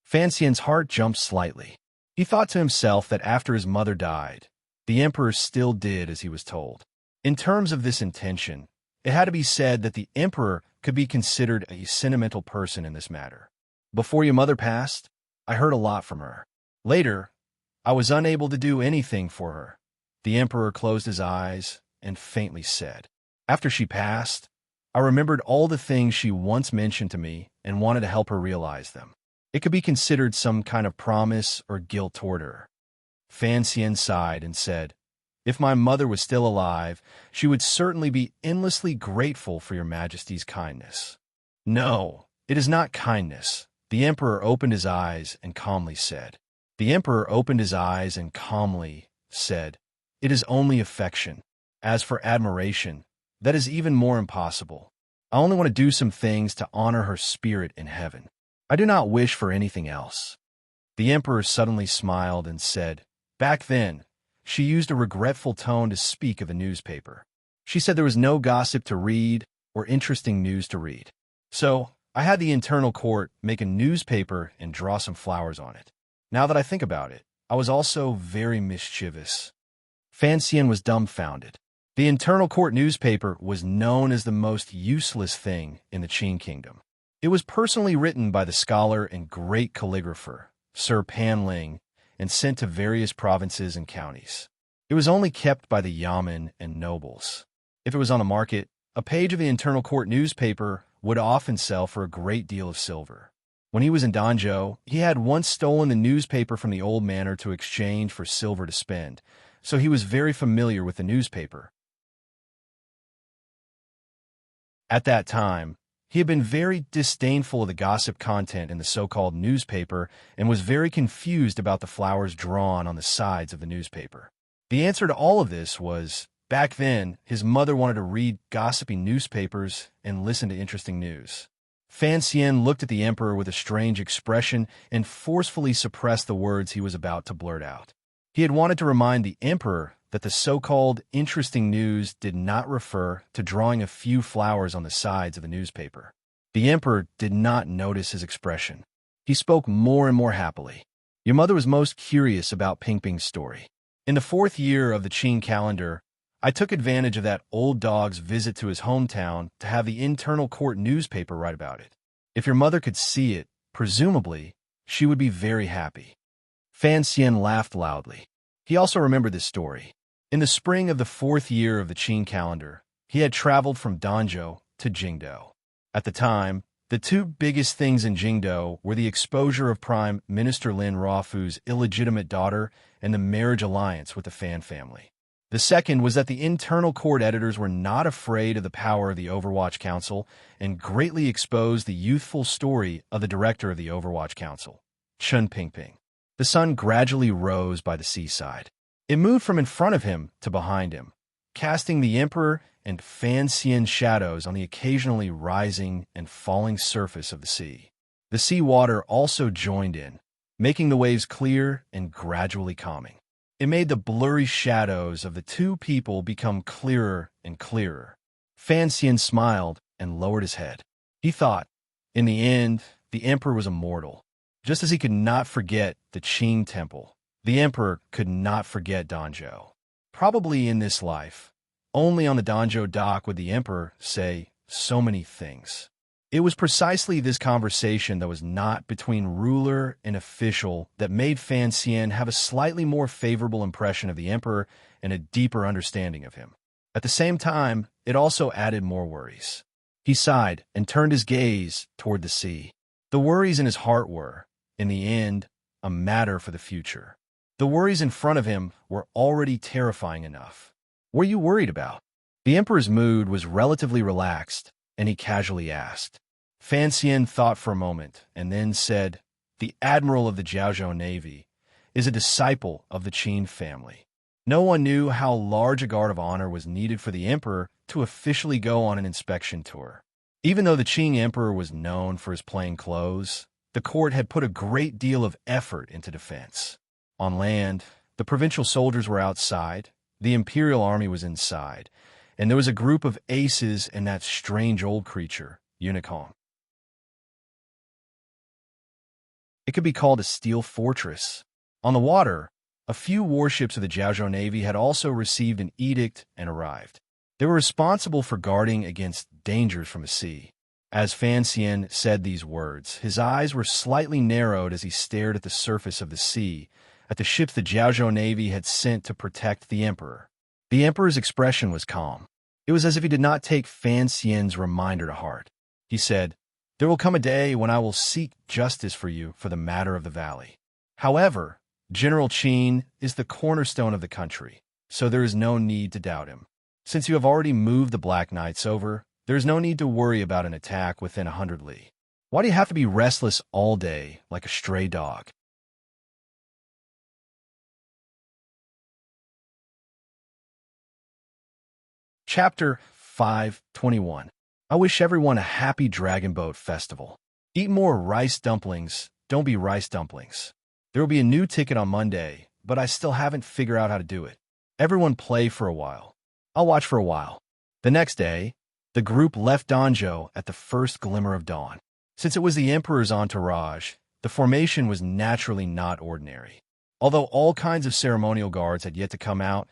Fan Xian's heart jumped slightly. He thought to himself that after his mother died, the emperor still did as he was told. In terms of this intention, it had to be said that the emperor could be considered a sentimental person in this matter. Before your mother passed, I heard a lot from her. Later, I was unable to do anything for her. The emperor closed his eyes and faintly said, after she passed, I remembered all the things she once mentioned to me and wanted to help her realize them. It could be considered some kind of promise or guilt toward her. Fan Xian sighed and said, if my mother was still alive, she would certainly be endlessly grateful for your majesty's kindness. No, it is not kindness. The emperor opened his eyes and calmly said. The emperor opened his eyes and calmly said, it is only affection. As for admiration, that is even more impossible. I only want to do some things to honor her spirit in heaven. I do not wish for anything else. The emperor suddenly smiled and said, back then, she used a regretful tone to speak of the newspaper. She said there was no gossip to read or interesting news to read. So, I had the internal court make a newspaper and draw some flowers on it. Now that I think about it, I was also very mischievous. Fan Xian was dumbfounded. The internal court newspaper was known as the most useless thing in the Qing kingdom. It was personally written by the scholar and great calligrapher, Sir Pan Ling, and sent to various provinces and counties. It was only kept by the yamen and nobles. If it was on the market, a page of the internal court newspaper would often sell for a great deal of silver. When he was in Danzhou, he had once stolen the newspaper from the old manor to exchange for silver to spend, so he was very familiar with the newspaper. At that time, he had been very disdainful of the gossip content in the so-called newspaper and was very confused about the flowers drawn on the sides of the newspaper. The answer to all of this was, back then, his mother wanted to read gossipy newspapers and listen to interesting news. Fan Xian looked at the emperor with a strange expression and forcefully suppressed the words he was about to blurt out. He had wanted to remind the emperor that the so-called interesting news did not refer to drawing a few flowers on the sides of the newspaper. The emperor did not notice his expression. He spoke more and more happily. Your mother was most curious about Ping Ping's story. In the 4th year of the Qing calendar, I took advantage of that old dog's visit to his hometown to have the internal court newspaper write about it. If your mother could see it, presumably, she would be very happy." Fan Xian laughed loudly. He also remembered this story. In the spring of the 4th year of the Qin calendar, he had traveled from Danzhou to Jingdou. At the time, the two biggest things in Jingdou were the exposure of Prime Minister Lin Rafu's illegitimate daughter and the marriage alliance with the Fan family. The second was that the internal court editors were not afraid of the power of the Overwatch Council and greatly exposed the youthful story of the director of the Overwatch Council, Chen Pingping. The sun gradually rose by the seaside. It moved from in front of him to behind him, casting the Emperor and Fan Xian's shadows on the occasionally rising and falling surface of the sea. The sea water also joined in, making the waves clear and gradually calming. It made the blurry shadows of the two people become clearer and clearer. Fan Xian smiled and lowered his head. He thought, in the end, the Emperor was immortal. Just as he could not forget the Qing Temple, the Emperor could not forget Danzhou. Probably in this life, only on the Danzhou dock would the Emperor say so many things. It was precisely this conversation that was not between ruler and official that made Fan Xian have a slightly more favorable impression of the Emperor and a deeper understanding of him. At the same time, it also added more worries. He sighed and turned his gaze toward the sea. The worries in his heart were, in the end, a matter for the future. The worries in front of him were already terrifying enough. What are you worried about? The Emperor's mood was relatively relaxed, and he casually asked. Fan Xian thought for a moment, and then said, "The Admiral of the Jiaozhou Navy is a disciple of the Qin family." No one knew how large a guard of honor was needed for the Emperor to officially go on an inspection tour. Even though the Qing Emperor was known for his plain clothes, the court had put a great deal of effort into defense. On land, the provincial soldiers were outside, the imperial army was inside, and there was a group of aces and that strange old creature, Unicorn. It could be called a steel fortress. On the water, a few warships of the Jiaozhou Navy had also received an edict and arrived. They were responsible for guarding against dangers from the sea. As Fan Xian said these words, his eyes were slightly narrowed as he stared at the surface of the sea, at the ships the Jiaozhou Navy had sent to protect the Emperor. The Emperor's expression was calm. It was as if he did not take Fan Xian's reminder to heart. He said, "There will come a day when I will seek justice for you for the matter of the valley. However, General Qin is the cornerstone of the country, so there is no need to doubt him. Since you have already moved the Black Knights over, there is no need to worry about an attack within 100 li. Why do you have to be restless all day like a stray dog?" Chapter 5:21. I wish everyone a happy Dragon Boat Festival. Eat more rice dumplings, don't be rice dumplings. There will be a new ticket on Monday, but I still haven't figured out how to do it. Everyone play for a while. I'll watch for a while. The next day, the group left Danzhou at the first glimmer of dawn. Since it was the Emperor's entourage, the formation was naturally not ordinary. Although all kinds of ceremonial guards had yet to come out,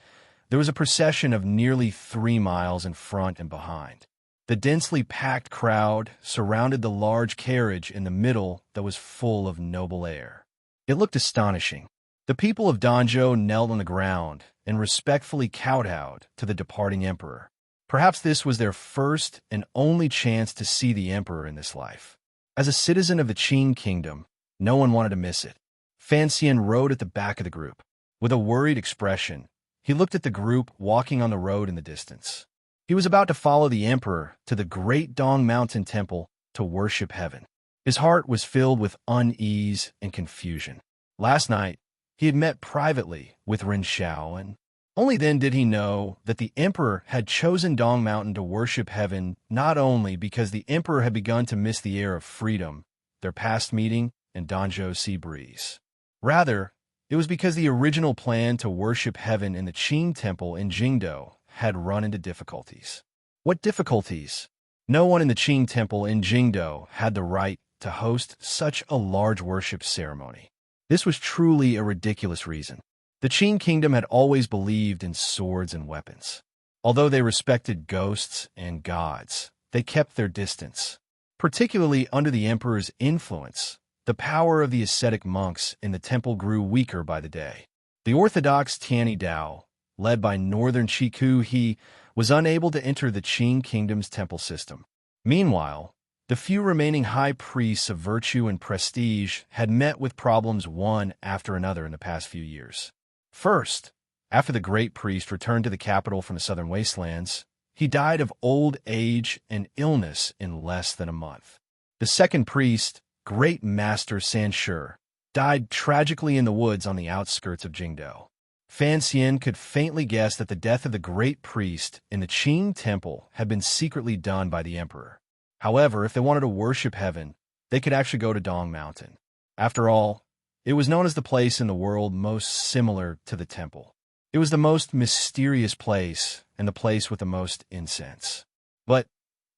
there was a procession of nearly 3 miles in front and behind. The densely packed crowd surrounded the large carriage in the middle that was full of noble air. It looked astonishing. The people of Danzhou knelt on the ground and respectfully kowtowed to the departing Emperor. Perhaps this was their first and only chance to see the Emperor in this life. As a citizen of the Qin kingdom, no one wanted to miss it. Fan Xian rode at the back of the group. With a worried expression, he looked at the group walking on the road in the distance. He was about to follow the Emperor to the Great Dong Mountain Temple to worship heaven. His heart was filled with unease and confusion. Last night, he had met privately with Ren Xiao, and only then did he know that the Emperor had chosen Dong Mountain to worship heaven not only because the Emperor had begun to miss the air of freedom, their past meeting, and Danzhou's sea breeze. Rather, it was because the original plan to worship heaven in the Qin Temple in Jingdou had run into difficulties. What difficulties? No one in the Qin Temple in Jingdou had the right to host such a large worship ceremony. This was truly a ridiculous reason. The Qin kingdom had always believed in swords and weapons. Although they respected ghosts and gods, they kept their distance. Particularly under the emperor's influence, the power of the ascetic monks in the temple grew weaker by the day. The orthodox Tianyi Dao, led by northern Chiku He, was unable to enter the Qing kingdom's temple system. Meanwhile, the few remaining high priests of virtue and prestige had met with problems one after another in the past few years. First, after the great priest returned to the capital from the southern wastelands, he died of old age and illness in less than a month. The second priest, Great Master Sanshi, died tragically in the woods on the outskirts of Jingdou. Fan Xian could faintly guess that the death of the great priest in the Qing temple had been secretly done by the emperor. However, if they wanted to worship heaven, they could actually go to Dong Mountain. After all, it was known as the place in the world most similar to the temple. It was the most mysterious place and the place with the most incense. But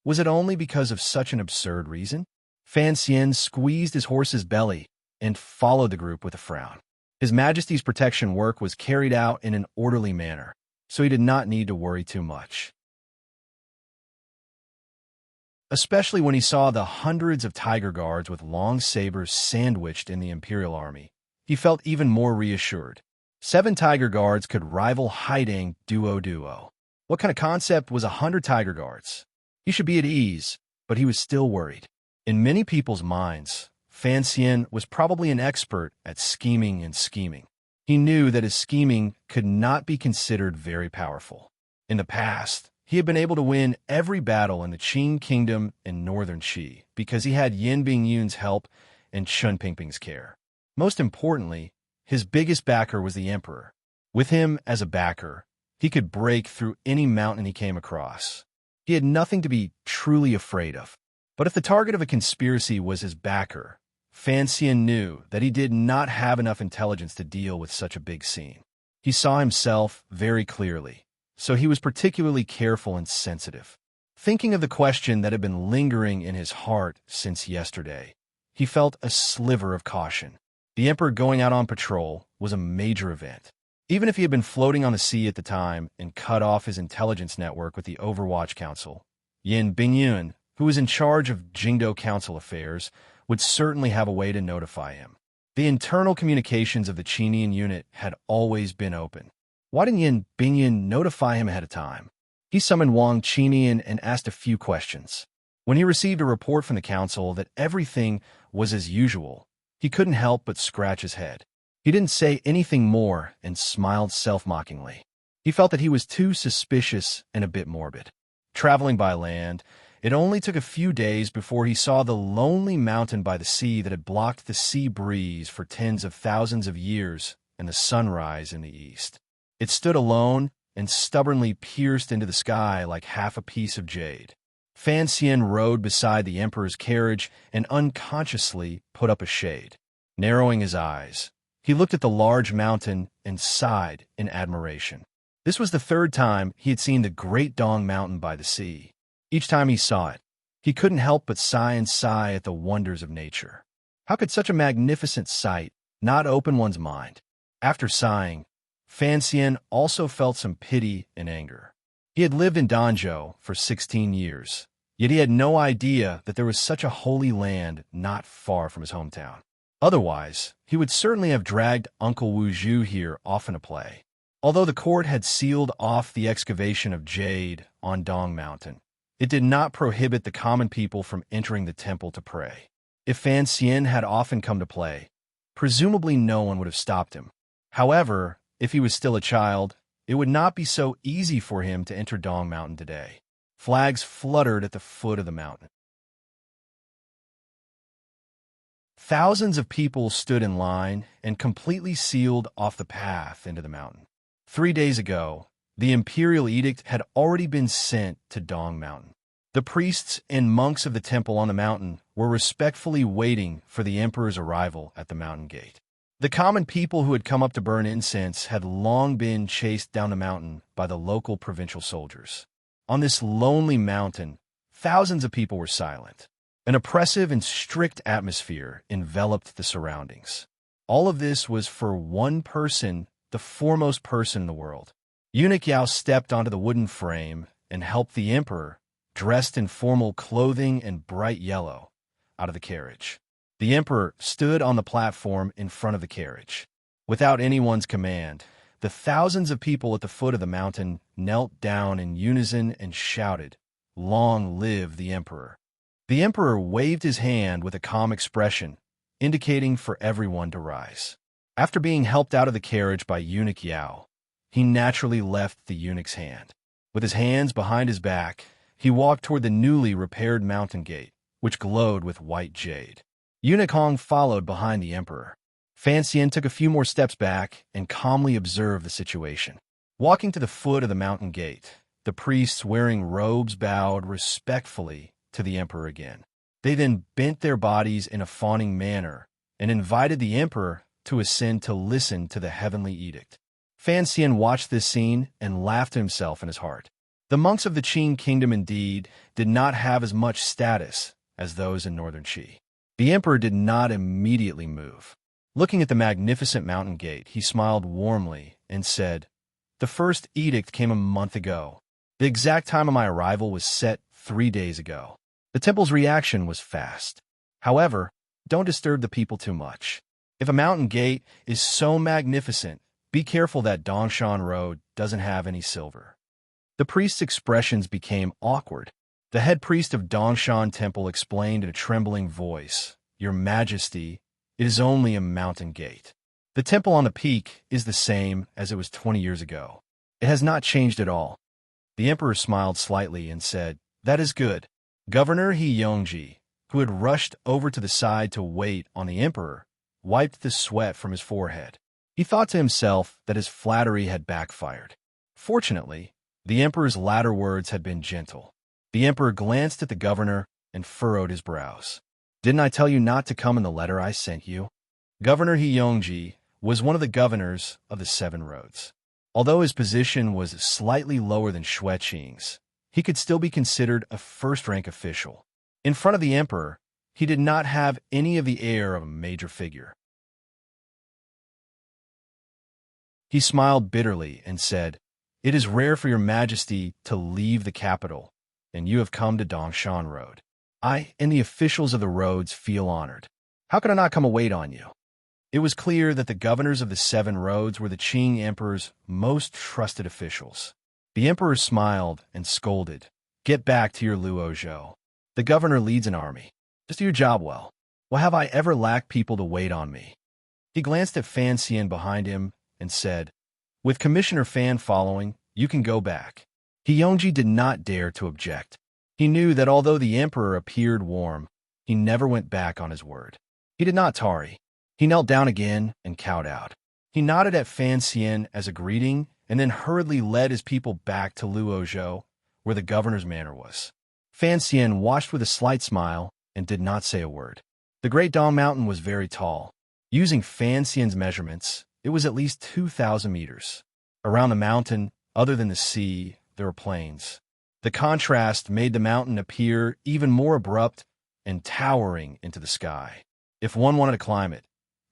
was it only because of such an absurd reason? Fan Xian squeezed his horse's belly and followed the group with a frown. His Majesty's protection work was carried out in an orderly manner, so he did not need to worry too much. Especially when he saw the hundreds of tiger guards with long sabers sandwiched in the Imperial Army, he felt even more reassured. 7 tiger guards could rival Haidang duo. What kind of concept was 100 tiger guards? He should be at ease, but he was still worried. In many people's minds, Fan Xian was probably an expert at scheming and scheming. He knew that his scheming could not be considered very powerful. In the past, he had been able to win every battle in the Qing kingdom and northern Qi because he had Yin Bingyun's help and Chun Pingping's care. Most importantly, his biggest backer was the emperor. With him as a backer, he could break through any mountain he came across. He had nothing to be truly afraid of. But if the target of a conspiracy was his backer, Fan Xian knew that he did not have enough intelligence to deal with such a big scene. He saw himself very clearly, so he was particularly careful and sensitive. Thinking of the question that had been lingering in his heart since yesterday, he felt a sliver of caution. The emperor going out on patrol was a major event. Even if he had been floating on the sea at the time and cut off his intelligence network with the Overwatch Council, Yin Bingyun, who was in charge of Jingdou Council affairs, would certainly have a way to notify him. The internal communications of the Qinian unit had always been open. Why didn't Yin Bingyun notify him ahead of time? He summoned Wang Qinian and asked a few questions. When he received a report from the council that everything was as usual, he couldn't help but scratch his head. He didn't say anything more and smiled self-mockingly. He felt that he was too suspicious and a bit morbid. Traveling by land, it only took a few days before he saw the lonely mountain by the sea that had blocked the sea breeze for tens of thousands of years and the sunrise in the east. It stood alone and stubbornly pierced into the sky like half a piece of jade. Fan Xian rode beside the emperor's carriage and unconsciously put up a shade. Narrowing his eyes, he looked at the large mountain and sighed in admiration. This was the 3rd time he had seen the great Dong Mountain by the sea. Each time he saw it, he couldn't help but sigh at the wonders of nature. How could such a magnificent sight not open one's mind? After sighing, Fan Xian also felt some pity and anger. He had lived in Danzhou for 16 years, yet he had no idea that there was such a holy land not far from his hometown. Otherwise, he would certainly have dragged Uncle Wu Zhu here often to play. Although the court had sealed off the excavation of jade on Dong Mountain, it did not prohibit the common people from entering the temple to pray. If Fan Xian had often come to play, presumably no one would have stopped him. However, if he was still a child, it would not be so easy for him to enter Dong Mountain today. Flags fluttered at the foot of the mountain. Thousands of people stood in line and completely sealed off the path into the mountain. 3 days ago, the imperial edict had already been sent to Dong Mountain. The priests and monks of the temple on the mountain were respectfully waiting for the emperor's arrival at the mountain gate. The common people who had come up to burn incense had long been chased down the mountain by the local provincial soldiers. On this lonely mountain, thousands of people were silent. An oppressive and strict atmosphere enveloped the surroundings. All of this was for one person, the foremost person in the world. Eunuch Yao stepped onto the wooden frame and helped the emperor, dressed in formal clothing and bright yellow, out of the carriage. The emperor stood on the platform in front of the carriage. Without anyone's command, the thousands of people at the foot of the mountain knelt down in unison and shouted, "Long live the emperor!" The emperor waved his hand with a calm expression, indicating for everyone to rise. After being helped out of the carriage by Eunuch Yao, he naturally left the eunuch's hand. With his hands behind his back, he walked toward the newly repaired mountain gate, which glowed with white jade. Eunuch Hong followed behind the emperor. Fan Xian took a few more steps back and calmly observed the situation. Walking to the foot of the mountain gate, the priests wearing robes bowed respectfully to the emperor again. They then bent their bodies in a fawning manner and invited the emperor to ascend to listen to the heavenly edict. Fan Xian watched this scene and laughed to himself in his heart. The monks of the Qing kingdom indeed did not have as much status as those in northern Qi. The emperor did not immediately move. Looking at the magnificent mountain gate, he smiled warmly and said, "The first edict came a month ago. The exact time of my arrival was set 3 days ago. The temple's reaction was fast. However, don't disturb the people too much. If a mountain gate is so magnificent, be careful that Dongshan Road doesn't have any silver." The priest's expressions became awkward. The head priest of Dongshan Temple explained in a trembling voice, "Your Majesty, it is only a mountain gate. The temple on the peak is the same as it was 20 years ago. It has not changed at all." The emperor smiled slightly and said, "That is good." Governor He Yongji, who had rushed over to the side to wait on the emperor, wiped the sweat from his forehead. He thought to himself that his flattery had backfired. Fortunately, the emperor's latter words had been gentle. The emperor glanced at the governor and furrowed his brows. "Didn't I tell you not to come in the letter I sent you?" Governor He Yongji was one of the governors of the 7 roads. Although his position was slightly lower than Xue Qing's, he could still be considered a first-rank official. In front of the emperor, he did not have any of the air of a major figure. He smiled bitterly and said, "It is rare for your Majesty to leave the capital, and you have come to Dongshan Road. I and the officials of the roads feel honored. How could I not come await on you?" It was clear that the governors of the 7 roads were the Qing emperor's most trusted officials. The emperor smiled and scolded, "Get back to your Luozhou. The governor leads an army. Just do your job well. Well, have I ever lacked people to wait on me?" He glanced at Fan Xian behind him and said, "With Commissioner Fan following, you can go back." He Yongji did not dare to object. He knew that although the emperor appeared warm, he never went back on his word. He did not tarry. He knelt down again and cowed out. He nodded at Fan Xian as a greeting and then hurriedly led his people back to Luozhou, where the governor's manor was. Fan Xian watched with a slight smile and did not say a word. The Great Dong Mountain was very tall. Using Fan Xian's measurements, it was at least 2,000 meters. Around the mountain, other than the sea, there were plains. The contrast made the mountain appear even more abrupt and towering into the sky. If one wanted to climb it,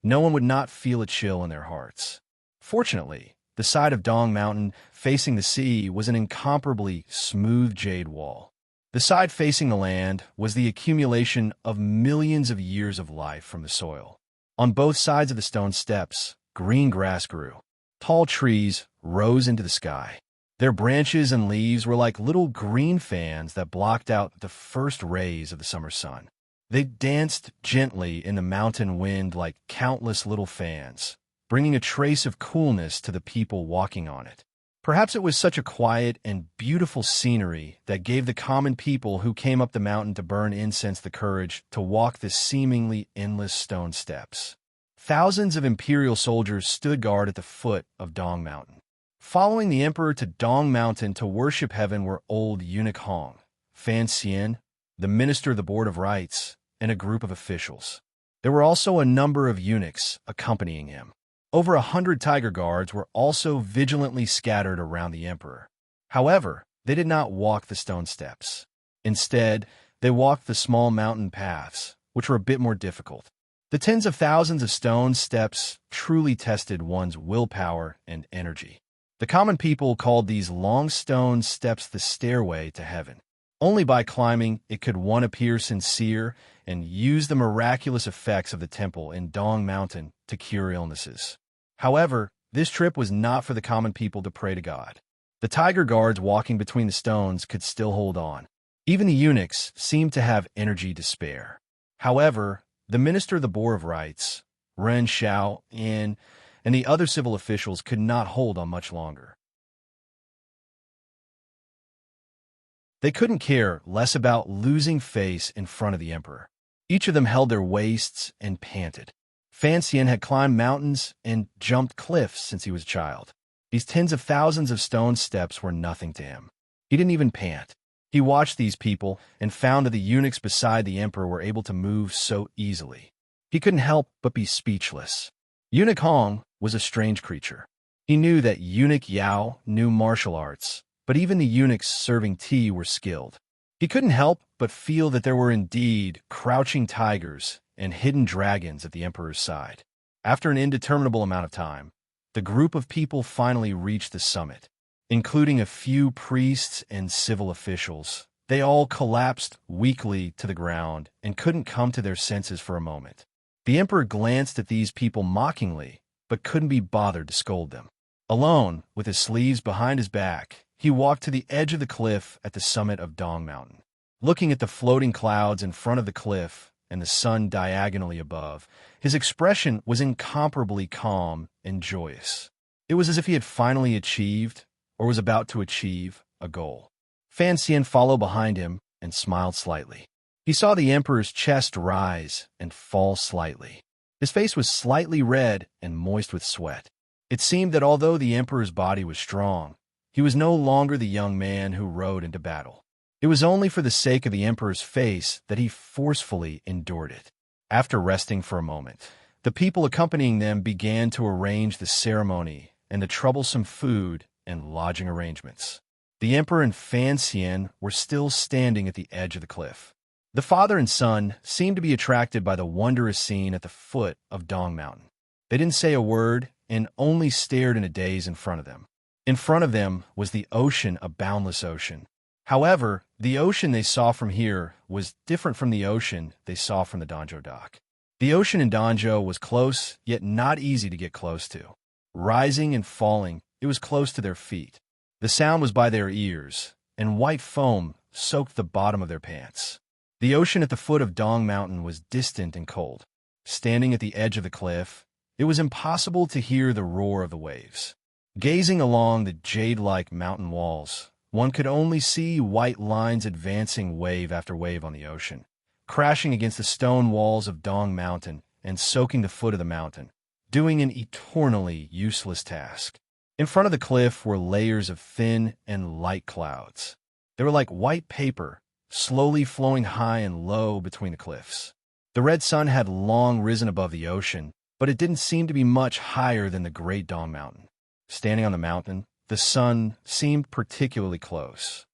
no one would not feel a chill in their hearts. Fortunately, the side of Dong Mountain facing the sea was an incomparably smooth jade wall. The side facing the land was the accumulation of millions of years of life from the soil. On both sides of the stone steps, green grass grew. Tall trees rose into the sky. Their branches and leaves were like little green fans that blocked out the first rays of the summer sun. They danced gently in the mountain wind like countless little fans, bringing a trace of coolness to the people walking on it. Perhaps it was such a quiet and beautiful scenery that gave the common people who came up the mountain to burn incense the courage to walk the seemingly endless stone steps. Thousands of imperial soldiers stood guard at the foot of Dong Mountain. Following the emperor to Dong Mountain to worship heaven were old Eunuch Hong, Fan Xian, the minister of the Board of Rites, and a group of officials. There were also a number of eunuchs accompanying him. Over 100 tiger guards were also vigilantly scattered around the emperor. However, they did not walk the stone steps. Instead, they walked the small mountain paths, which were a bit more difficult. The tens of thousands of stone steps truly tested one's willpower and energy. The common people called these long stone steps the stairway to heaven. Only by climbing it could one appear sincere and use the miraculous effects of the temple in Dong Mountain to cure illnesses. However, this trip was not for the common people to pray to God. The tiger guards walking between the stones could still hold on. Even the eunuchs seemed to have energy to spare. However, the minister of the Board of Rites, Ren Xiao In, and the other civil officials could not hold on much longer. They couldn't care less about losing face in front of the emperor. Each of them held their waists and panted. Fan Xian had climbed mountains and jumped cliffs since he was a child. These tens of thousands of stone steps were nothing to him. He didn't even pant. He watched these people and found that the eunuchs beside the emperor were able to move so easily. He couldn't help but be speechless. Eunuch Hong was a strange creature. He knew that Eunuch Yao knew martial arts, but even the eunuchs serving tea were skilled. He couldn't help but feel that there were indeed crouching tigers and hidden dragons at the emperor's side. After an indeterminable amount of time, the group of people finally reached the summit, including a few priests and civil officials. They all collapsed weakly to the ground and couldn't come to their senses for a moment. The emperor glanced at these people mockingly, but couldn't be bothered to scold them. Alone, with his sleeves behind his back, he walked to the edge of the cliff at the summit of Dong Mountain. Looking at the floating clouds in front of the cliff and the sun diagonally above, his expression was incomparably calm and joyous. It was as if he had finally achieved, or was about to achieve, a goal. Fan Xian followed behind him and smiled slightly. He saw the emperor's chest rise and fall slightly. His face was slightly red and moist with sweat. It seemed that although the emperor's body was strong, he was no longer the young man who rode into battle. It was only for the sake of the emperor's face that he forcefully endured it. After resting for a moment, the people accompanying them began to arrange the ceremony and the troublesome food and lodging arrangements. The emperor and Fan Xian were still standing at the edge of the cliff. The father and son seemed to be attracted by the wondrous scene at the foot of Dong Mountain. They didn't say a word and only stared in a daze in front of them. In front of them was the ocean, a boundless ocean. However, the ocean they saw from here was different from the ocean they saw from the Danzhou dock. The ocean in Danzhou was close, yet not easy to get close to. Rising and falling, it was close to their feet. The sound was by their ears, and white foam soaked the bottom of their pants. The ocean at the foot of Dong Mountain was distant and cold. Standing at the edge of the cliff, it was impossible to hear the roar of the waves. Gazing along the jade-like mountain walls, one could only see white lines advancing wave after wave on the ocean, crashing against the stone walls of Dong Mountain and soaking the foot of the mountain, doing an eternally useless task. In front of the cliff were layers of thin and light clouds. They were like white paper, slowly flowing high and low between the cliffs. The red sun had long risen above the ocean, but it didn't seem to be much higher than the great Dong Mountain. Standing on the mountain, the sun seemed particularly close.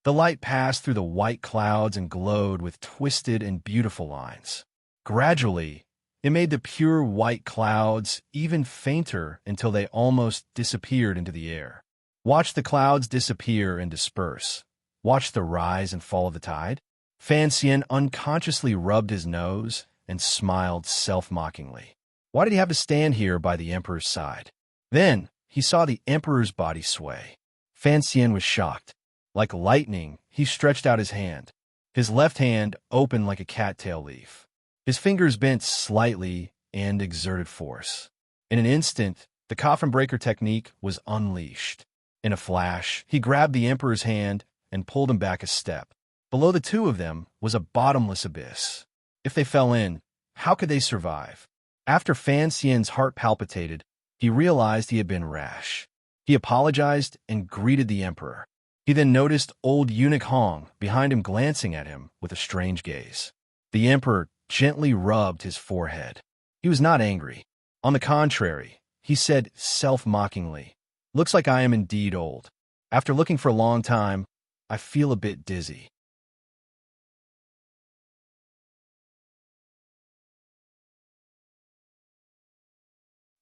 The light passed through the white clouds and glowed with twisted and beautiful lines. Gradually, it made the pure white clouds even fainter until they almost disappeared into the air. Watch the clouds disappear and disperse. Watch the rise and fall of the tide. Fan Xian unconsciously rubbed his nose and smiled self-mockingly. Why did he have to stand here by the emperor's side? Then he saw the emperor's body sway. Fan Xian was shocked. Like lightning, he stretched out his hand. His left hand opened like a cattail leaf. His fingers bent slightly and exerted force. In an instant, the coffin breaker technique was unleashed. In a flash, he grabbed the emperor's hand and pulled him back a step. Below the two of them was a bottomless abyss. If they fell in, how could they survive? After Fan Xian's heart palpitated, he realized he had been rash. He apologized and greeted the emperor. He then noticed old eunuch Hong behind him glancing at him with a strange gaze. The emperor gently rubbed his forehead. He was not angry. On the contrary, he said self-mockingly, "Looks like I am indeed old. After looking for a long time, I feel a bit dizzy."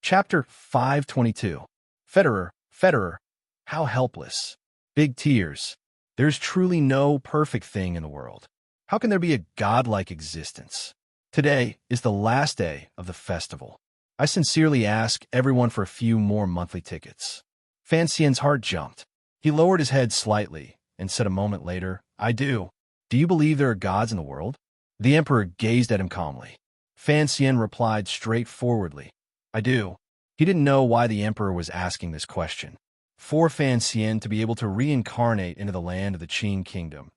Chapter 522. Federer, Federer, how helpless. Big tears. There's truly no perfect thing in the world. How can there be a godlike existence? Today is the last day of the festival. I sincerely ask everyone for a few more monthly tickets. Fan Xian's heart jumped. He lowered his head slightly and said a moment later, I do. Do you believe there are gods in the world? The emperor gazed at him calmly. Fan Xian replied straightforwardly, I do. He didn't know why the emperor was asking this question. For Fan Xian to be able to reincarnate into the land of the Qing kingdom,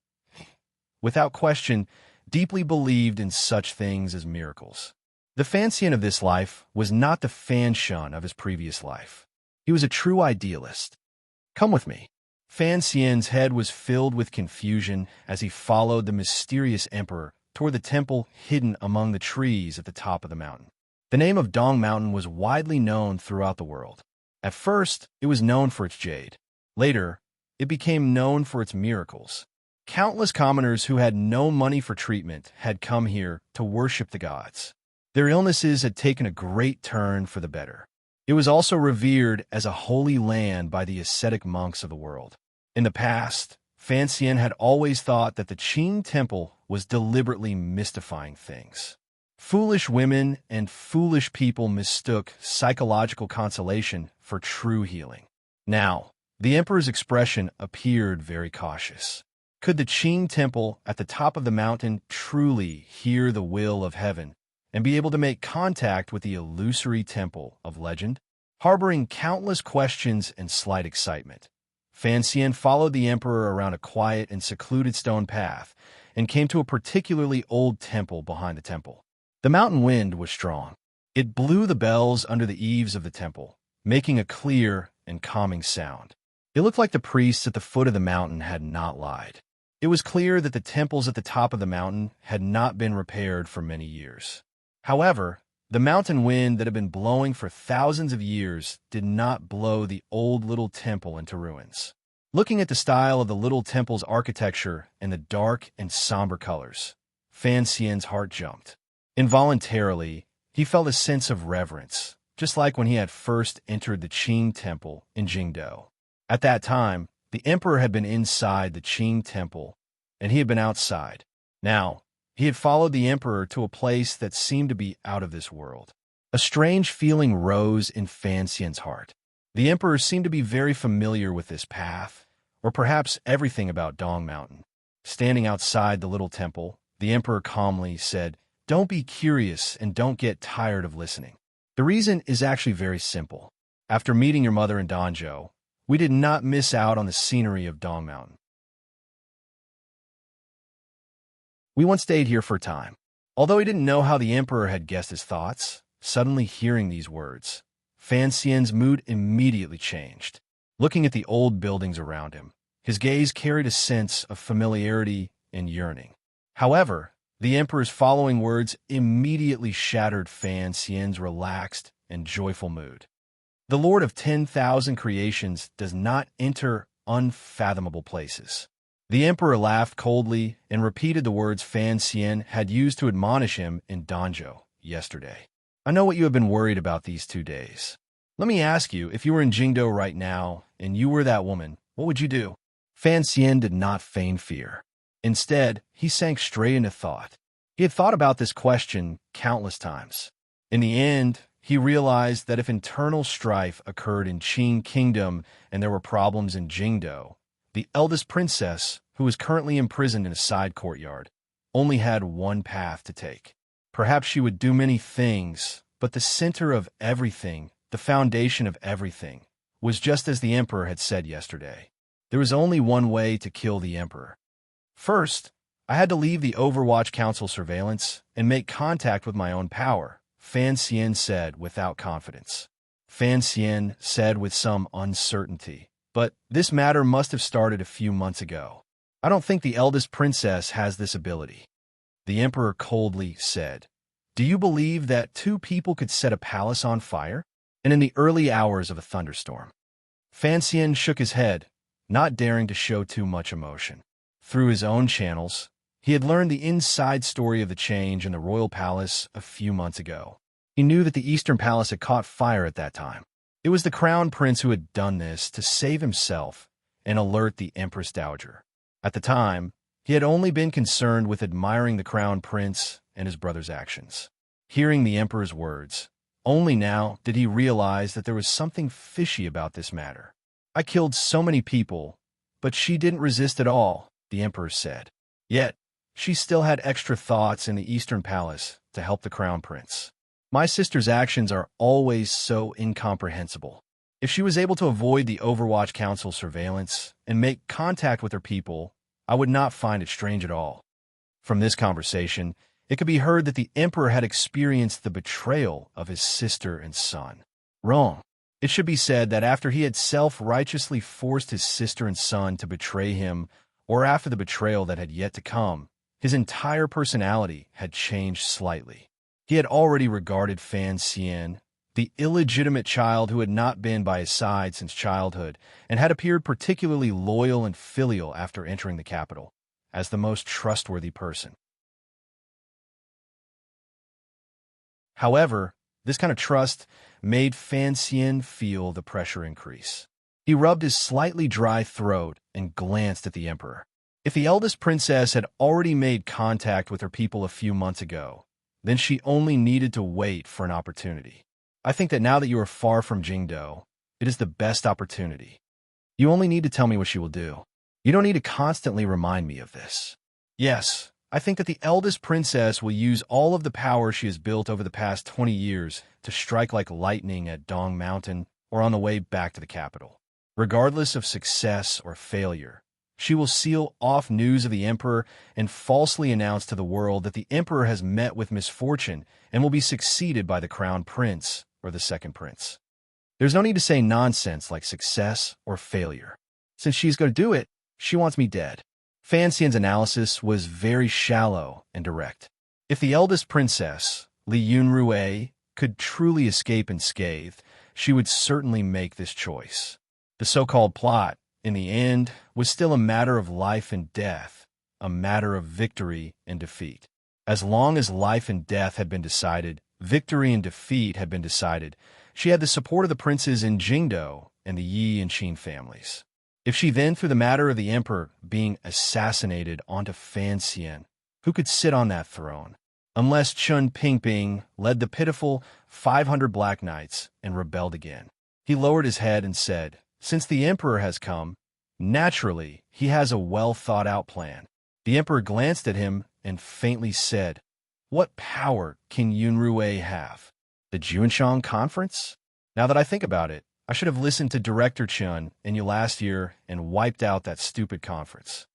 without question, deeply believed in such things as miracles. The Fan Xian of this life was not the Fan Shun of his previous life. He was a true idealist. Come with me. Fan Xian's head was filled with confusion as he followed the mysterious emperor toward the temple hidden among the trees at the top of the mountain. The name of Dong Mountain was widely known throughout the world. At first, it was known for its jade. Later, it became known for its miracles. Countless commoners who had no money for treatment had come here to worship the gods. Their illnesses had taken a great turn for the better. It was also revered as a holy land by the ascetic monks of the world. In the past, Fan Xian had always thought that the Qing temple was deliberately mystifying things. Foolish women and foolish people mistook psychological consolation for true healing. Now, the emperor's expression appeared very cautious. Could the Qing temple at the top of the mountain truly hear the will of heaven and be able to make contact with the illusory temple of legend? Harboring countless questions and slight excitement, Fan Xian followed the emperor around a quiet and secluded stone path and came to a particularly old temple behind the temple. The mountain wind was strong. It blew the bells under the eaves of the temple, making a clear and calming sound. It looked like the priests at the foot of the mountain had not lied. It was clear that the temples at the top of the mountain had not been repaired for many years. However, the mountain wind that had been blowing for thousands of years did not blow the old little temple into ruins. Looking at the style of the little temple's architecture and the dark and somber colors, Fan Xian's heart jumped. Involuntarily, he felt a sense of reverence, just like when he had first entered the Qing temple in Jingdou. At that time, the emperor had been inside the Qing temple, and he had been outside. Now, he had followed the emperor to a place that seemed to be out of this world. A strange feeling rose in Fan Xian's heart. The emperor seemed to be very familiar with this path, or perhaps everything about Dong Mountain. Standing outside the little temple, the emperor calmly said, Don't be curious and don't get tired of listening. The reason is actually very simple. After meeting your mother in Danzhou, we did not miss out on the scenery of Dong Mountain. We once stayed here for a time. Although he didn't know how the emperor had guessed his thoughts, suddenly hearing these words, Fan Xian's mood immediately changed. Looking at the old buildings around him, his gaze carried a sense of familiarity and yearning. However, the emperor's following words immediately shattered Fan Xian's relaxed and joyful mood. The Lord of 10,000 creations does not enter unfathomable places. The emperor laughed coldly and repeated the words Fan Xian had used to admonish him in Danzhou yesterday. I know what you have been worried about these 2 days. Let me ask you, if you were in Jingdou right now and you were that woman, what would you do? Fan Xian did not feign fear. Instead, he sank straight into thought. He had thought about this question countless times. In the end, he realized that if internal strife occurred in Qing Kingdom and there were problems in Jingdou, the eldest princess, who was currently imprisoned in a side courtyard, only had one path to take. Perhaps she would do many things, but the center of everything, the foundation of everything, was just as the emperor had said yesterday. There was only one way to kill the emperor. First, I had to leave the Overwatch Council surveillance and make contact with my own power, Fan Xian said without confidence. Fan Xian said with some uncertainty, but this matter must have started a few months ago. I don't think the eldest princess has this ability. The emperor coldly said, Do you believe that 2 people could set a palace on fire? And in the early hours of a thunderstorm? Fan Xian shook his head, not daring to show too much emotion. Through his own channels, he had learned the inside story of the change in the royal palace a few months ago. He knew that the Eastern Palace had caught fire at that time. It was the Crown Prince who had done this to save himself and alert the Empress Dowager. At the time, he had only been concerned with admiring the Crown Prince and his brother's actions. Hearing the Emperor's words, only now did he realize that there was something fishy about this matter. "I killed so many people, but she didn't resist at all," the Emperor said. Yet, she still had extra thoughts in the Eastern Palace to help the Crown Prince. "My sister's actions are always so incomprehensible. If she was able to avoid the Overwatch Council's surveillance and make contact with her people, I would not find it strange at all." From this conversation, it could be heard that the Emperor had experienced the betrayal of his sister and son. Wrong. It should be said that after he had self-righteously forced his sister and son to betray him, or after the betrayal that had yet to come, his entire personality had changed slightly. He had already regarded Fan Xian, the illegitimate child who had not been by his side since childhood and had appeared particularly loyal and filial after entering the capital, as the most trustworthy person. However, this kind of trust made Fan Xian feel the pressure increase. He rubbed his slightly dry throat and glanced at the Emperor. If the eldest princess had already made contact with her people a few months ago, then she only needed to wait for an opportunity. "I think that now that you are far from Jingdo, it is the best opportunity. You only need to tell me what she will do. You don't need to constantly remind me of this." "Yes, I think that the eldest princess will use all of the power she has built over the past 20 years to strike like lightning at Dong Mountain or on the way back to the capital. Regardless of success or failure, she will seal off news of the Emperor and falsely announce to the world that the Emperor has met with misfortune and will be succeeded by the Crown Prince or the Second Prince. There's no need to say nonsense like success or failure. Since she's going to do it, she wants me dead." Fan Xian's analysis was very shallow and direct. If the eldest princess, Li Yunrui, could truly escape unscathed, she would certainly make this choice. The so-called plot, in the end, was still a matter of life and death, a matter of victory and defeat. As long as life and death had been decided, victory and defeat had been decided, she had the support of the princes in Jingdo and the Yi and Qin families. If she then threw the matter of the Emperor being assassinated onto Fan Xian, who could sit on that throne? Unless Chun Pingping led the pitiful 500 Black Knights and rebelled again. He lowered his head and said, "Since the Emperor has come, naturally, he has a well-thought-out plan." The Emperor glanced at him and faintly said, "What power can Yunrui have? The Juanshang Conference? Now that I think about it, I should have listened to Director Chun in you last year and wiped out that stupid conference."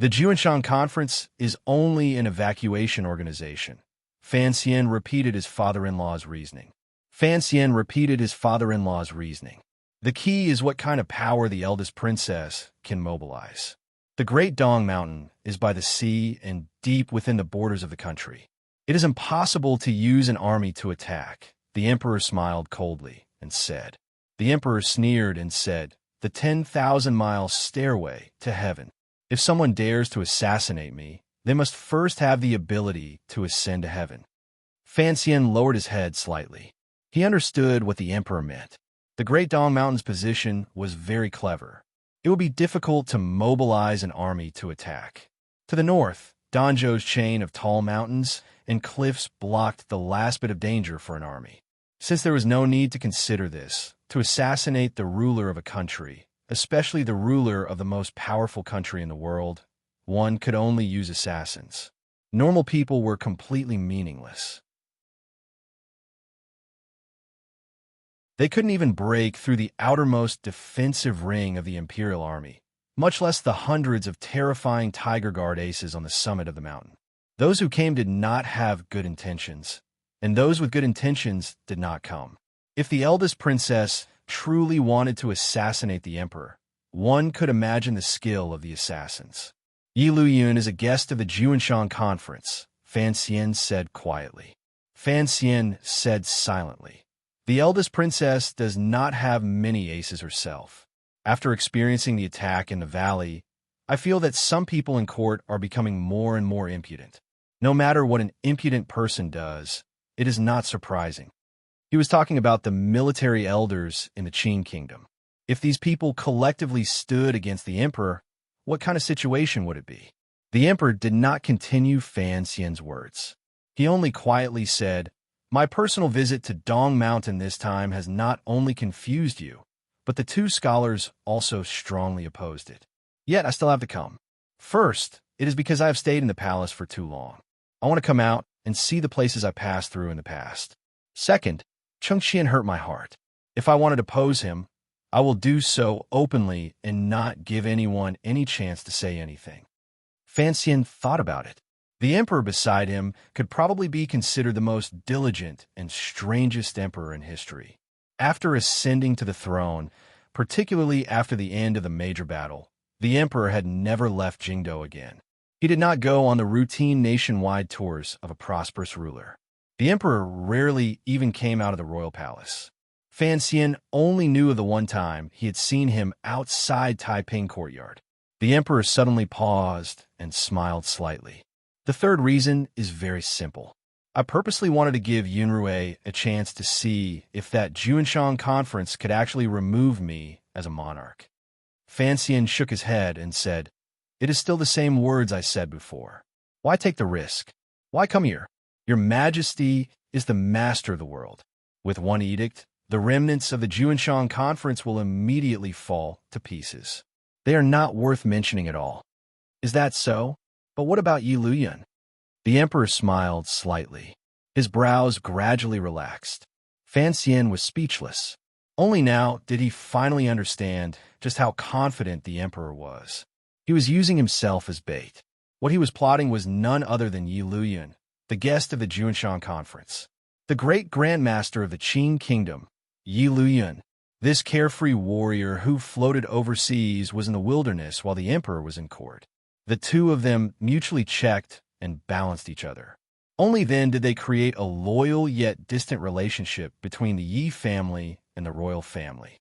"The Juanshang Conference is only an evacuation organization." Fan Xian repeated his father-in-law's reasoning. "The key is what kind of power the eldest princess can mobilize. The Great Dong Mountain is by the sea and deep within the borders of the country. It is impossible to use an army to attack." The Emperor smiled coldly and said. The Emperor sneered and said, "The 10,000-mile stairway to heaven. If someone dares to assassinate me, they must first have the ability to ascend to heaven." Fan Xian lowered his head slightly. He understood what the Emperor meant. The Great Dong Mountain's position was very clever. It would be difficult to mobilize an army to attack. To the north, Danzhou's chain of tall mountains and cliffs blocked the last bit of danger for an army. Since there was no need to consider this, to assassinate the ruler of a country, especially the ruler of the most powerful country in the world, one could only use assassins. Normal people were completely meaningless. They couldn't even break through the outermost defensive ring of the Imperial Army, much less the hundreds of terrifying Tiger Guard aces on the summit of the mountain. Those who came did not have good intentions, and those with good intentions did not come. If the eldest princess truly wanted to assassinate the Emperor, one could imagine the skill of the assassins. "Yi Luyun is a guest of the Juanshang Conference," Fan Xian said quietly. Fan Xian said silently, "The eldest princess does not have many aces herself. After experiencing the attack in the valley, I feel that some people in court are becoming more and more impudent. No matter what an impudent person does, it is not surprising. He was talking about the military elders in the Qin kingdom. If these people collectively stood against the emperor, what kind of situation would it be? The emperor did not continue Fan Xian's words. He only quietly said, "My personal visit to Dong Mountain this time has not only confused you, but the two scholars also strongly opposed it. Yet I still have to come. First, it is because I have stayed in the palace for too long. I want to come out and see the places I passed through in the past. Second, Chengxian hurt my heart. If I wanted to oppose him, I will do so openly and not give anyone any chance to say anything." Fan Xian thought about it. The emperor beside him could probably be considered the most diligent and strangest emperor in history. After ascending to the throne, particularly after the end of the major battle, the emperor had never left Jingdo again. He did not go on the routine nationwide tours of a prosperous ruler. The emperor rarely even came out of the royal palace. Fan Xian only knew of the one time he had seen him outside Taiping courtyard. The emperor suddenly paused and smiled slightly. The third reason is very simple. I purposely wanted to give Yunrui a chance to see if that Juanshan conference could actually remove me as a monarch. Fan Xian shook his head and said, "It is still the same words I said before. Why take the risk? Why come here? Your Majesty is the master of the world. With one edict, the remnants of the Juanshan conference will immediately fall to pieces. They are not worth mentioning at all. Is that so? But what about Yi Luyan?" The emperor smiled slightly. His brows gradually relaxed. Fan Xian was speechless. Only now did he finally understand just how confident the emperor was. He was using himself as bait. What he was plotting was none other than Yi Luyan, the guest of the Juanshan conference. The great grandmaster of the Qin kingdom, Yi Luyan. This carefree warrior who floated overseas was in the wilderness while the emperor was in court. The two of them mutually checked and balanced each other. Only then did they create a loyal yet distant relationship between the Yi family and the royal family.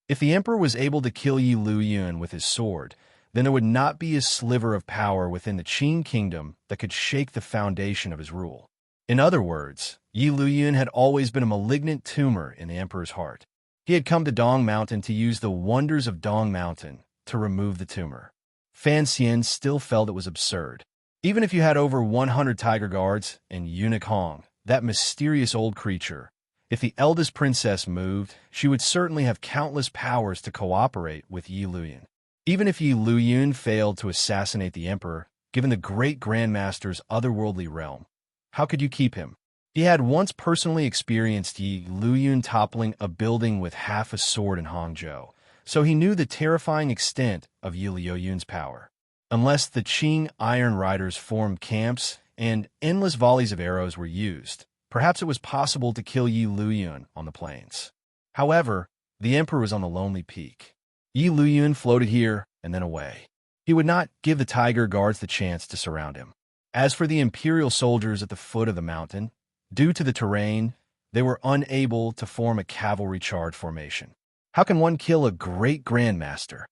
If the emperor was able to kill Yi Luyan with his sword, then there would not be a sliver of power within the Qin kingdom that could shake the foundation of his rule. In other words, Yi Luyan had always been a malignant tumor in the emperor's heart. He had come to Dong Mountain to use the wonders of Dong Mountain to remove the tumor. Fan Xian still felt it was absurd. Even if you had over 100 tiger guards and Eunuch Hong, that mysterious old creature, if the eldest princess moved, she would certainly have countless powers to cooperate with Yi Luyan. Even if Yi Luyan failed to assassinate the emperor, given the great grandmaster's otherworldly realm, how could you keep him? He had once personally experienced Yi Luyan toppling a building with half a sword in Hangzhou, so he knew the terrifying extent of Yi Luyan's power. Unless the Qing Iron Riders formed camps and endless volleys of arrows were used, perhaps it was possible to kill Yi Luyan on the plains. However, the emperor was on the lonely peak. Yi Luyan floated here and then away. He would not give the tiger guards the chance to surround him. As for the imperial soldiers at the foot of the mountain, due to the terrain, they were unable to form a cavalry charge formation. How can one kill a great grandmaster?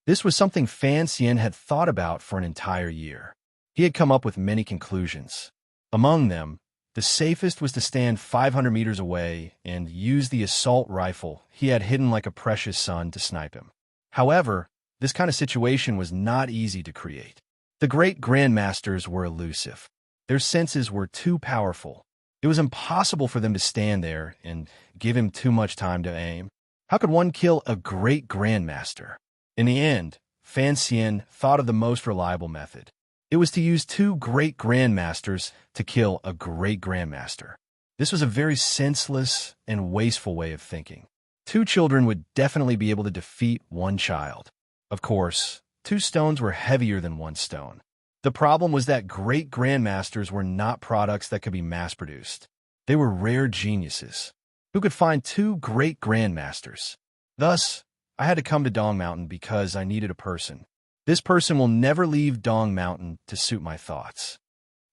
This was something Fan Xian had thought about for an entire year. He had come up with many conclusions. Among them, the safest was to stand 500 meters away and use the assault rifle he had hidden like a precious son to snipe him. However, this kind of situation was not easy to create. The great grandmasters were elusive. Their senses were too powerful. It was impossible for them to stand there and give him too much time to aim. How could one kill a great grandmaster? In the end, Fan Xian thought of the most reliable method. It was to use two great grandmasters to kill a great grandmaster. This was a very senseless and wasteful way of thinking. Two children would definitely be able to defeat one child. Of course, two stones were heavier than one stone. The problem was that great grandmasters were not products that could be mass-produced. They were rare geniuses. Who could find two great grandmasters? Thus, I had to come to Dong Mountain because I needed a person. This person will never leave Dong Mountain to suit my thoughts.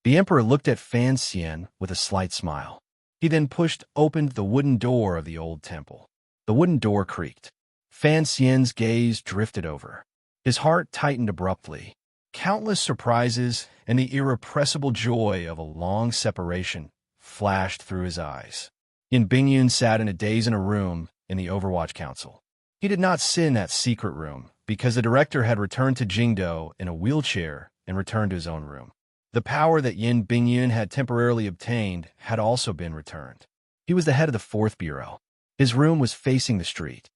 The emperor looked at Fan Xian with a slight smile. He then pushed open the wooden door of the old temple. The wooden door creaked. Fan Xian's gaze drifted over. His heart tightened abruptly. Countless surprises and the irrepressible joy of a long separation flashed through his eyes. Yin Bingyun sat in a daze in a room in the Overwatch Council. He did not sit in that secret room because the director had returned to Jingdo in a wheelchair and returned to his own room. The power that Yin Bingyun had temporarily obtained had also been returned. He was the head of the Fourth Bureau. His room was facing the street.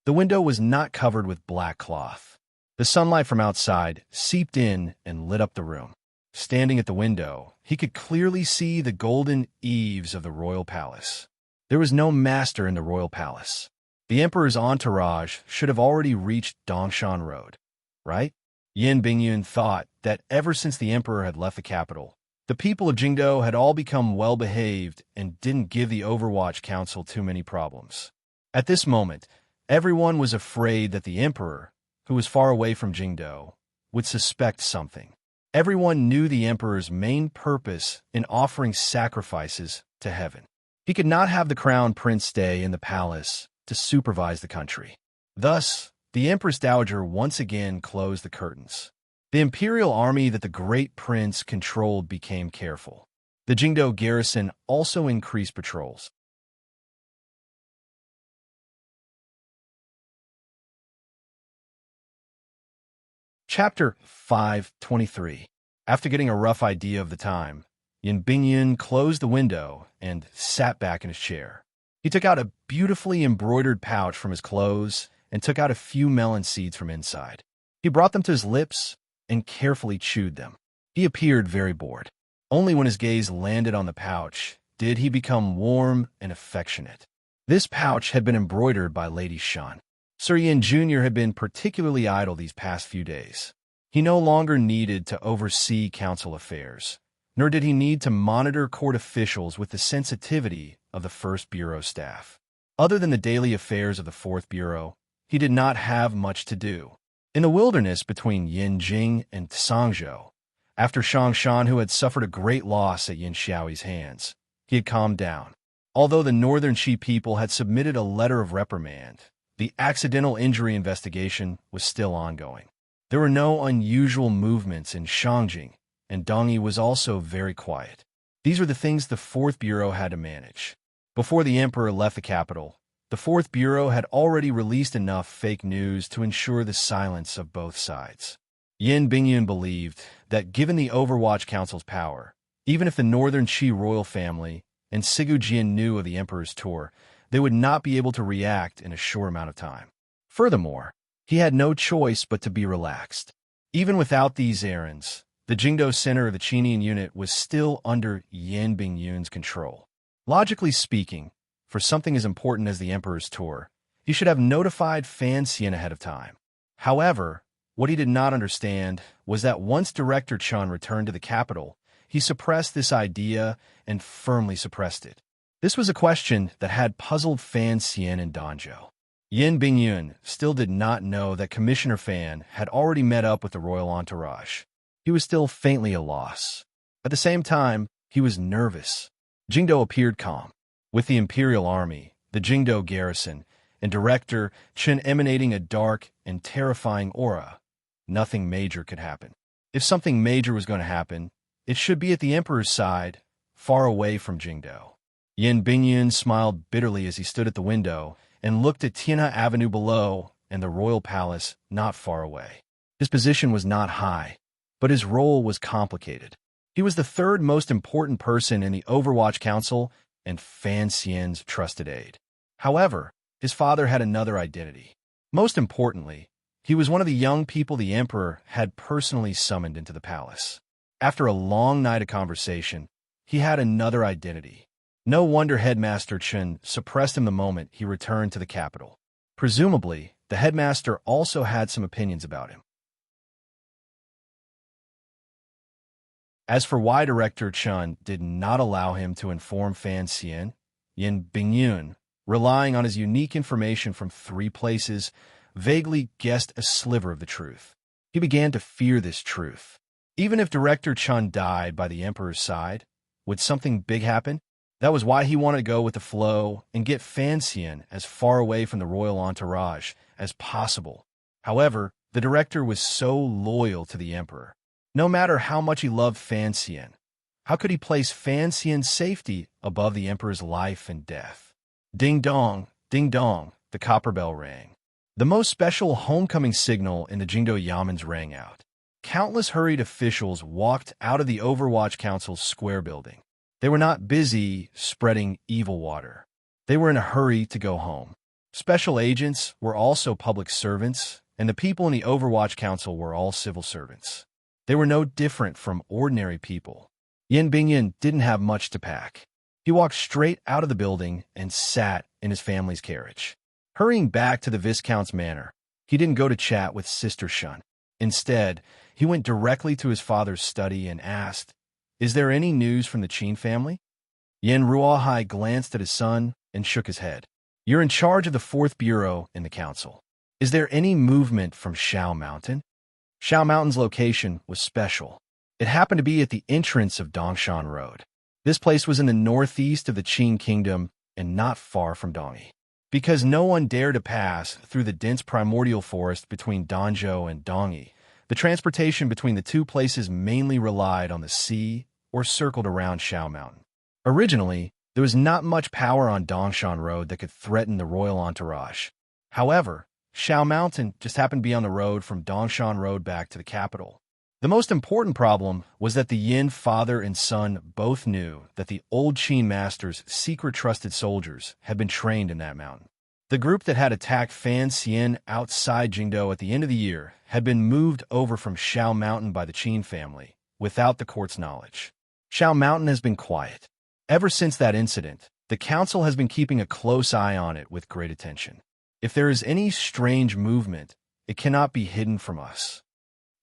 The window was not covered with black cloth. The sunlight from outside seeped in and lit up the room. Standing at the window, he could clearly see the golden eaves of the royal palace. There was no master in the royal palace. The emperor's entourage should have already reached Dongshan Road, right? Yin Bingyun thought that ever since the emperor had left the capital, the people of Jingdo had all become well-behaved and didn't give the Overwatch Council too many problems. At this moment, everyone was afraid that the emperor, who was far away from Jingdo, would suspect something. Everyone knew the emperor's main purpose in offering sacrifices to heaven. He could not have the crown prince stay in the palace to supervise the country. Thus, the Empress Dowager once again closed the curtains. The imperial army that the great prince controlled became careful. The Jingdo garrison also increased patrols. Chapter 523. After getting a rough idea of the time, Yin Bingyun closed the window and sat back in his chair. He took out a beautifully embroidered pouch from his clothes and took out a few melon seeds from inside. He brought them to his lips and carefully chewed them. He appeared very bored. Only when his gaze landed on the pouch did he become warm and affectionate. This pouch had been embroidered by Lady Shan. Sir Yin Jr. had been particularly idle these past few days. He no longer needed to oversee council affairs, nor did he need to monitor court officials with the sensitivity of the First Bureau staff. Other than the daily affairs of the Fourth Bureau, he did not have much to do. In the wilderness between Yinjing and Sangzhou, after Shang Shan, who had suffered a great loss at Yin Xiaoyi's hands, he had calmed down. Although the Northern Qi people had submitted a letter of reprimand, the accidental injury investigation was still ongoing. There were no unusual movements in Shangjing, and Dongyi was also very quiet. These were the things the Fourth Bureau had to manage. Before the emperor left the capital, the Fourth Bureau had already released enough fake news to ensure the silence of both sides. Yin Bingyun believed that given the Overwatch Council's power, even if the Northern Qi royal family and Sigu Jian knew of the emperor's tour, they would not be able to react in a short amount of time. Furthermore, he had no choice but to be relaxed. Even without these errands, the Jingdo center of the Qinian unit was still under Yin Bingyun's control. Logically speaking, for something as important as the emperor's tour, he should have notified Fan Xian ahead of time. However, what he did not understand was that once Director Chun returned to the capital, he suppressed this idea and firmly suppressed it. This was a question that had puzzled Fan Xian and Danzhou. Yin Bingyun still did not know that Commissioner Fan had already met up with the royal entourage. He was still faintly at a loss. At the same time, he was nervous. Jingdo appeared calm. With the imperial army, the Jingdo garrison, and Director Chen emanating a dark and terrifying aura, nothing major could happen. If something major was going to happen, it should be at the emperor's side, far away from Jingdo. Yin Bingyun smiled bitterly as he stood at the window and looked at Tianhe Avenue below and the royal palace not far away. His position was not high, but his role was complicated. He was the third most important person in the Overwatch Council and Fan Xian's trusted aide. However, his father had another identity. Most importantly, he was one of the young people the emperor had personally summoned into the palace. After a long night of conversation, he had another identity. No wonder Headmaster Chen suppressed him the moment he returned to the capital. Presumably, the headmaster also had some opinions about him. As for why Director Chen did not allow him to inform Fan Xian, Yin Bingyun, relying on his unique information from 3 places, vaguely guessed a sliver of the truth. He began to fear this truth. Even if Director Chen died by the emperor's side, would something big happen? That was why he wanted to go with the flow and get Fan Xian as far away from the royal entourage as possible. However, the director was so loyal to the emperor. No matter how much he loved Fan Xian, how could he place Fan Xian's safety above the emperor's life and death? Ding dong, the copper bell rang. The most special homecoming signal in the Jingdo Yamens rang out. Countless hurried officials walked out of the Overwatch Council's square building. They were not busy spreading evil water. They were in a hurry to go home. Special agents were also public servants, and the people in the Overwatch Council were all civil servants. They were no different from ordinary people. Yin Bingyan didn't have much to pack. He walked straight out of the building and sat in his family's carriage. Hurrying back to the Viscount's manor, he didn't go to chat with Sister Shun. Instead, he went directly to his father's study and asked, "Is there any news from the Qin family?" Yin Ruohai glanced at his son and shook his head. "You're in charge of the 4th Bureau in the council. Is there any movement from Shao Mountain?" Shao Mountain's location was special. It happened to be at the entrance of Dongshan Road. This place was in the northeast of the Qin Kingdom and not far from Dongyi. Because no one dared to pass through the dense primordial forest between Danzhou and Dongyi, the transportation between the two places mainly relied on the sea or circled around Shao Mountain. Originally, there was not much power on Dongshan Road that could threaten the royal entourage. However, Shao Mountain just happened to be on the road from Dongshan Road back to the capital. The most important problem was that the Yin father and son both knew that the old Qin master's secret trusted soldiers had been trained in that mountain. The group that had attacked Fan Xian outside Jingdo at the end of the year had been moved over from Shao Mountain by the Qin family, without the court's knowledge. Shao Mountain has been quiet. Ever since that incident, the council has been keeping a close eye on it with great attention. If there is any strange movement, it cannot be hidden from us.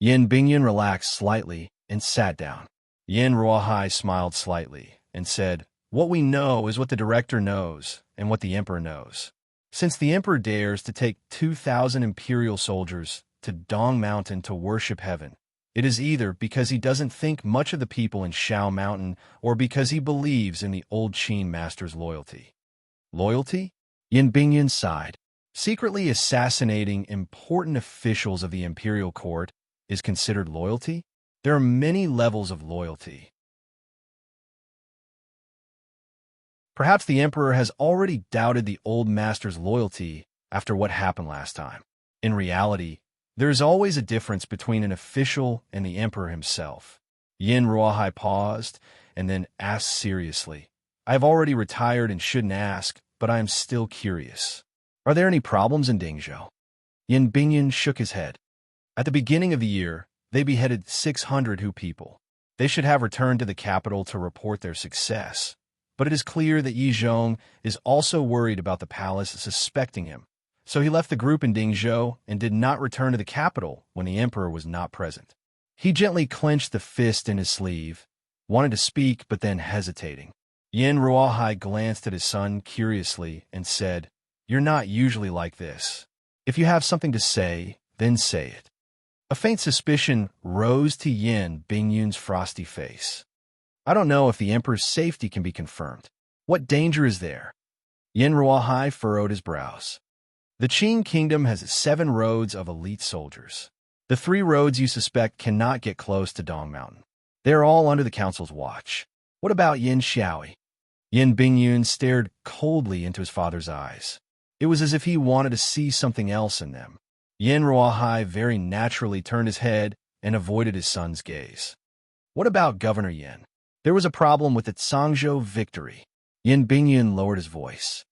Yin Bingyan relaxed slightly and sat down. Yin Ruohai smiled slightly and said, "What we know is what the director knows and what the emperor knows. Since the emperor dares to take 2,000 imperial soldiers to Dong Mountain to worship heaven, it is either because he doesn't think much of the people in Shao Mountain or because he believes in the old Qin master's loyalty." Loyalty? Yin Bingyan sighed. Secretly assassinating important officials of the imperial court is considered loyalty? There are many levels of loyalty. Perhaps the emperor has already doubted the old master's loyalty after what happened last time. In reality, there is always a difference between an official and the emperor himself. Yin Ruohai paused and then asked seriously, "I have already retired and shouldn't ask, but I am still curious. Are there any problems in Dingzhou?" Yin Bingyan shook his head. At the beginning of the year, they beheaded 600 Hu people. They should have returned to the capital to report their success. But it is clear that Yi Zhong is also worried about the palace suspecting him. So he left the group in Dingzhou and did not return to the capital when the emperor was not present. He gently clenched the fist in his sleeve, wanted to speak but then hesitating. Yin Ruohai glanced at his son curiously and said, "You're not usually like this. If you have something to say, then say it." A faint suspicion rose to Yin Bingyun's frosty face. "I don't know if the emperor's safety can be confirmed. What danger is there?" Yin Ruohai furrowed his brows. "The Qin kingdom has 7 roads of elite soldiers. The 3 roads you suspect cannot get close to Dong Mountain. They are all under the council's watch. What about Yin Xiaoi?" Yin Bingyun stared coldly into his father's eyes. It was as if he wanted to see something else in them. Yin Ruohai very naturally turned his head and avoided his son's gaze. "What about Governor Yin? There was a problem with the Tsangzhou victory." Yin Bingyun lowered his voice.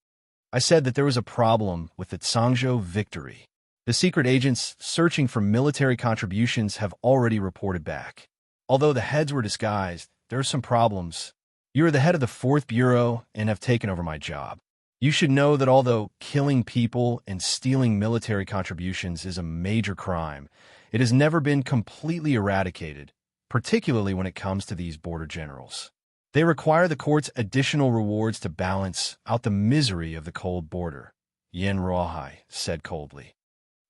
"I said that there was a problem with the Tsangzhou victory. The secret agents searching for military contributions have already reported back. Although the heads were disguised, there are some problems. You are the head of the 4th Bureau and have taken over my job. You should know that although killing people and stealing military contributions is a major crime, it has never been completely eradicated, particularly when it comes to these border generals. They require the court's additional rewards to balance out the misery of the cold border," Yin Ruohai said coldly.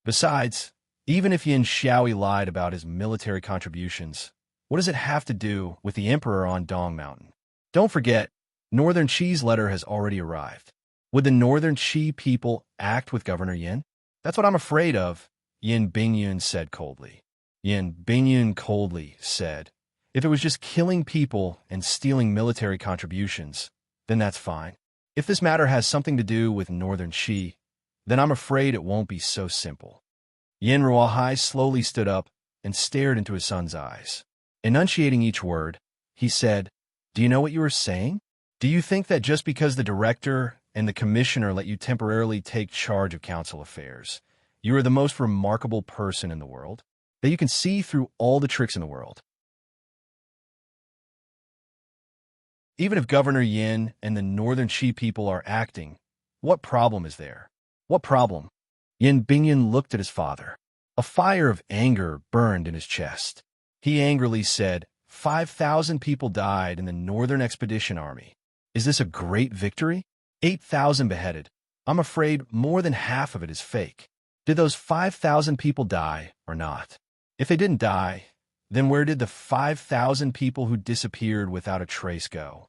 "Besides, even if Yin Xiaoi lied about his military contributions, what does it have to do with the emperor on Dong Mountain? Don't forget, Northern Qi's letter has already arrived. Would the Northern Qi people act with Governor Yin? That's what I'm afraid of," Yin Bingyun said coldly. Yin Bingyun coldly said, "If it was just killing people and stealing military contributions, then that's fine. If this matter has something to do with Northern Qi, then I'm afraid it won't be so simple." Yin Ruohai slowly stood up and stared into his son's eyes. Enunciating each word, he said, "Do you know what you were saying? Do you think that just because the director and the commissioner let you temporarily take charge of council affairs, you are the most remarkable person in the world? That you can see through all the tricks in the world? Even if Governor Yin and the Northern Qi people are acting, what problem is there? What problem?" Yin Bingyan looked at his father. A fire of anger burned in his chest. He angrily said, 5,000 people died in the Northern Expedition Army. Is this a great victory? 8,000 beheaded. I'm afraid more than half of it is fake. Did those 5,000 people die or not? If they didn't die, then where did the 5,000 people who disappeared without a trace go?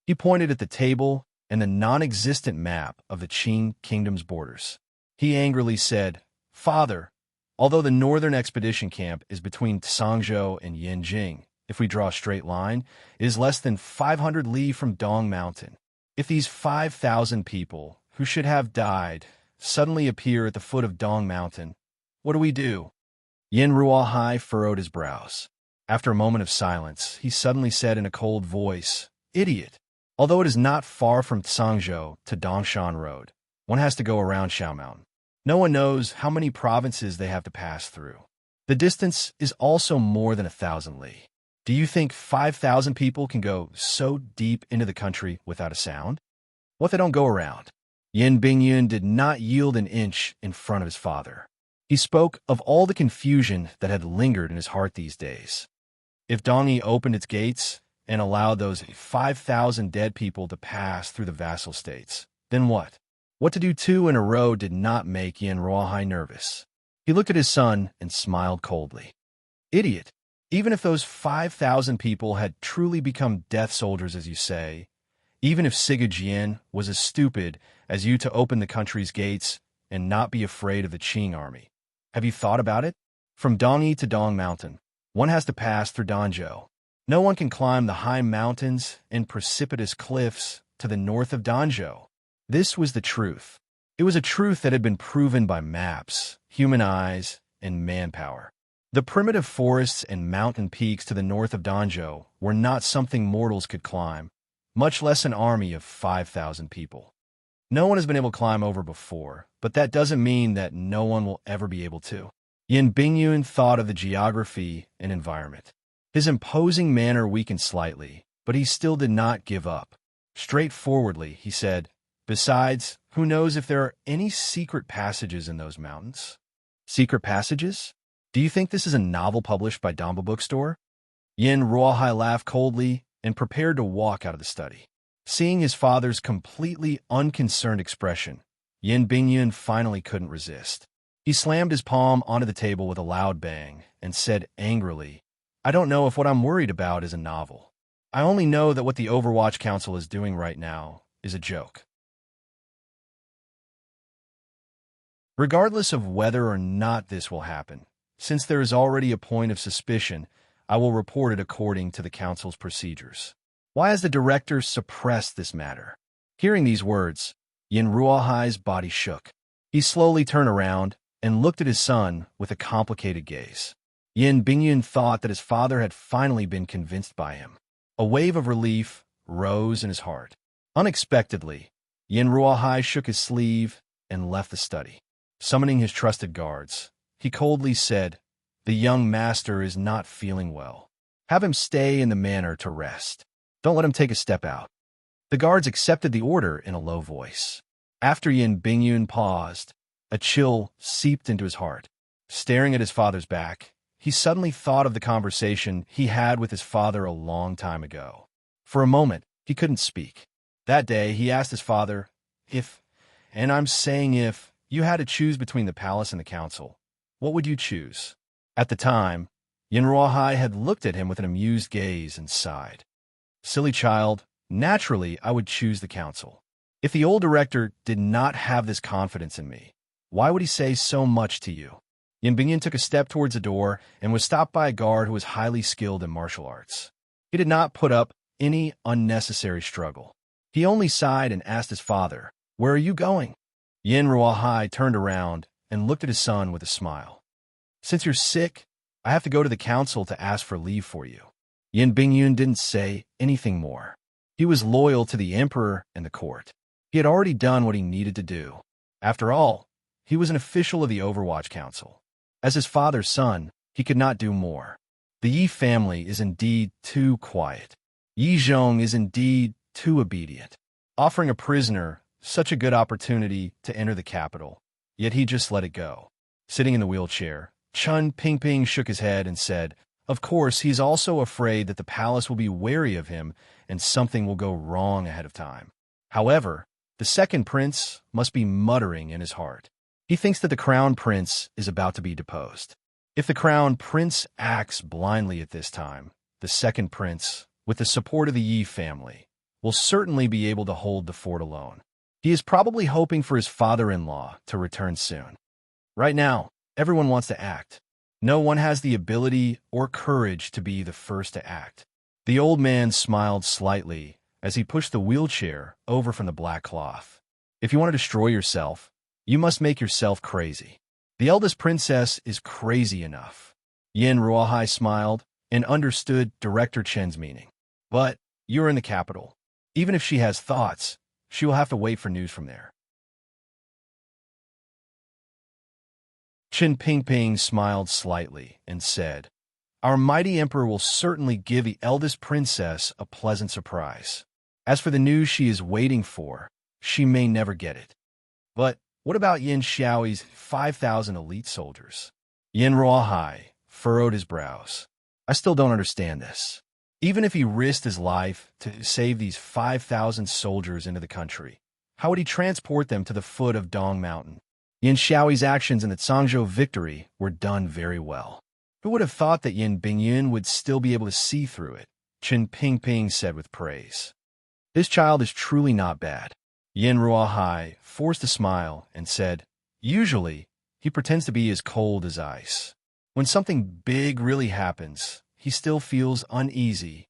He pointed at the table and the non-existent map of the Qing kingdom's borders. He angrily said, "Father, although the Northern Expedition Camp is between Tsangzhou and Yanjing, if we draw a straight line, it is less than 500 li from Dong Mountain. If these 5,000 people, who should have died, suddenly appear at the foot of Dong Mountain, what do we do?" Yin Ruohai furrowed his brows. After a moment of silence, he suddenly said in a cold voice, "Idiot! Although it is not far from Tsangzhou to Dongshan Road, one has to go around Shao Mountain. No one knows how many provinces they have to pass through. The distance is also more than 1,000 li. Do you think 5,000 people can go so deep into the country without a sound? What if they don't go around?" Yin Bingyun did not yield an inch in front of his father. He spoke of all the confusion that had lingered in his heart these days. If Dongyi opened its gates and allowed those 5,000 dead people to pass through the vassal states, then what? What to do two in a row did not make Yin Ruohai nervous. He looked at his son and smiled coldly. "Idiot! Even if those 5,000 people had truly become death soldiers, as you say, even if Sigurd was as stupid as you to open the country's gates and not be afraid of the Qing army, have you thought about it? From Dongyi to Dong Mountain, one has to pass through Danzhou. No one can climb the high mountains and precipitous cliffs to the north of Danzhou." This was the truth. It was a truth that had been proven by maps, human eyes, and manpower. The primitive forests and mountain peaks to the north of Danzhou were not something mortals could climb, much less an army of 5,000 people. No one has been able to climb over before, but that doesn't mean that no one will ever be able to. Yin Bingyun thought of the geography and environment. His imposing manner weakened slightly, but he still did not give up. Straightforwardly, he said, "Besides, who knows if there are any secret passages in those mountains?" "Secret passages? Do you think this is a novel published by Damba Bookstore?" Yin Ruohai laughed coldly and prepared to walk out of the study. Seeing his father's completely unconcerned expression, Yin Bingyun finally couldn't resist. He slammed his palm onto the table with a loud bang and said angrily, "I don't know if what I'm worried about is a novel. I only know that what the Overwatch Council is doing right now is a joke." Regardless of whether or not this will happen, since there is already a point of suspicion, I will report it according to the Council's procedures. Why has the director suppressed this matter? Hearing these words, Yin Ruohai's body shook. He slowly turned around and looked at his son with a complicated gaze. Yin Bingyun thought that his father had finally been convinced by him. A wave of relief rose in his heart. Unexpectedly, Yin Ruohai shook his sleeve and left the study. Summoning his trusted guards, he coldly said, "The young master is not feeling well. Have him stay in the manor to rest. Don't let him take a step out." The guards accepted the order in a low voice. After Yin Bingyun paused, a chill seeped into his heart. Staring at his father's back, he suddenly thought of the conversation he had with his father a long time ago. For a moment, he couldn't speak. That day, he asked his father, "If, and I'm saying if, you had to choose between the palace and the council, what would you choose?" At the time, Yin Ruohai had looked at him with an amused gaze and sighed. "Silly child, naturally I would choose the council. If the old director did not have this confidence in me, why would he say so much to you?" Yin Bingyan took a step towards the door and was stopped by a guard who was highly skilled in martial arts. He did not put up any unnecessary struggle. He only sighed and asked his father, "Where are you going?" Yin Ruahai turned around and looked at his son with a smile. "Since you're sick, I have to go to the council to ask for leave for you." Yin Bingyun didn't say anything more. He was loyal to the emperor and the court. He had already done what he needed to do. After all, he was an official of the Overwatch Council. As his father's son, he could not do more. The Yi family is indeed too quiet. Yi Zhong is indeed too obedient, offering a prisoner such a good opportunity to enter the capital, yet he just let it go. Sitting in the wheelchair, Chun Pingping shook his head and said, "Of course, he's also afraid that the palace will be wary of him and something will go wrong ahead of time. However, the second prince must be muttering in his heart. He thinks that the crown prince is about to be deposed. If the crown prince acts blindly at this time, the second prince, with the support of the Yi family, will certainly be able to hold the fort alone. He is probably hoping for his father-in-law to return soon. Right now, everyone wants to act. No one has the ability or courage to be the first to act." The old man smiled slightly as he pushed the wheelchair over from the black cloth. "If you want to destroy yourself, you must make yourself crazy. The eldest princess is crazy enough." Yin Ruahai smiled and understood Director Chen's meaning. "But you're in the capital. Even if she has thoughts, she will have to wait for news from there." Qin Pingping smiled slightly and said, "Our mighty emperor will certainly give the eldest princess a pleasant surprise. As for the news she is waiting for, she may never get it. But what about Yin Xiaoi's 5,000 elite soldiers?" Yin Ruahai furrowed his brows. "I still don't understand this. Even if he risked his life to save these 5,000 soldiers into the country, how would he transport them to the foot of Dong Mountain? Yin Xiaoi's actions in the Cangzhou victory were done very well. Who would have thought that Yin Bingyun would still be able to see through it?" Qin Pingping said with praise. "This child is truly not bad." Yin Ruahai forced a smile and said, "Usually, he pretends to be as cold as ice. When something big really happens, he still feels uneasy.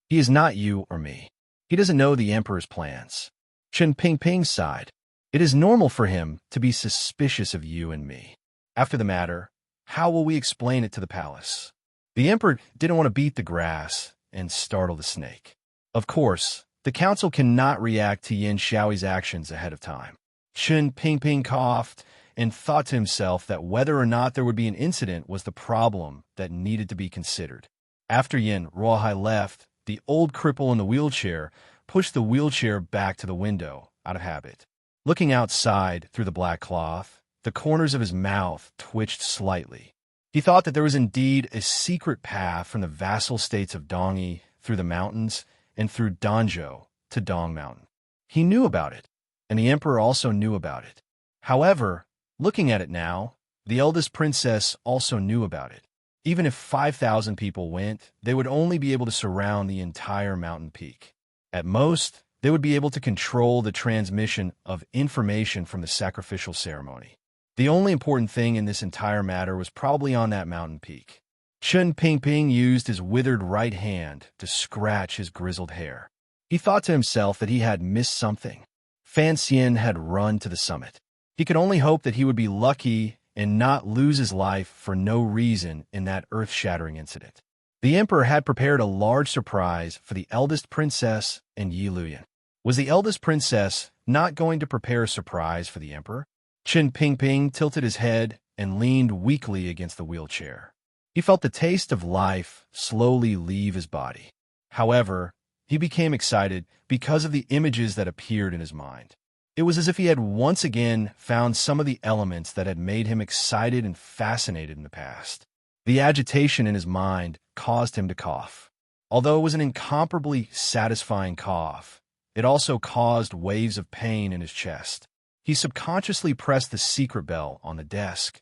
He is not you or me. He doesn't know the emperor's plans." Qin Pingping sighed. "It is normal for him to be suspicious of you and me. After the matter, how will we explain it to the palace?" The emperor didn't want to beat the grass and startle the snake. Of course, the council cannot react to Yin Xiaoi's actions ahead of time. Qin Pingping coughed and thought to himself that whether or not there would be an incident was the problem that needed to be considered. After Yin Ruahai left, the old cripple in the wheelchair pushed the wheelchair back to the window, out of habit. Looking outside through the black cloth, the corners of his mouth twitched slightly. He thought that there was indeed a secret path from the vassal states of Dongyi through the mountains and through Danzhou to Dong Mountain. He knew about it, and the emperor also knew about it. However, looking at it now, the eldest princess also knew about it. Even if 5,000 people went, they would only be able to surround the entire mountain peak. At most, they would be able to control the transmission of information from the sacrificial ceremony. The only important thing in this entire matter was probably on that mountain peak. Qin Pingping used his withered right hand to scratch his grizzled hair. He thought to himself that he had missed something. Fan Xian had run to the summit. He could only hope that he would be lucky and not lose his life for no reason in that earth-shattering incident. The emperor had prepared a large surprise for the eldest princess and Yi Luyan. Was the eldest princess not going to prepare a surprise for the emperor? Qin Pingping tilted his head and leaned weakly against the wheelchair. He felt the taste of life slowly leave his body. However, he became excited because of the images that appeared in his mind. It was as if he had once again found some of the elements that had made him excited and fascinated in the past. The agitation in his mind caused him to cough. Although it was an incomparably satisfying cough, it also caused waves of pain in his chest. He subconsciously pressed the secret bell on the desk,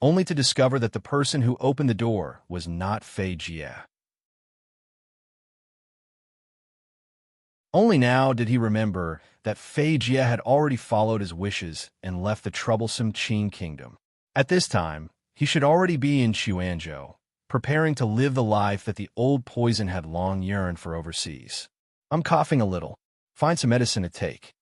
only to discover that the person who opened the door was not Fei Jie. Only now did he remember that Fei Jie had already followed his wishes and left the troublesome Qin kingdom. At this time, He should already be in Xuanzhou, preparing to live the life that the old poison had long yearned for overseas. I'm coughing a little. Find some medicine to take.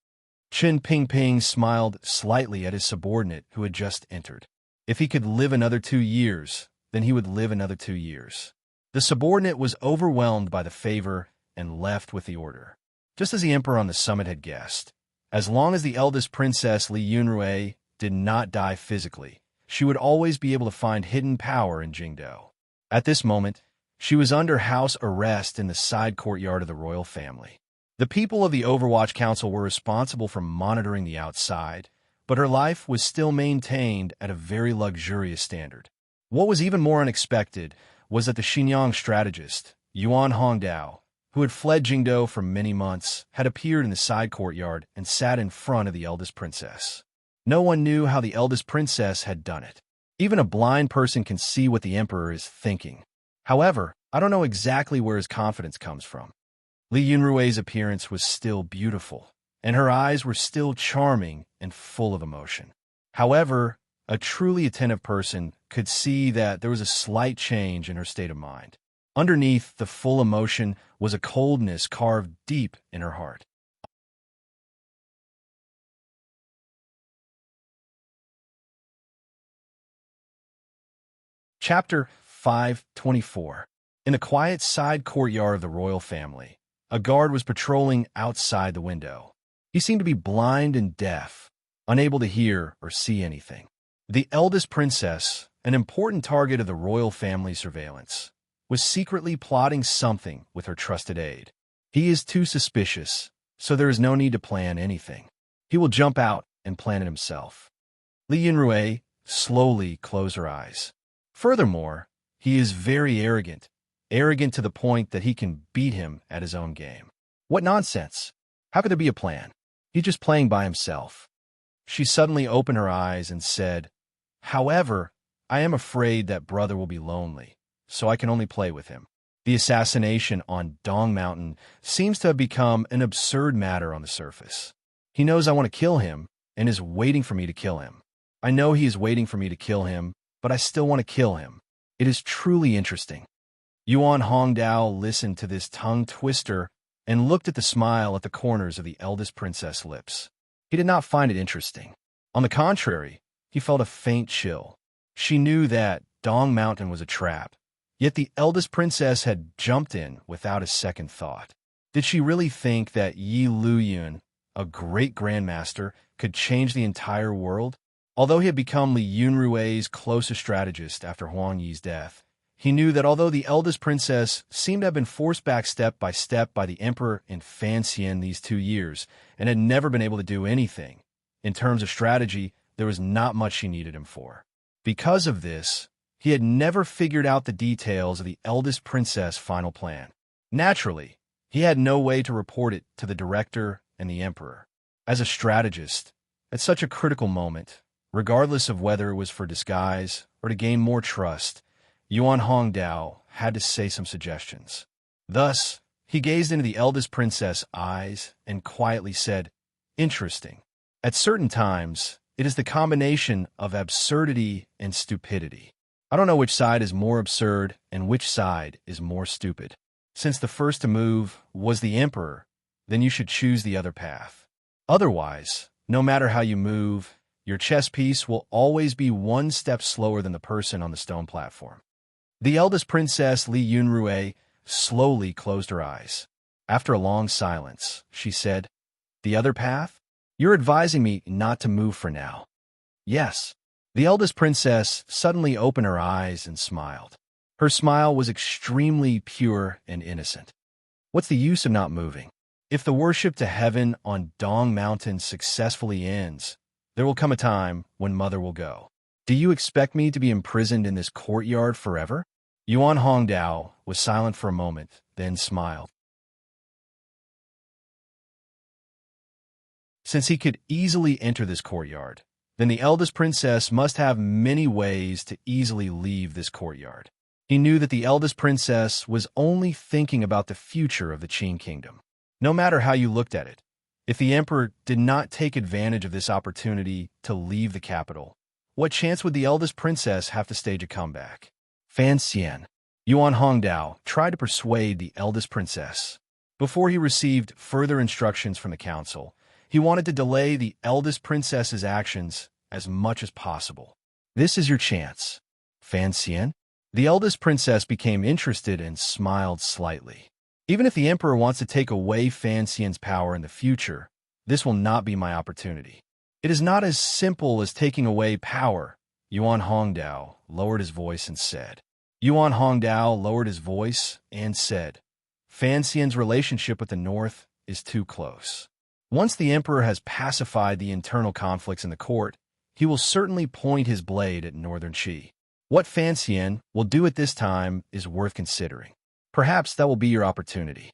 Qin Pingping smiled slightly at his subordinate who had just entered. If he could live another 2 years, then he would live another 2 years. The subordinate was overwhelmed by the favor and left with the order. Just as the emperor on the summit had guessed, as long as the eldest princess Li Yunrui did not die physically, she would always be able to find hidden power in Jingdou. At this moment, she was under house arrest in the side courtyard of the royal family. The people of the Overwatch Council were responsible for monitoring the outside, but her life was still maintained at a very luxurious standard. What was even more unexpected was that the Xinjiang strategist, Yuan Hongdao, who had fled Jingdou for many months, had appeared in the side courtyard and sat in front of the eldest princess. No one knew how the eldest princess had done it. Even a blind person can see what the emperor is thinking. However, I don't know exactly where his confidence comes from. Li Yunrui's appearance was still beautiful, and her eyes were still charming and full of emotion. However, a truly attentive person could see that there was a slight change in her state of mind. Underneath the full emotion was a coldness carved deep in her heart. Chapter 524. In the quiet side courtyard of the royal family, a guard was patrolling outside the window. He seemed to be blind and deaf, unable to hear or see anything. The eldest princess, an important target of the royal family surveillance, was secretly plotting something with her trusted aide. He is too suspicious, so there is no need to plan anything. He will jump out and plan it himself. Li Yunrui slowly closed her eyes. Furthermore, he is very arrogant to the point that he can beat him at his own game. What nonsense! How could there be a plan? He's just playing by himself. She suddenly opened her eyes and said, "However, I am afraid that brother will be lonely, so I can only play with him." The assassination on Dong Mountain seems to have become an absurd matter on the surface. He knows I want to kill him and is waiting for me to kill him. I know he is waiting for me to kill him, but I still want to kill him. It is truly interesting. Yuan Hongdao listened to this tongue twister and looked at the smile at the corners of the eldest princess' lips. He did not find it interesting. On the contrary, he felt a faint chill. She knew that Dong Mountain was a trap, yet the eldest princess had jumped in without a second thought. Did she really think that Yi Luyun, a great grandmaster, could change the entire world? Although he had become Li Yunrui's closest strategist after Huang Yi's death, he knew that although the eldest princess seemed to have been forced back step by the emperor in Fanxian these 2 years and had never been able to do anything, in terms of strategy, there was not much she needed him for. Because of this, he had never figured out the details of the eldest princess' final plan. Naturally, he had no way to report it to the director and the emperor. As a strategist, at such a critical moment, regardless of whether it was for disguise or to gain more trust, Yuan Hongdao had to say some suggestions. Thus, he gazed into the eldest princess' eyes and quietly said, "Interesting. At certain times, it is the combination of absurdity and stupidity. I don't know which side is more absurd and which side is more stupid. Since the first to move was the emperor, then you should choose the other path. Otherwise, no matter how you move, your chess piece will always be 1 step slower than the person on the stone platform." The eldest princess, Li Yunrui, slowly closed her eyes. After a long silence, she said, "The other path? You're advising me not to move for now." "Yes." The eldest princess suddenly opened her eyes and smiled. Her smile was extremely pure and innocent. "What's the use of not moving? If the worship to heaven on Dong Mountain successfully ends, there will come a time when Mother will go. Do you expect me to be imprisoned in this courtyard forever?" Yuan Hongdao was silent for a moment, then smiled. Since he could easily enter this courtyard, then the eldest princess must have many ways to easily leave this courtyard. He knew that the eldest princess was only thinking about the future of the Qin kingdom. No matter how you looked at it, if the emperor did not take advantage of this opportunity to leave the capital, What chance would the eldest princess have to stage a comeback? Fan Xian, Yuan Hongdao, tried to persuade the eldest princess. Before he received further instructions from the council, he wanted to delay the eldest princess's actions as much as possible. This is your chance. Fan Xian? The eldest princess became interested and smiled slightly. Even if the emperor wants to take away Fan Xian's power in the future, this will not be my opportunity. It is not as simple as taking away power. Yuan Hongdao lowered his voice and said. Fan Xian's relationship with the north is too close. Once the emperor has pacified the internal conflicts in the court, he will certainly point his blade at northern Qi. What Fan Xian will do at this time is worth considering. Perhaps that will be your opportunity.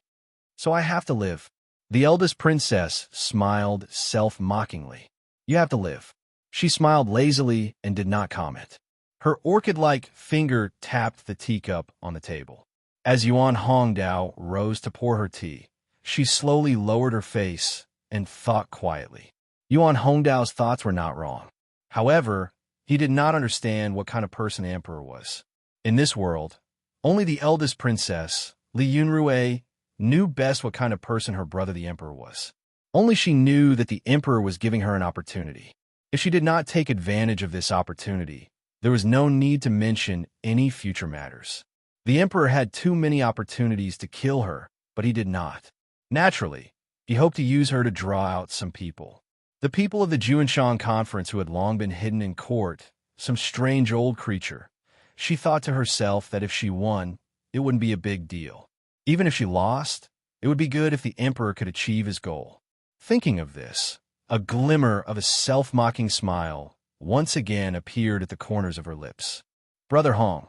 So I have to live. The eldest princess smiled self-mockingly. You have to live. She smiled lazily and did not comment. Her orchid-like finger tapped the teacup on the table. As Yuan Hongdao rose to pour her tea, she slowly lowered her face and thought quietly. Yuan Hongdao's thoughts were not wrong. However, he did not understand what kind of person the emperor was. In this world, only the eldest princess, Li Yunrui, knew best what kind of person her brother the emperor was. Only she knew that the emperor was giving her an opportunity. If she did not take advantage of this opportunity, there was no need to mention any future matters. The emperor had too many opportunities to kill her, but he did not. Naturally, he hoped to use her to draw out some people. The people of the Juanshan conference who had long been hidden in court, some strange old creature. She thought to herself that if she won, it wouldn't be a big deal. Even if she lost, it would be good if the emperor could achieve his goal. Thinking of this, a glimmer of a self-mocking smile once again appeared at the corners of her lips. Brother Hong,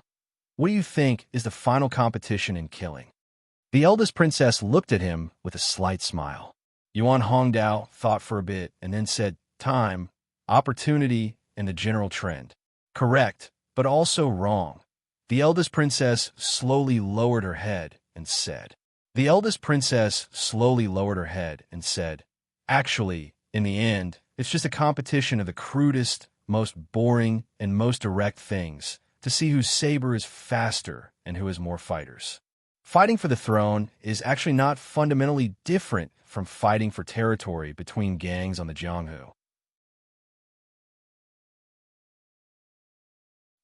what do you think is the final competition in killing? The eldest princess looked at him with a slight smile. Yuan Hongdao thought for a bit and then said, time, opportunity, and the general trend. Correct, but also wrong. The eldest princess slowly lowered her head and said. Actually, in the end, it's just a competition of the crudest, most boring, and most direct things to see whose saber is faster and who has more fighters. Fighting for the throne is actually not fundamentally different from fighting for territory between gangs on the Jianghu.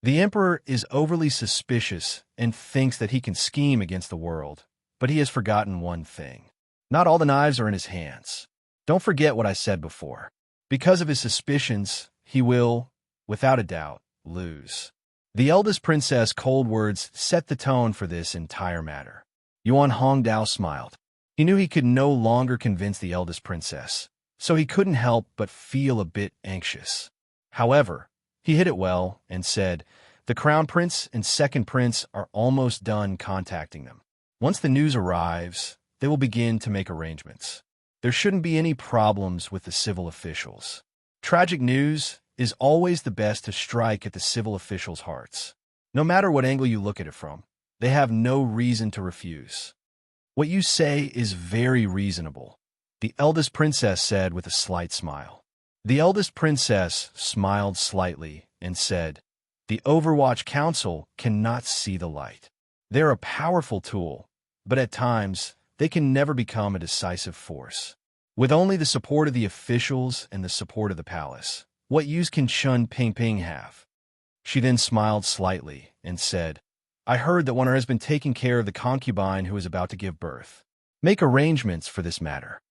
The emperor is overly suspicious and thinks that he can scheme against the world, but he has forgotten one thing. Not all the knives are in his hands. Don't forget what I said before. Because of his suspicions, he will, without a doubt, lose. The eldest princess' cold words set the tone for this entire matter. Yuan Hongdao smiled. He knew he could no longer convince the eldest princess, so he couldn't help but feel a bit anxious. However, he hid it well and said, the crown prince and second prince are almost done contacting them. Once the news arrives, they will begin to make arrangements. There shouldn't be any problems with the civil officials. Tragic news is always the best to strike at the civil officials' hearts. No matter what angle you look at it from, they have no reason to refuse. What you say is very reasonable, the eldest princess said with a slight smile. The eldest princess smiled slightly and said, the Overwatch Council cannot see the light. They're a powerful tool, but at times, they can never become a decisive force. With only the support of the officials and the support of the palace, what use can Chun Pingping have? She then smiled slightly and said, I heard that one has been taking care of the concubine who is about to give birth. Make arrangements for this matter.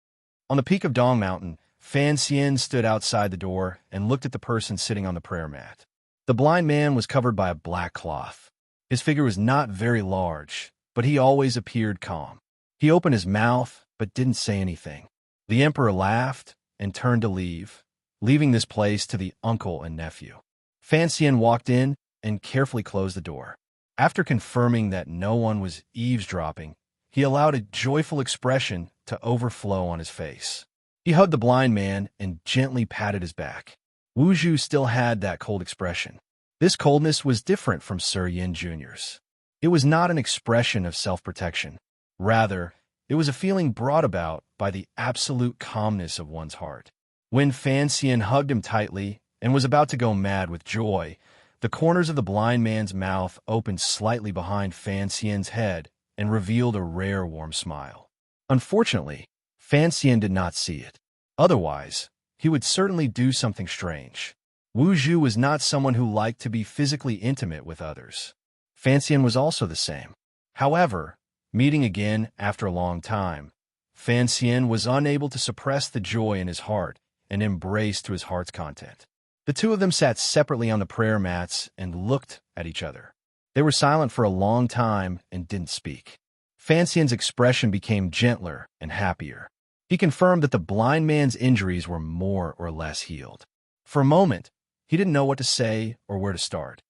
On the peak of Dong Mountain, Fan Xian stood outside the door and looked at the person sitting on the prayer mat. The blind man was covered by a black cloth. His figure was not very large, but he always appeared calm. He opened his mouth, but didn't say anything. The emperor laughed and turned to leave, leaving this place to the uncle and nephew. Fan Xian walked in and carefully closed the door. After confirming that no one was eavesdropping, he allowed a joyful expression to overflow on his face. He hugged the blind man and gently patted his back. Wu Zhu still had that cold expression. This coldness was different from Sir Yin Jr.'s. It was not an expression of self-protection. Rather, it was a feeling brought about by the absolute calmness of one's heart. When Fan Xian hugged him tightly and was about to go mad with joy, the corners of the blind man's mouth opened slightly behind Fan Xian's head and revealed a rare warm smile. Unfortunately, Fan Xian did not see it. Otherwise, he would certainly do something strange. Wu Zhu was not someone who liked to be physically intimate with others. Fan Xian was also the same. However, meeting again after a long time, Fan Xian was unable to suppress the joy in his heart and embraced to his heart's content. The two of them sat separately on the prayer mats and looked at each other. They were silent for a long time and didn't speak. Fan Xian's expression became gentler and happier. He confirmed that the blind man's injuries were more or less healed. For a moment, he didn't know what to say or where to start.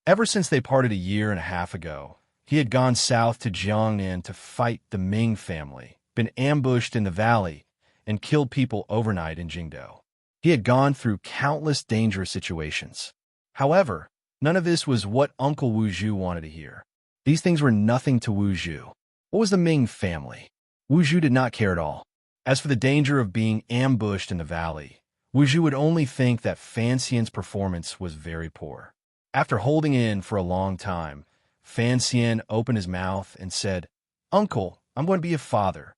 Ever since they parted a year and a half ago, he had gone south to Jiangnan to fight the Ming family, been ambushed in the valley, and killed people overnight in Jingdou. He had gone through countless dangerous situations. However, none of this was what Uncle Wu Zhu wanted to hear. These things were nothing to Wu Zhu. What was the Ming family? Wu Zhu did not care at all. As for the danger of being ambushed in the valley, Wu Zhu would only think that Fan Xian's performance was very poor. After holding in for a long time, Fan Xian opened his mouth and said, "Uncle, I'm going to be a father."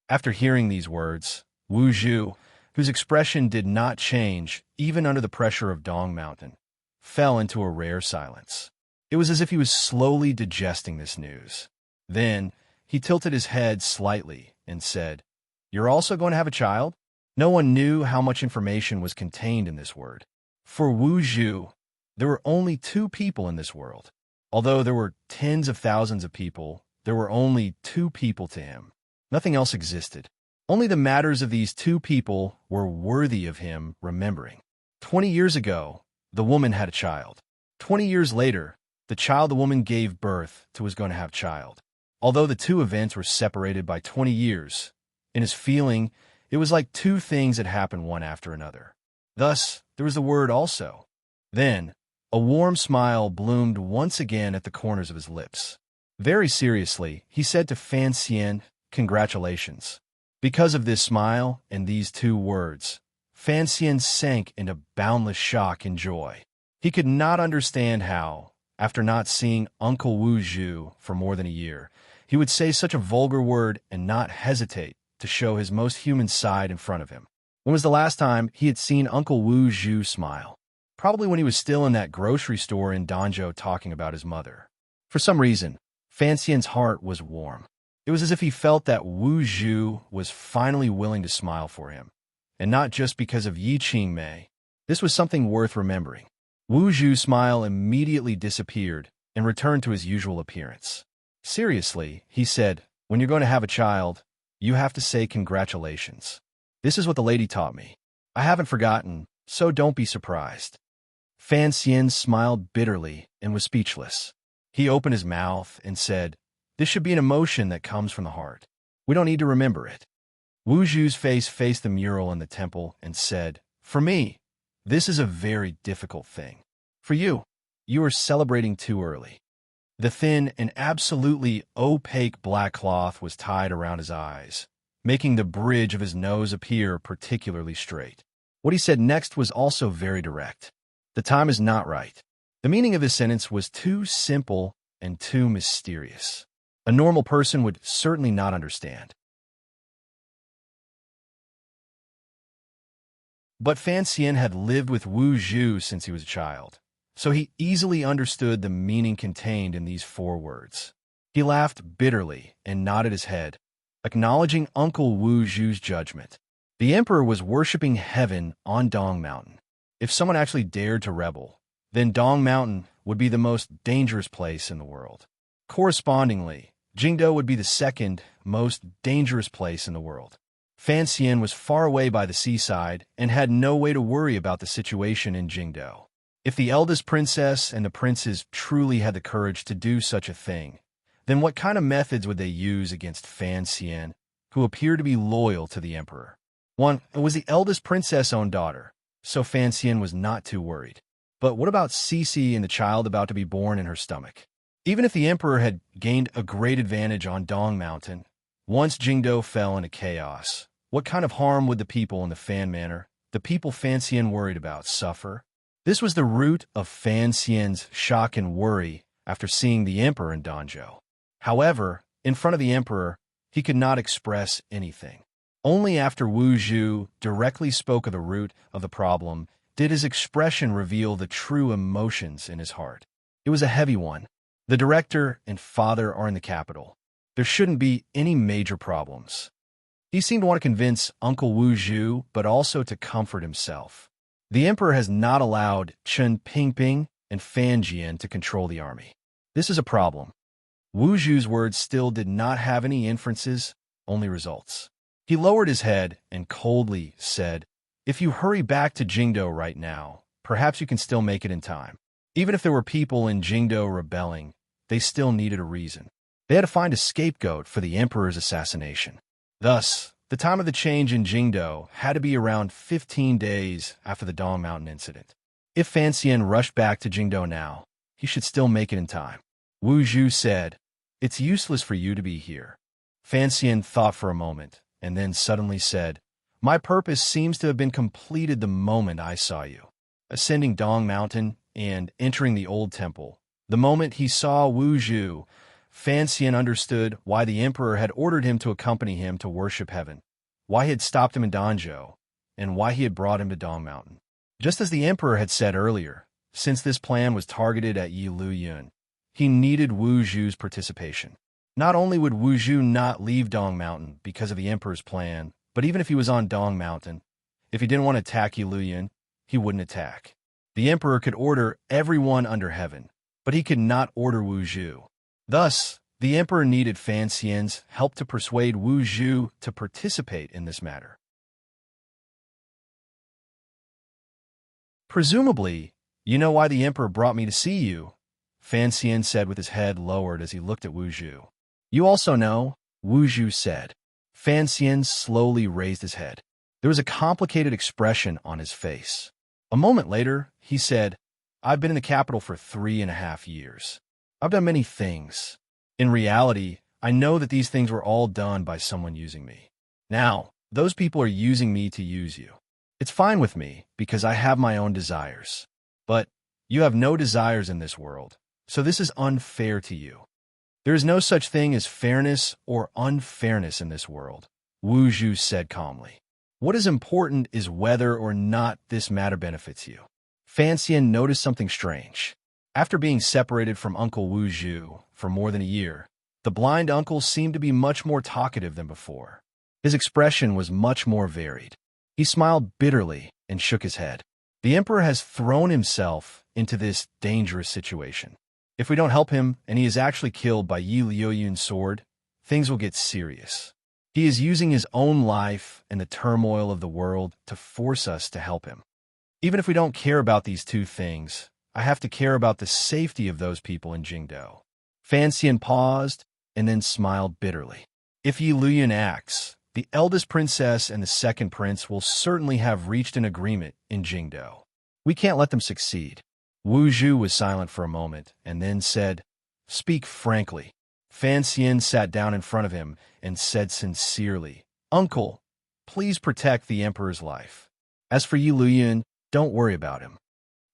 After hearing these words, Wu Zhu, whose expression did not change even under the pressure of Dong Mountain, fell into a rare silence. It was as if he was slowly digesting this news. Then, he tilted his head slightly and said, "You're also going to have a child?" No one knew how much information was contained in this word. For Wu Zhu, there were only two people in this world. Although there were tens of thousands of people, there were only two people to him. Nothing else existed. Only the matters of these two people were worthy of him remembering. 20 years ago, the woman had a child. 20 years later, the child the woman gave birth to was going to have child. Although the two events were separated by 20 years, in his feeling, it was like two things had happened one after another. Thus, there was the word also. Then, a warm smile bloomed once again at the corners of his lips. Very seriously, he said to Fan Xian, "Congratulations." Because of this smile and these two words, Fan Xian sank into boundless shock and joy. He could not understand how, after not seeing Uncle Wu Zhu for more than a year, he would say such a vulgar word and not hesitate to show his most human side in front of him. When was the last time he had seen Uncle Wu Zhu smile? Probably when he was still in that grocery store in Danzhou talking about his mother. For some reason, Fan Xian's heart was warm. It was as if he felt that Wu Zhu was finally willing to smile for him, and not just because of Yi Qingmei. This was something worth remembering. Wu Zhu's smile immediately disappeared and returned to his usual appearance. Seriously, he said, "When you're going to have a child, you have to say congratulations. This is what the lady taught me. I haven't forgotten, so don't be surprised." Fan Xian smiled bitterly and was speechless. He opened his mouth and said, "This should be an emotion that comes from the heart. We don't need to remember it." Wu Zhu's face faced the mural in the temple and said, "For me, this is a very difficult thing. For you, you are celebrating too early." The thin and absolutely opaque black cloth was tied around his eyes, making the bridge of his nose appear particularly straight. What he said next was also very direct. "The time is not right." The meaning of his sentence was too simple and too mysterious. A normal person would certainly not understand. But Fan Xian had lived with Wu Zhu since he was a child, so he easily understood the meaning contained in these four words. He laughed bitterly and nodded his head, acknowledging Uncle Wu Zhu's judgment. The emperor was worshipping heaven on Dong Mountain. If someone actually dared to rebel, then Dong Mountain would be the most dangerous place in the world. Correspondingly, Jingdou would be the second most dangerous place in the world. Fan Xian was far away by the seaside and had no way to worry about the situation in Jingdou. If the eldest princess and the princes truly had the courage to do such a thing, then what kind of methods would they use against Fan Xian, who appeared to be loyal to the emperor? One was the eldest princess' own daughter, so Fan Xian was not too worried. But what about Cece and the child about to be born in her stomach? Even if the emperor had gained a great advantage on Dong Mountain, once Jingdou fell into chaos, What kind of harm would the people in the Fan Manor, the people Fan Xian worried about, suffer? This was the root of Fan Xian's shock and worry after seeing the Emperor in Danzhou. However, in front of the Emperor, he could not express anything. Only after Wu Zhu directly spoke of the root of the problem did his expression reveal the true emotions in his heart. It was a heavy one. The director and father are in the capital. There shouldn't be any major problems. He seemed to want to convince Uncle Wu Zhu, but also to comfort himself. The Emperor has not allowed Chen Pingping and Fan Jian to control the army. This is a problem. Wu Zhu's words still did not have any inferences, only results. He lowered his head and coldly said, "If you hurry back to Jingdou right now, perhaps you can still make it in time." Even if there were people in Jingdou rebelling, they still needed a reason. They had to find a scapegoat for the Emperor's assassination. Thus, the time of the change in Jingdou had to be around 15 days after the Dong Mountain incident. If Fan Xian rushed back to Jingdou now, he should still make it in time. Wu Zhu said, "It's useless for you to be here." Fan Xian thought for a moment, and then suddenly said, "My purpose seems to have been completed the moment I saw you." Ascending Dong Mountain and entering the old temple, the moment he saw Wu Zhu, Fan Xian understood why the Emperor had ordered him to accompany him to worship heaven, why he had stopped him in Danzhou, and why he had brought him to Dong Mountain. Just as the Emperor had said earlier, since this plan was targeted at Yi Luyun, he needed Wu Zhu's participation. Not only would Wu Zhu not leave Dong Mountain because of the Emperor's plan, but even if he was on Dong Mountain, if he didn't want to attack Yi Luyun, he wouldn't attack. The Emperor could order everyone under heaven, but he could not order Wu Zhu. Thus, the Emperor needed Fan Xian's help to persuade Wu Zhu to participate in this matter. "Presumably, you know why the Emperor brought me to see you," Fan Xian said with his head lowered as he looked at Wu Zhu. "You also know," Wu Zhu said. Fan Xian slowly raised his head. There was a complicated expression on his face. A moment later, he said, "I've been in the capital for 3.5 years. I've done many things. In reality, I know that these things were all done by someone using me. Now, those people are using me to use you. It's fine with me because I have my own desires. But you have no desires in this world, so this is unfair to you. There is no such thing as fairness or unfairness in this world," Wu Zhu said calmly. "What is important is whether or not this matter benefits you." Fan Xian noticed something strange. After being separated from Uncle Wu Zhu for more than a year, the blind uncle seemed to be much more talkative than before. His expression was much more varied. He smiled bitterly and shook his head. The Emperor has thrown himself into this dangerous situation. If we don't help him and he is actually killed by Yi Luyun's sword, things will get serious. He is using his own life and the turmoil of the world to force us to help him. Even if we don't care about these two things, I have to care about the safety of those people in Jingdou." Fan Xian paused and then smiled bitterly. "If Yi Luyun acts, the eldest princess and the second prince will certainly have reached an agreement in Jingdou. We can't let them succeed." Wu Zhu was silent for a moment and then said, "Speak frankly." Fan Xian sat down in front of him and said sincerely, "Uncle, please protect the Emperor's life. As for Yi Luyun, don't worry about him."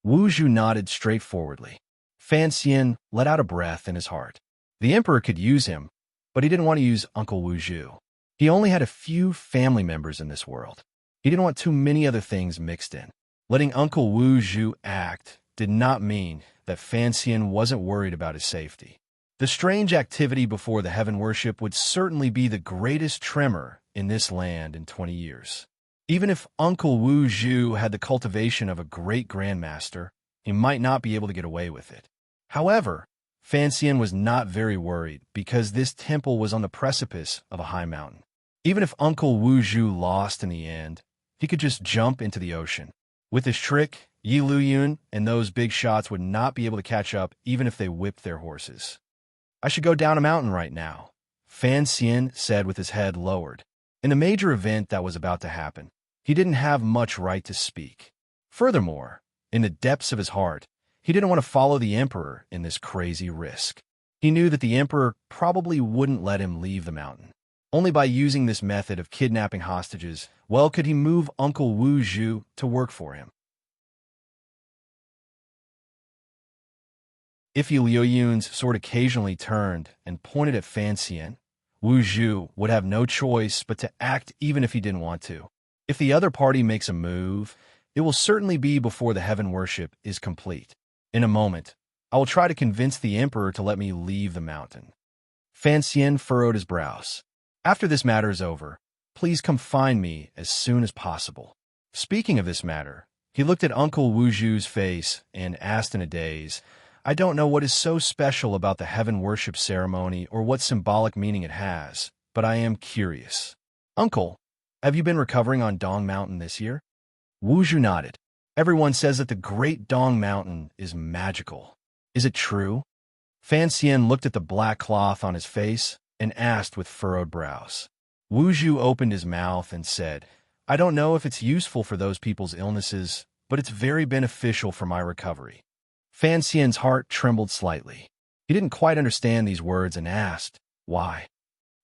Wu Zhu nodded straightforwardly. Fan Xian let out a breath in his heart. The Emperor could use him, but he didn't want to use Uncle Wu Zhu. He only had a few family members in this world. He didn't want too many other things mixed in. Letting Uncle Wu Zhu act did not mean that Fan Xian wasn't worried about his safety. The strange activity before the heaven worship would certainly be the greatest tremor in this land in 20 years. Even if Uncle Wu Zhu had the cultivation of a great grandmaster, he might not be able to get away with it. However, Fan Xian was not very worried because this temple was on the precipice of a high mountain. Even if Uncle Wu Zhu lost in the end, he could just jump into the ocean. With his trick, Yi Luyun and those big shots would not be able to catch up even if they whipped their horses. "I should go down a mountain right now," Fan Xian said with his head lowered. In the major event that was about to happen, he didn't have much right to speak. Furthermore, in the depths of his heart, he didn't want to follow the Emperor in this crazy risk. He knew that the Emperor probably wouldn't let him leave the mountain. Only by using this method of kidnapping hostages, well, could he move Uncle Wu Zhu to work for him. If Liu Yun's sword occasionally turned and pointed at Fan Xian, Wu Zhu would have no choice but to act even if he didn't want to. If the other party makes a move, it will certainly be before the heaven worship is complete. In a moment, I will try to convince the emperor to let me leave the mountain. Fan Xian furrowed his brows. After this matter is over, please come find me as soon as possible. Speaking of this matter, he looked at Uncle Wu Zhu's face and asked in a daze, I don't know what is so special about the heaven worship ceremony or what symbolic meaning it has, but I am curious. Uncle, have you been recovering on Dong Mountain this year? Wu Zhu nodded. Everyone says that the Great Dong Mountain is magical. Is it true? Fan Xian looked at the black cloth on his face and asked with furrowed brows. Wu Zhu opened his mouth and said, I don't know if it's useful for those people's illnesses, but it's very beneficial for my recovery. Fan Xian's heart trembled slightly. He didn't quite understand these words and asked, why?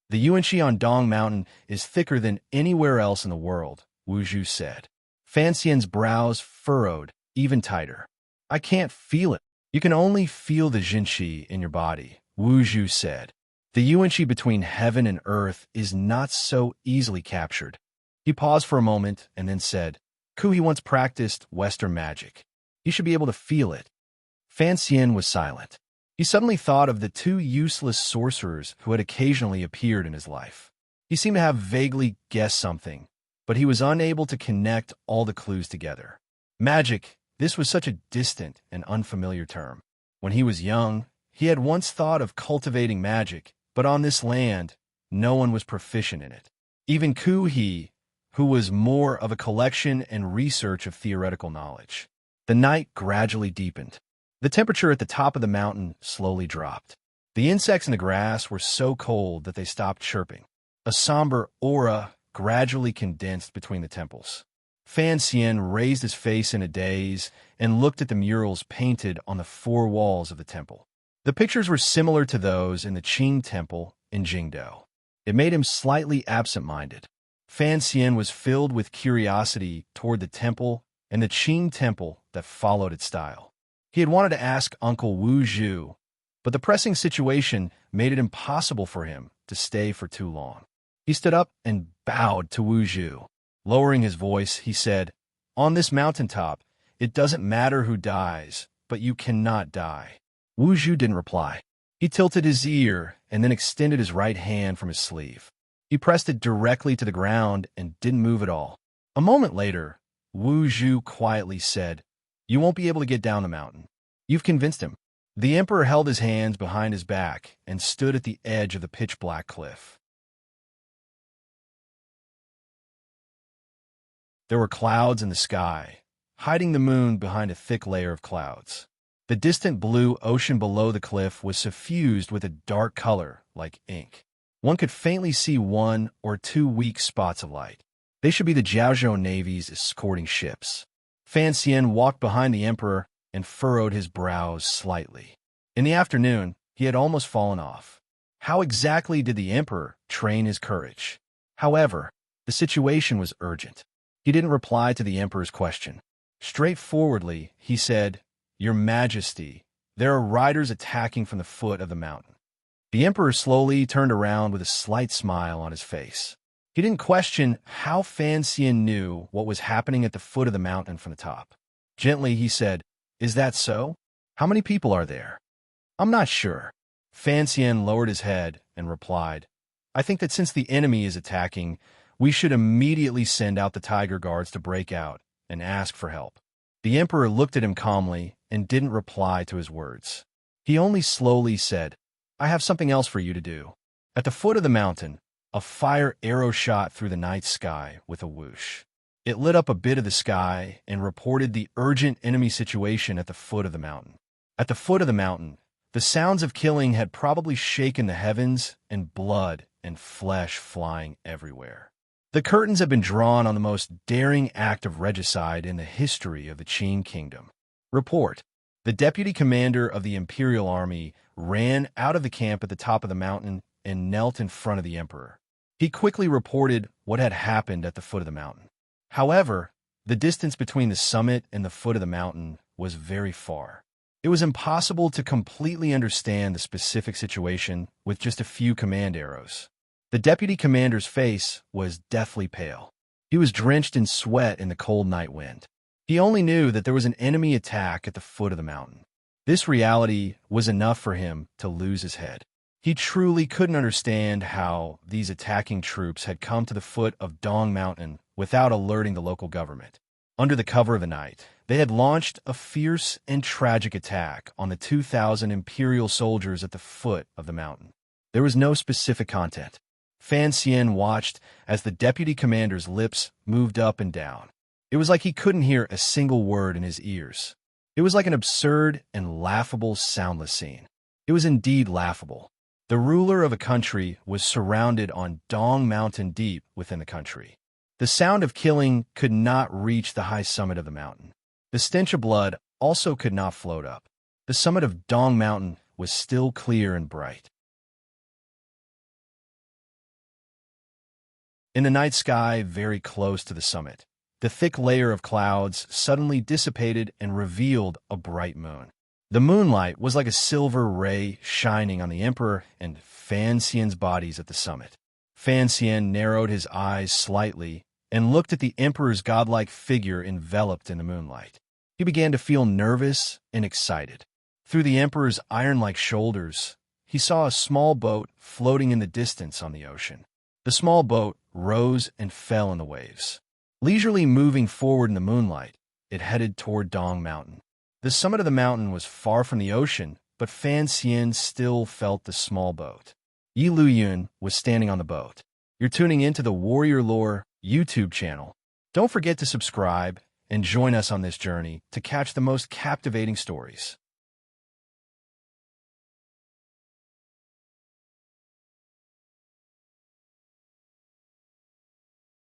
The yuanqi on Dong Mountain is thicker than anywhere else in the world, Wu Zhu said. Fan Xian's brows furrowed even tighter. I can't feel it. You can only feel the jinqi in your body, Wu Zhu said. The yuanqi between heaven and earth is not so easily captured. He paused for a moment and then said, He once practiced Western magic. He should be able to feel it. Fan Xian was silent. He suddenly thought of the two useless sorcerers who had occasionally appeared in his life. He seemed to have vaguely guessed something, but he was unable to connect all the clues together. Magic, this was such a distant and unfamiliar term. When he was young, he had once thought of cultivating magic, but on this land, no one was proficient in it. Even Ku He, who was more of a collection and research of theoretical knowledge. The night gradually deepened. The temperature at the top of the mountain slowly dropped. The insects in the grass were so cold that they stopped chirping. A somber aura gradually condensed between the temples. Fan Xian raised his face in a daze and looked at the murals painted on the four walls of the temple. The pictures were similar to those in the Qing Temple in Jingdou. It made him slightly absent-minded. Fan Xian was filled with curiosity toward the temple and the Qing Temple that followed its style. He had wanted to ask Uncle Wu Zhu, but the pressing situation made it impossible for him to stay for too long. He stood up and bowed to Wu Zhu. Lowering his voice, he said, On this mountaintop, it doesn't matter who dies, but you cannot die. Wu Zhu didn't reply. He tilted his ear and then extended his right hand from his sleeve. He pressed it directly to the ground and didn't move at all. A moment later, Wu Zhu quietly said, You won't be able to get down the mountain. You've convinced him. The emperor held his hands behind his back and stood at the edge of the pitch-black cliff. There were clouds in the sky, hiding the moon behind a thick layer of clouds. The distant blue ocean below the cliff was suffused with a dark color like ink. One could faintly see one or two weak spots of light. They should be the Jiaozhou Navy's escorting ships. Fan Xian walked behind the emperor and furrowed his brows slightly. In the afternoon, he had almost fallen off. How exactly did the emperor train his courage? However, the situation was urgent. He didn't reply to the emperor's question. Straightforwardly, he said, Your Majesty, there are riders attacking from the foot of the mountain. The emperor slowly turned around with a slight smile on his face. He didn't question how Fan Xian knew what was happening at the foot of the mountain from the top. Gently, he said, Is that so? How many people are there? I'm not sure. Fan Xian lowered his head and replied, I think that since the enemy is attacking, we should immediately send out the Tiger Guards to break out and ask for help. The emperor looked at him calmly and didn't reply to his words. He only slowly said, I have something else for you to do. At the foot of the mountain, a fire arrow shot through the night sky with a whoosh. It lit up a bit of the sky and reported the urgent enemy situation at the foot of the mountain. At the foot of the mountain, the sounds of killing had probably shaken the heavens and blood and flesh flying everywhere. The curtains had been drawn on the most daring act of regicide in the history of the Qing kingdom. Report. The deputy commander of the imperial army ran out of the camp at the top of the mountain and knelt in front of the emperor. He quickly reported what had happened at the foot of the mountain. However, the distance between the summit and the foot of the mountain was very far. It was impossible to completely understand the specific situation with just a few command arrows. The deputy commander's face was deathly pale. He was drenched in sweat in the cold night wind. He only knew that there was an enemy attack at the foot of the mountain. This reality was enough for him to lose his head. He truly couldn't understand how these attacking troops had come to the foot of Dong Mountain without alerting the local government. Under the cover of the night, they had launched a fierce and tragic attack on the 2,000 Imperial soldiers at the foot of the mountain. There was no specific content. Fan Xian watched as the deputy commander's lips moved up and down. It was like he couldn't hear a single word in his ears. It was like an absurd and laughable soundless scene. It was indeed laughable. The ruler of a country was surrounded on Dong Mountain deep within the country. The sound of killing could not reach the high summit of the mountain. The stench of blood also could not float up. The summit of Dong Mountain was still clear and bright. In the night sky very close to the summit, the thick layer of clouds suddenly dissipated and revealed a bright moon. The moonlight was like a silver ray shining on the Emperor and Fan Xian's bodies at the summit. Fan Xian narrowed his eyes slightly and looked at the Emperor's godlike figure enveloped in the moonlight. He began to feel nervous and excited. Through the Emperor's iron-like shoulders, he saw a small boat floating in the distance on the ocean. The small boat rose and fell in the waves. Leisurely moving forward in the moonlight, it headed toward Dong Mountain. The summit of the mountain was far from the ocean, but Fan Xian still felt the small boat. Yi Luyun was standing on the boat. You're tuning into the Warrior Lore YouTube channel. Don't forget to subscribe and join us on this journey to catch the most captivating stories.